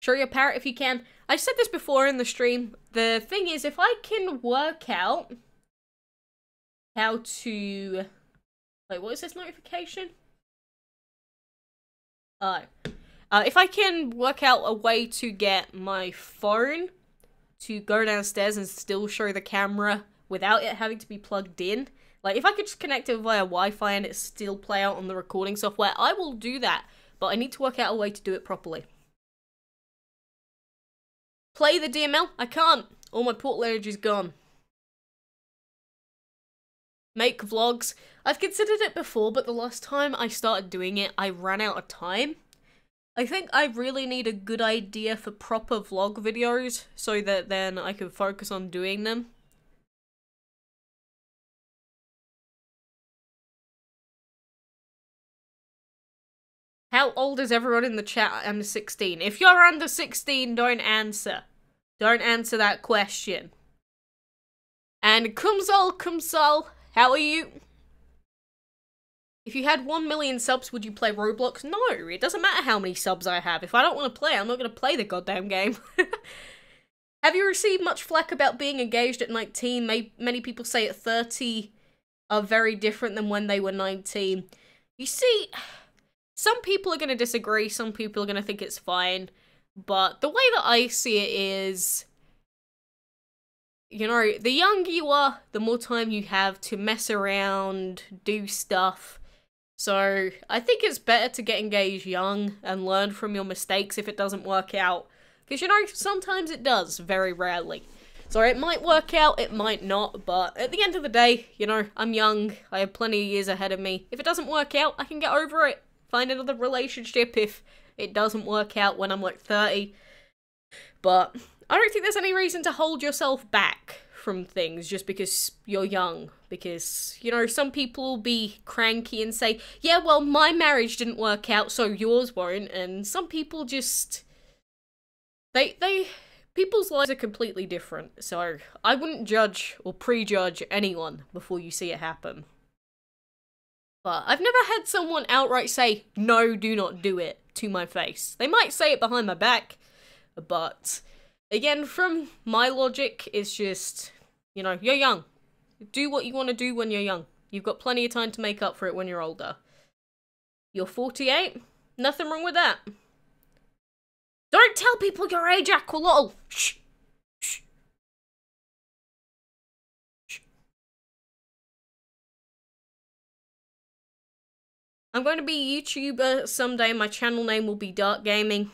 Show your parrot if you can. I said this before in the stream. The thing is, if I can work out how to... Wait, what is this notification? If I can work out a way to get my phone to go downstairs and still show the camera without it having to be plugged in, like if I could just connect it via Wi-Fi and it still play out on the recording software, I will do that, but I need to work out a way to do it properly. Play the DML? I can't. All my port energy is gone. Make vlogs? I've considered it before, but the last time I started doing it, I ran out of time. I think I really need a good idea for proper vlog videos so that then I can focus on doing them. How old is everyone in the chat? I'm 16. If you're under 16, don't answer. Don't answer that question. And Kumsal, how are you? If you had 1 million subs, would you play Roblox? No, it doesn't matter how many subs I have. If I don't want to play, I'm not going to play the goddamn game. Have you received much flack about being engaged at 19? Many people say at 30 are very different than when they were 19. You see, some people are going to disagree, some people are going to think it's fine, but the way that I see it is, you know, the younger you are, the more time you have to mess around, do stuff. So, I think it's better to get engaged young and learn from your mistakes if it doesn't work out. Because, you know, sometimes it does, very rarely. So, it might work out, it might not, but at the end of the day, you know, I'm young, I have plenty of years ahead of me. If it doesn't work out, I can get over it. Find another relationship if it doesn't work out when I'm like 30. But I don't think there's any reason to hold yourself back from things just because you're young. Because, you know, some people will be cranky and say, yeah, well, my marriage didn't work out, so yours won't. And some people just... People people's lives are completely different, so I wouldn't judge or prejudge anyone before you see it happen. But I've never had someone outright say, no, do not do it, to my face. They might say it behind my back, but again, from my logic, it's just, you know, you're young. Do what you want to do when you're young. You've got plenty of time to make up for it when you're older. You're 48? Nothing wrong with that. Don't tell people your age, Aqualol! Shh! Shh! Shh. I'm going to be a YouTuber someday. My channel name will be Dark Gaming.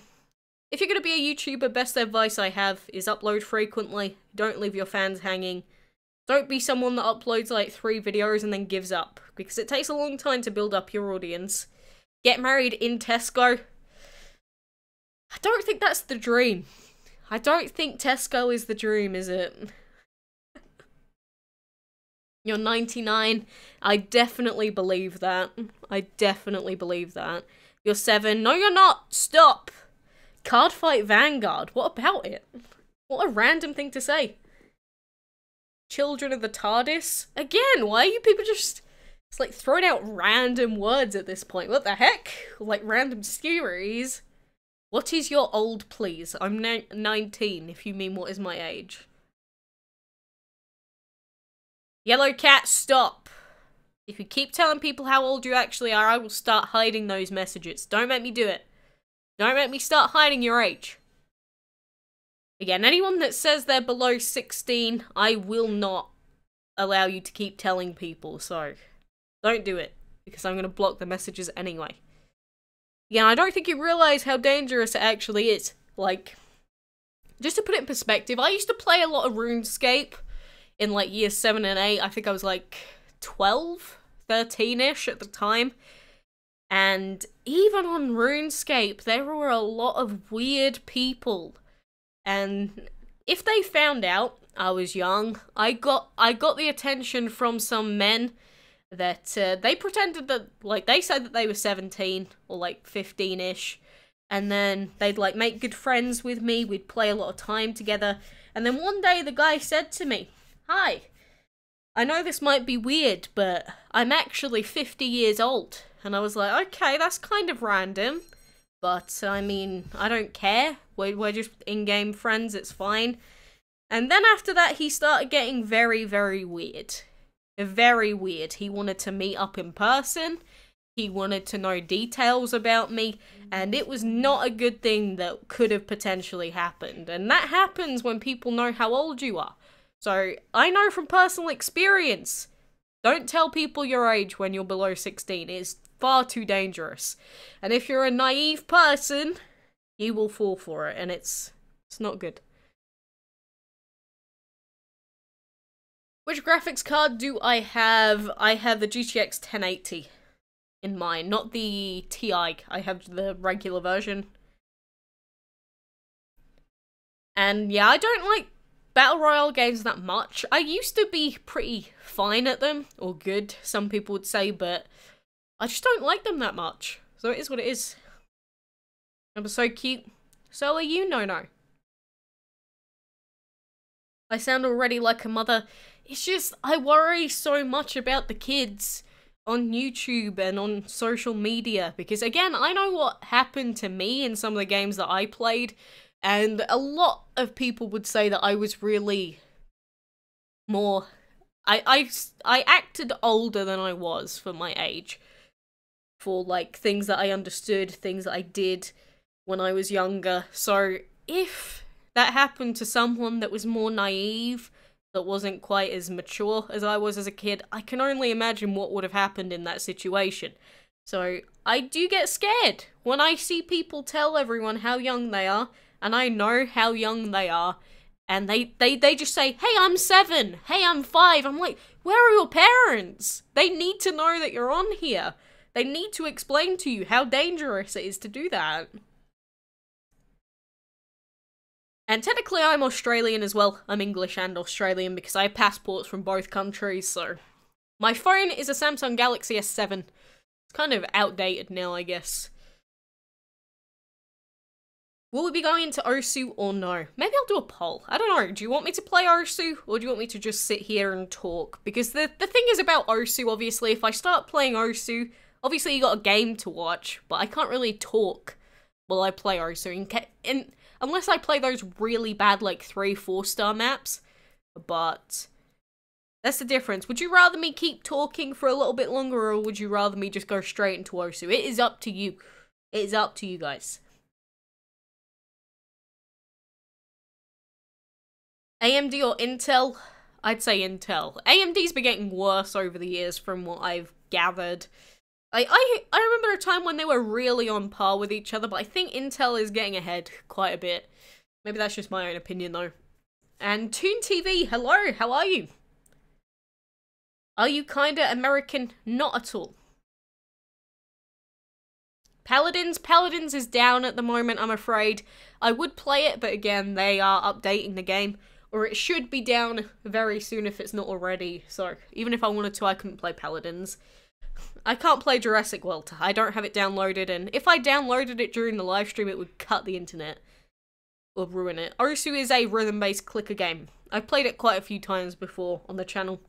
If you're going to be a YouTuber, best advice I have is upload frequently. Don't leave your fans hanging. Don't be someone that uploads like 3 videos and then gives up, because it takes a long time to build up your audience. Get married in Tesco. I don't think that's the dream. I don't think Tesco is the dream, is it? You're 99. I definitely believe that. I definitely believe that. You're 7. No, you're not. Stop. Cardfight Vanguard. What about it? What a random thing to say. Children of the TARDIS? Again, why are you people just... It's like throwing out random words at this point. What the heck? Like random series. What is your old, please? I'm 19, if you mean what is my age. Yellow cat, stop. If you keep telling people how old you actually are, I will start hiding those messages. Don't make me do it. Don't make me start hiding your age. Again, anyone that says they're below 16, I will not allow you to keep telling people, so don't do it, because I'm going to block the messages anyway. Yeah, I don't think you realise how dangerous it actually is. Like, just to put it in perspective, I used to play a lot of RuneScape in like year 7 and 8. I think I was like 12, 13-ish at the time. And even on RuneScape, there were a lot of weird people. And if they found out I was young, I got the attention from some men that they pretended that, like, they said that they were 17 or like 15-ish, and then they'd like make good friends with me. We'd play a lot of time together, and then one day the guy said to me, "Hi, I know this might be weird, but I'm actually 50 years old." And I was like, okay, that's kind of random, but I mean, I don't care. We're just in-game friends, it's fine. And then after that, he started getting very, very weird. Very weird. He wanted to meet up in person. He wanted to know details about me. And it was not a good thing that could have potentially happened. And that happens when people know how old you are. So, I know from personal experience, don't tell people your age when you're below 16. It's far too dangerous. And if you're a naive person, you will fall for it. And it's not good. Which graphics card do I have? I have the GTX 1080 in mine, not the Ti. I have the regular version. And yeah, I don't like Battle Royale games that much. I used to be pretty fine at them, or good, some people would say, but I just don't like them that much. So it is what it is. I'm so cute. So are you, No. I sound already like a mother. It's just, I worry so much about the kids on YouTube and on social media, because again, I know what happened to me in some of the games that I played, and a lot of people would say that I was really more... I acted older than I was for my age, for like things that I understood, things that I did when I was younger. So if that happened to someone that was more naive, that wasn't quite as mature as I was as a kid, I can only imagine what would have happened in that situation. So I do get scared when I see people tell everyone how young they are, and I know how young they are, and they just say, hey, I'm 7, hey, I'm 5. I'm like, where are your parents? They need to know that you're on here. They need to explain to you how dangerous it is to do that. And technically I'm Australian as well. I'm English and Australian because I have passports from both countries, so... My phone is a Samsung Galaxy S7. It's kind of outdated now, I guess. Will we be going into Osu or no? Maybe I'll do a poll. I don't know. Do you want me to play Osu or do you want me to just sit here and talk? Because the thing is about Osu, obviously, if I start playing Osu, obviously you got a game to watch, but I can't really talk while I play Osu. Unless I play those really bad, like, 3-4 star maps. But that's the difference. Would you rather me keep talking for a little bit longer or would you rather me just go straight into Osu? It is up to you. It is up to you guys. AMD or Intel? I'd say Intel. AMD's been getting worse over the years from what I've gathered. I remember a time when they were really on par with each other, but I think Intel is getting ahead quite a bit. Maybe that's just my own opinion though. And Toon TV, hello, how are you? Are you kinda American? Not at all. Paladins is down at the moment, I'm afraid. I would play it, but again, they are updating the game. Or it should be down very soon if it's not already. So, even if I wanted to, I couldn't play Paladins. I can't play Jurassic World. I don't have it downloaded, and if I downloaded it during the live stream, it would cut the internet. Or ruin it. Osu is a rhythm-based clicker game. I've played it quite a few times before on the channel.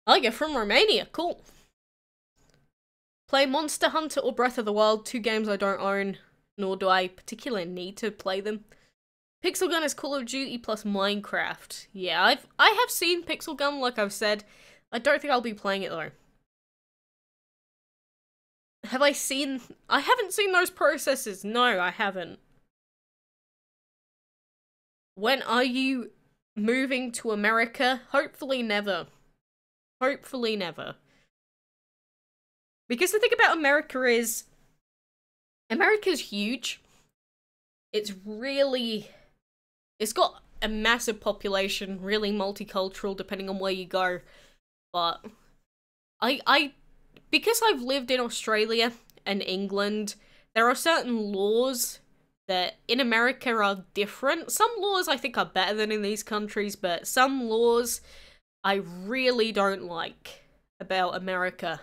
Oh, you're from Romania. Cool. Play Monster Hunter or Breath of the Wild, 2 games I don't own, nor do I particularly need to play them. Pixel Gun is Call of Duty plus Minecraft. Yeah, I have seen Pixel Gun, like I've said. I don't think I'll be playing it though. Have I seen... I haven't seen those processes. No, I haven't. When are you moving to America? Hopefully never. Hopefully never. Because the thing about America is... America's huge. It's really... It's got a massive population, really multicultural depending on where you go. But because I've lived in Australia and England, there are certain laws that in America are different. Some laws I think are better than in these countries, but some laws I really don't like about America.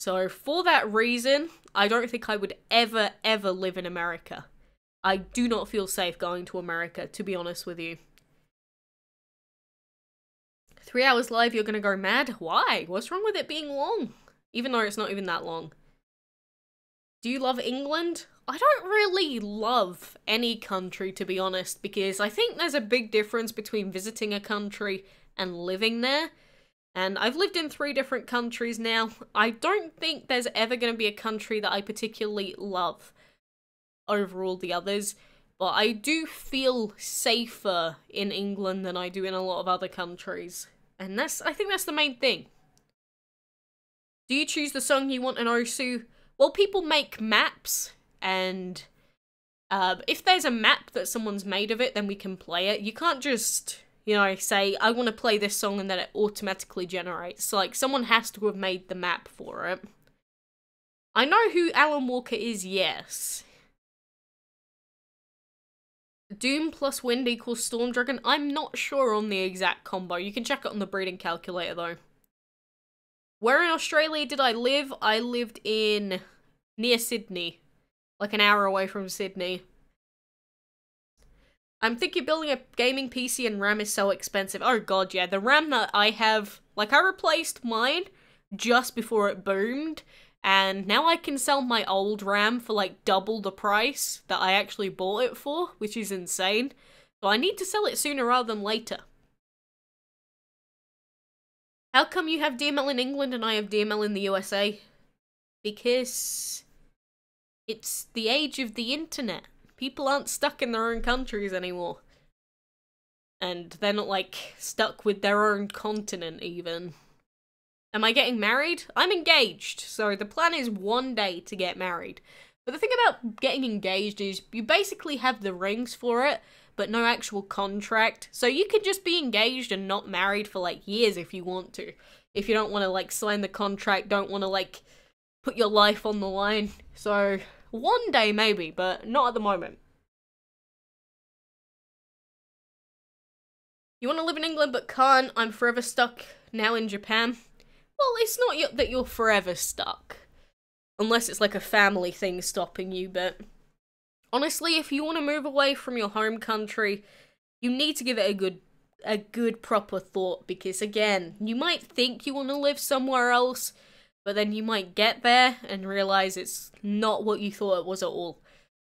So for that reason, I don't think I would ever live in America. I do not feel safe going to America, to be honest with you. 3 hours live, you're gonna go mad? Why? What's wrong with it being long? Even though it's not even that long. Do you love England? I don't really love any country, to be honest, because I think there's a big difference between visiting a country and living there. And I've lived in 3 different countries now. I don't think there's ever gonna be a country that I particularly love over all the others, but I do feel safer in England than I do in a lot of other countries, and I think that's the main thing. Do you choose the song you want in Osu? Well, people make maps, and if there's a map that someone's made of it, then we can play it. You can't just, you know, say, I want to play this song and then it automatically generates. Like, someone has to have made the map for it. I know who Alan Walker is, yes. Doom plus wind equals Storm Dragon. I'm not sure on the exact combo. You can check it on the breeding calculator though. Where in Australia did I live? I lived in near Sydney. Like an hour away from Sydney. I'm thinking of building a gaming PC and RAM is so expensive. Oh god, yeah. The RAM that I have, like I replaced mine just before it boomed. And now I can sell my old RAM for like double the price that I actually bought it for, which is insane. So I need to sell it sooner rather than later. How come you have DML in England and I have DML in the USA? Because it's the age of the internet. People aren't stuck in their own countries anymore. And they're not like stuck with their own continent even. Am I getting married? I'm engaged, so the plan is one day to get married. But the thing about getting engaged is you basically have the rings for it, but no actual contract. So you could just be engaged and not married for like years if you want to. If you don't want to like sign the contract, don't want to like put your life on the line. So one day maybe, but not at the moment. You want to live in England but can't. I'm forever stuck now in Japan. Well, it's not that you're forever stuck. Unless it's like a family thing stopping you, but Honestly, if you want to move away from your home country, you need to give it a good proper thought, because again, you might think you want to live somewhere else, but then you might get there and realize it's not what you thought it was at all.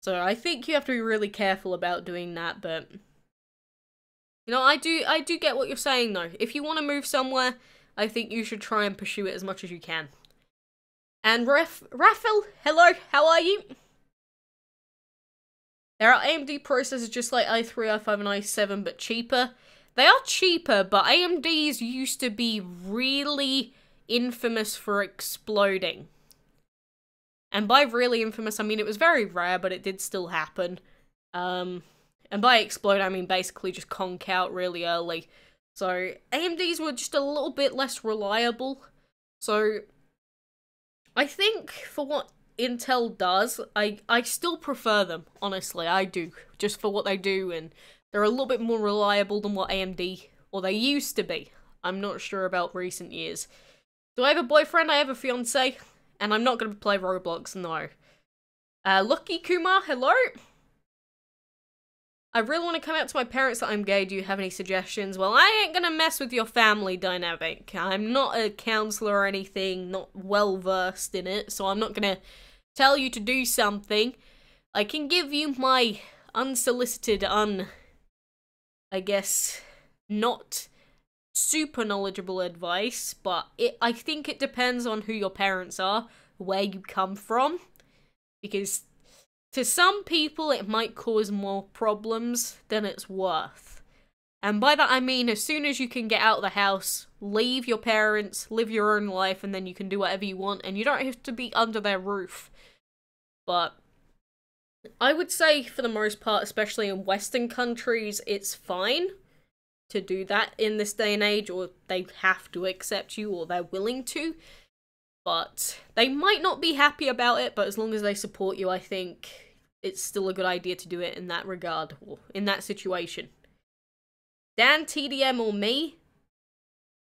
So I think you have to be really careful about doing that, but you know, I do get what you're saying though. If you want to move somewhere, I think you should try and pursue it as much as you can. And Raphael, hello, how are you? There are AMD processors just like i3, i5, and i7, but cheaper. They are cheaper, but AMDs used to be really infamous for exploding. And by really infamous, I mean it was very rare, but it did still happen. And by explode, I mean basically just conk out really early. So AMDs were just a little bit less reliable. So I think for what Intel does, I still prefer them, honestly, I do. Just for what they do, and they're a little bit more reliable than what AMD, or they used to be. I'm not sure about recent years. Do I have a boyfriend? I have a fiance. And I'm not going to play Roblox, no. Lucky Kumar, hello? I really want to come out to my parents that I'm gay. Do you have any suggestions? Well, I ain't gonna mess with your family dynamic. I'm not a counselor or anything, not well versed in it, so I'm not gonna tell you to do something. I can give you my unsolicited, I guess, not super knowledgeable advice, but I think it depends on who your parents are, where you come from, because to some people it might cause more problems than it's worth. And by that I mean as soon as you can get out of the house, leave your parents, live your own life, and then you can do whatever you want, and you don't have to be under their roof. But I would say for the most part, especially in Western countries, it's fine to do that in this day and age, or they have to accept you, or they're willing to. But they might not be happy about it, but as long as they support you, I think it's still a good idea to do it in that regard, or in that situation. Dan TDM or me?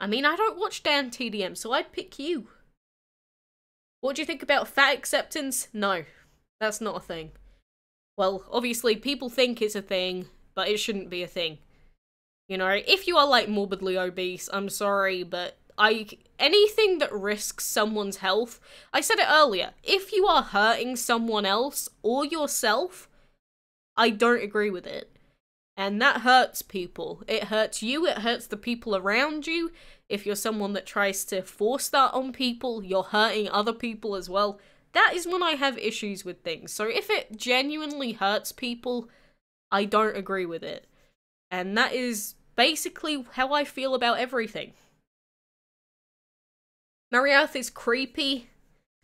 I mean, I don't watch Dan TDM, so I'd pick you. What do you think about fat acceptance? No, that's not a thing. Well, obviously, people think it's a thing, but it shouldn't be a thing. You know, if you are, like, morbidly obese, I'm sorry, but anything that risks someone's health, I said it earlier, if you are hurting someone else or yourself, I don't agree with it. And that hurts people. It hurts you, it hurts the people around you. If you're someone that tries to force that on people, you're hurting other people as well. That is when I have issues with things. So if it genuinely hurts people, I don't agree with it. And that is basically how I feel about everything. Mariath is creepy.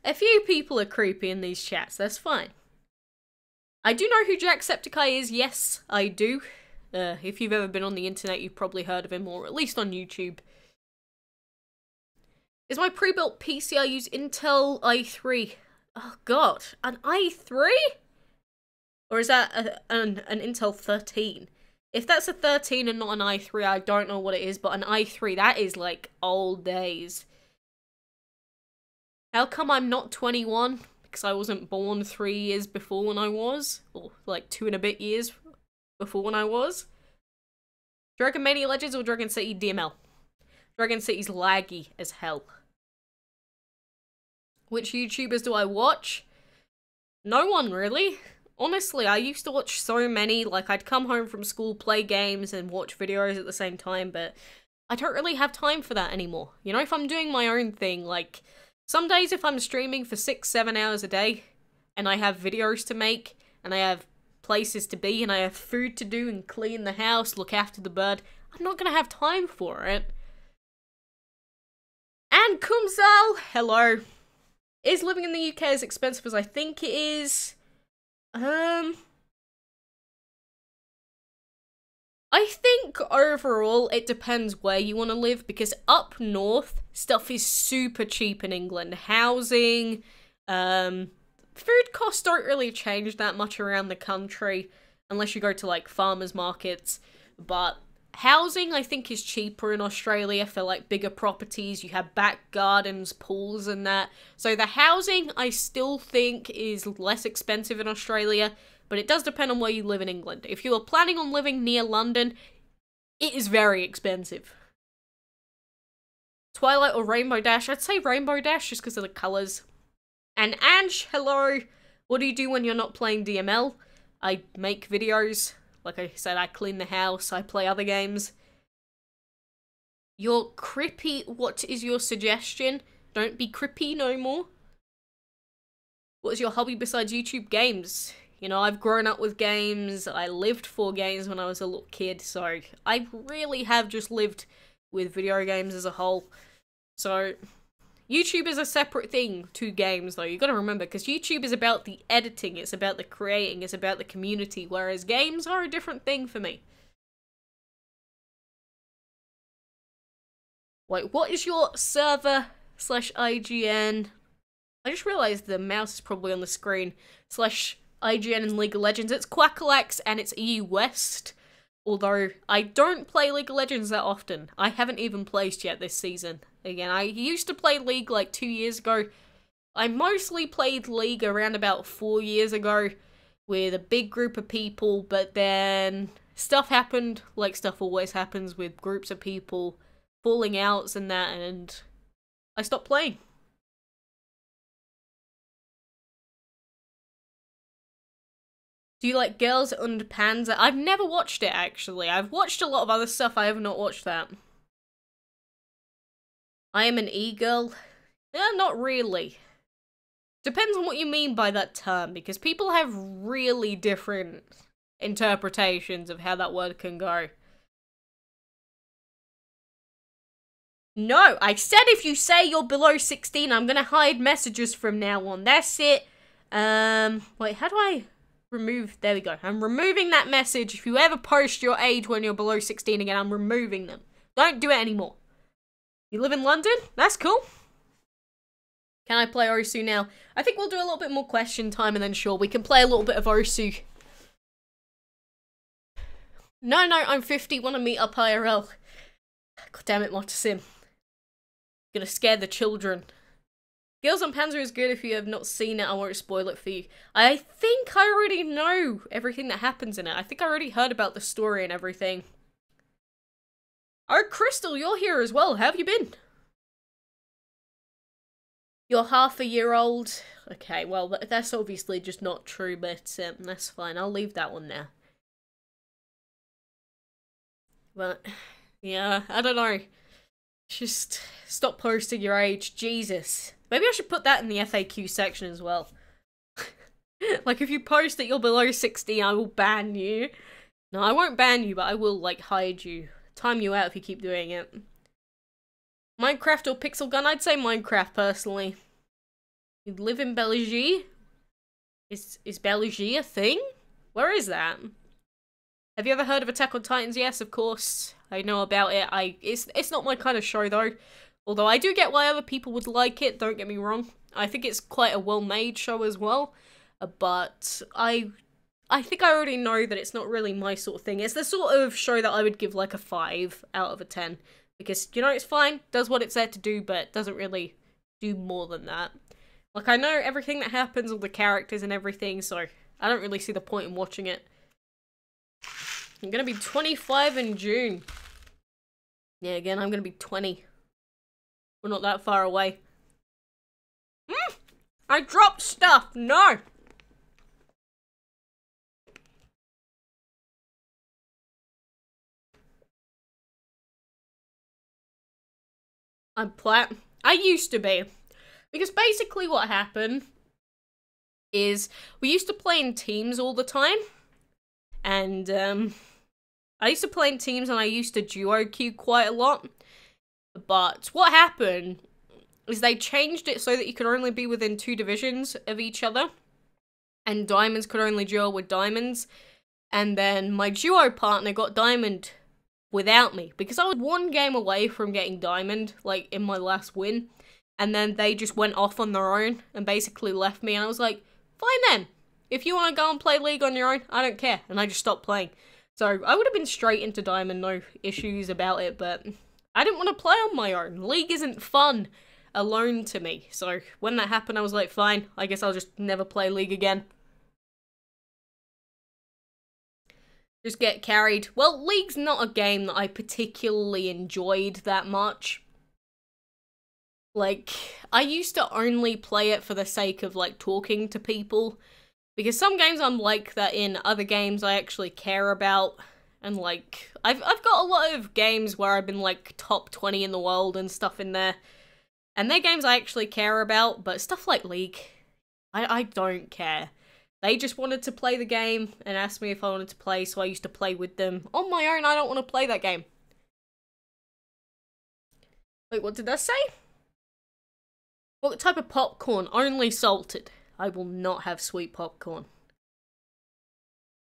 A few people are creepy in these chats, that's fine. I do know who Jacksepticeye is, yes, I do. If you've ever been on the internet, you've probably heard of him, or at least on YouTube. Is my pre-built PC, I use Intel i3. Oh god, an i3? Or is that an Intel 13? If that's a 13 and not an i3, I don't know what it is, but an i3, that is like old days. How come I'm not 21? Because I wasn't born 3 years before when I was? Or like 2 and a bit years before when I was? Dragon Mania Legends or Dragon City DML? Dragon City's laggy as hell. Which YouTubers do I watch? No one really. Honestly, I used to watch so many, like I'd come home from school, play games, and watch videos at the same time, but I don't really have time for that anymore. You know, if I'm doing my own thing, like, some days if I'm streaming for 6-7 hours a day, and I have videos to make, and I have places to be, and I have food to do, and clean the house, look after the bird, I'm not gonna have time for it. And Kumsal, hello. Is living in the UK as expensive as I think it is? I think overall it depends where you want to live, because up north stuff is super cheap in England. Housing, food costs don't really change that much around the country unless you go to like farmers markets, but housing, I think, is cheaper in Australia for, like, bigger properties. You have back gardens, pools, and that. So the housing, I still think, is less expensive in Australia, but it does depend on where you live in England. If you are planning on living near London, it is very expensive. Twilight or Rainbow Dash? I'd say Rainbow Dash just because of the colours. And Ange, hello! What do you do when you're not playing DML? I make videos. Like I said, I clean the house, I play other games. You're creepy. What is your suggestion? Don't be creepy no more. What is your hobby besides YouTube? Games. You know, I've grown up with games. I lived for games when I was a little kid, so I really have just lived with video games as a whole. So YouTube is a separate thing to games, though. You gotta remember, because YouTube is about the editing, it's about the creating, it's about the community, whereas games are a different thing for me. Wait, what is your server/IGN? I just realized the mouse is probably on the screen. /IGN in League of Legends. It's quackalakes and it's EU West. Although, I don't play League of Legends that often. I haven't even placed yet this season. Again, I used to play League like 2 years ago. I mostly played League around about 4 years ago with a big group of people, but then stuff happened, like stuff always happens with groups of people, falling outs and that, and I stopped playing. Do you like Girls und Panzer? I've never watched it, actually. I've watched a lot of other stuff, I have not watched that. I am an e-girl? Not really. Depends on what you mean by that term, because people have really different interpretations of how that word can go. No, I said if you say you're below 16, I'm gonna hide messages from now on. That's it. Wait, how do I remove? There we go. I'm removing that message. If you ever post your age when you're below 16 again, I'm removing them. Don't do it anymore. You live in London? That's cool. Can I play Osu now? I think we'll do a little bit more question time and then sure, we can play a little bit of Osu. No, I'm 50, wanna meet up IRL. God damn it, Motosim. Gonna scare the children. Girls on Panzer is good. If you have not seen it, I won't spoil it for you. I think I already know everything that happens in it. I think I already heard about the story and everything. Oh, Crystal, you're here as well. How have you been? You're half a year old. Okay, well, that's obviously just not true, but that's fine. I'll leave that one there. But, yeah, I don't know. Just stop posting your age. Jesus. Maybe I should put that in the FAQ section as well. Like, if you post that you're below 16, I will ban you. No, I won't ban you, but I will, like, hide you. Time you out if you keep doing it. Minecraft or Pixel Gun? I'd say Minecraft, personally. You live in Belgium? Is Belgium a thing? Where is that? Have you ever heard of Attack on Titans? Yes, of course. I know about it. It's not my kind of show, though. Although I do get why other people would like it, don't get me wrong. I think it's quite a well-made show as well. But I think I already know that it's not really my sort of thing. It's the sort of show that I would give like a 5 out of a 10. Because, you know, it's fine, does what it's there to do, but doesn't really do more than that. Like, I know everything that happens, all the characters and everything, so I don't really see the point in watching it. I'm gonna be 25 in June. Yeah, again, I'm gonna be 20. We're not that far away. I dropped stuff! No! I'm plat. I used to be. Because basically what happened is we used to play in teams all the time. And, I used to play in teams and I used to duo queue quite a lot. But what happened is they changed it so that you could only be within 2 divisions of each other. And diamonds could only duo with diamonds. And then my duo partner got diamond without me. Because I was 1 game away from getting diamond, like, in my last win. And then they just went off on their own and basically left me. And I was like, fine then. If you want to go and play League on your own, I don't care. And I just stopped playing. So I would have been straight into Diamond, no issues about it, but I didn't want to play on my own. League isn't fun alone to me. So when that happened, I was like, fine, I guess I'll just never play League again. Just get carried. Well, League's not a game that I particularly enjoyed that much. Like, I used to only play it for the sake of, like, talking to people. Because some games I'm like that in, other games I actually care about. And, like, I've got a lot of games where I've been, like, top 20 in the world and stuff in there. And they're games I actually care about, but stuff like League, I don't care. They just wanted to play the game and asked me if I wanted to play, so I used to play with them. On my own, I don't want to play that game. Wait, what did that say? What type of popcorn? Only salted. I will not have sweet popcorn.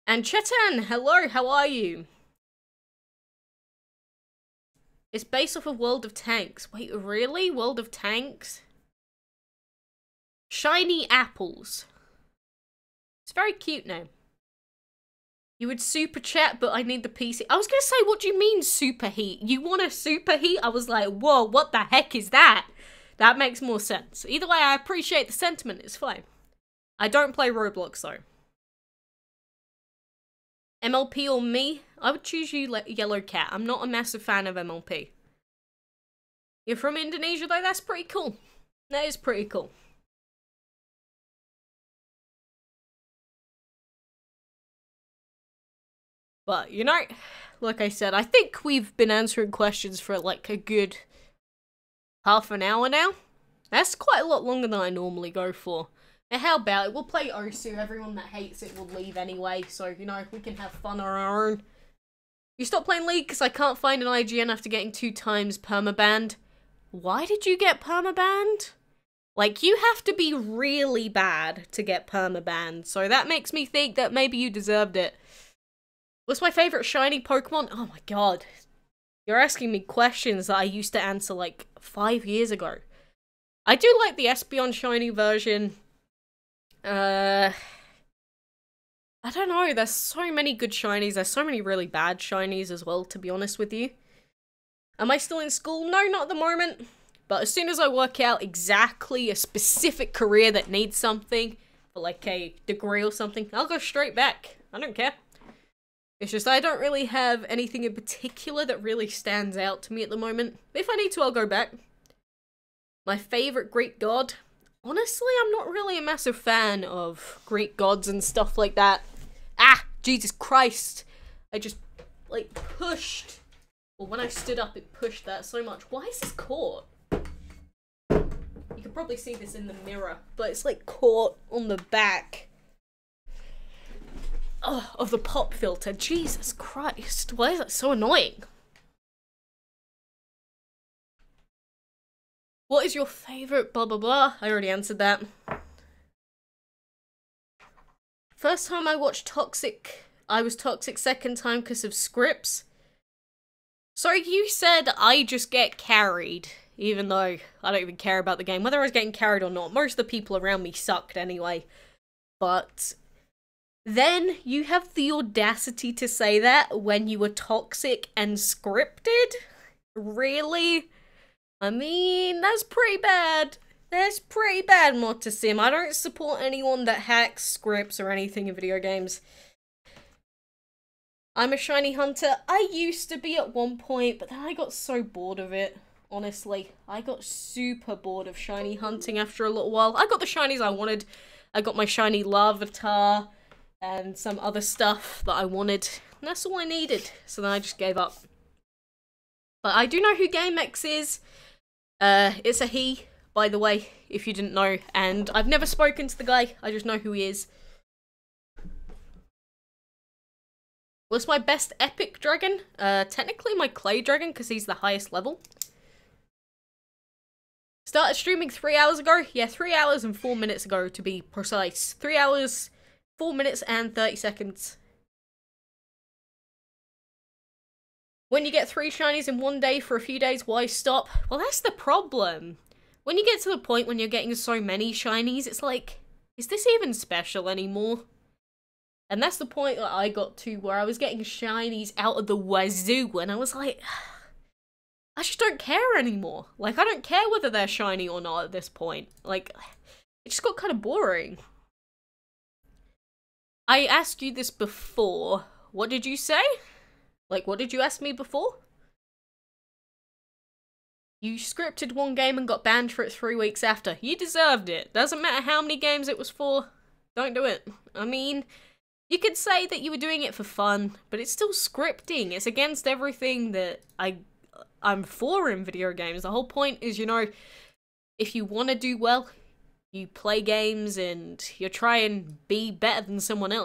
And Chetan, hello, how are you? It's based off of World of Tanks. Wait, really? World of Tanks? Shiny apples. It's a very cute name. You would super chat, but I need the PC. I was gonna say, what do you mean superheat? You want a superheat? I was like, whoa, what the heck is that? That makes more sense. Either way, I appreciate the sentiment. It's fine. I don't play Roblox, though. MLP or me? I would choose you, Yellow Cat. I'm not a massive fan of MLP. You're from Indonesia, though? That's pretty cool. That is pretty cool. But, you know, like I said, I think we've been answering questions for, like, a good half an hour now. That's quite a lot longer than I normally go for. Now, how about it? We'll play Osu. Everyone that hates it will leave anyway, so, you know, we can have fun on our own. You stopped playing League because I can't find an IGN after getting 2 times permabanned. Why did you get permabanned? Like, you have to be really bad to get permabanned, so that makes me think that maybe you deserved it. What's my favourite shiny Pokemon? Oh my god. You're asking me questions that I used to answer, like, 5 years ago. I do like the Espeon shiny version. I don't know, there's so many good shinies, there's so many really bad shinies as well, to be honest with you. Am I still in school? No, not at the moment. But as soon as I work out exactly a specific career that needs something, for like a degree or something, I'll go straight back. I don't care. It's just I don't really have anything in particular that really stands out to me at the moment. If I need to, I'll go back. My favourite Greek god? Honestly, I'm not really a massive fan of Greek gods and stuff like that. Ah! Jesus Christ! I just, like, pushed. Well, when I stood up, it pushed that so much. Why is this caught? You can probably see this in the mirror, but it's, like, caught on the back. Oh, of the pop filter. Jesus Christ. Why is that so annoying? What is your favourite blah blah blah? I already answered that. First time I watched Toxic, I was toxic. Second time because of scripts. Sorry, you said I just get carried, even though I don't even care about the game. Whether I was getting carried or not, most of the people around me sucked anyway. But then you have the audacity to say that when you were toxic and scripted? Really? I mean, that's pretty bad. That's pretty bad, Motasim. I don't support anyone that hacks scripts or anything in video games. I'm a shiny hunter. I used to be at one point, but then I got so bored of it. Honestly, I got super bored of shiny hunting after a little while. I got the shinies I wanted. I got my shiny Larvitar and some other stuff that I wanted. And that's all I needed. So then I just gave up. But I do know who GameX is. It's a he, by the way, if you didn't know, and I've never spoken to the guy, I just know who he is. What's my best epic dragon? Technically my clay dragon, because he's the highest level. Started streaming 3 hours ago? Yeah, 3 hours and 4 minutes ago, to be precise. 3 hours, 4 minutes and 30 seconds. When you get 3 shinies in one day for a few days, why stop? Well, that's the problem. When you get to the point when you're getting so many shinies, it's like, is this even special anymore? And that's the point that I got to where I was getting shinies out of the wazoo, and I was like, I just don't care anymore. Like, I don't care whether they're shiny or not at this point. Like, it just got kind of boring. I asked you this before. What did you say? Like, what did you ask me before? You scripted one game and got banned for it 3 weeks after. You deserved it. Doesn't matter how many games it was for. Don't do it. I mean, you could say that you were doing it for fun, but it's still scripting. It's against everything that I'm for in video games. The whole point is, you know, if you want to do well, you play games and you try and be better than someone else.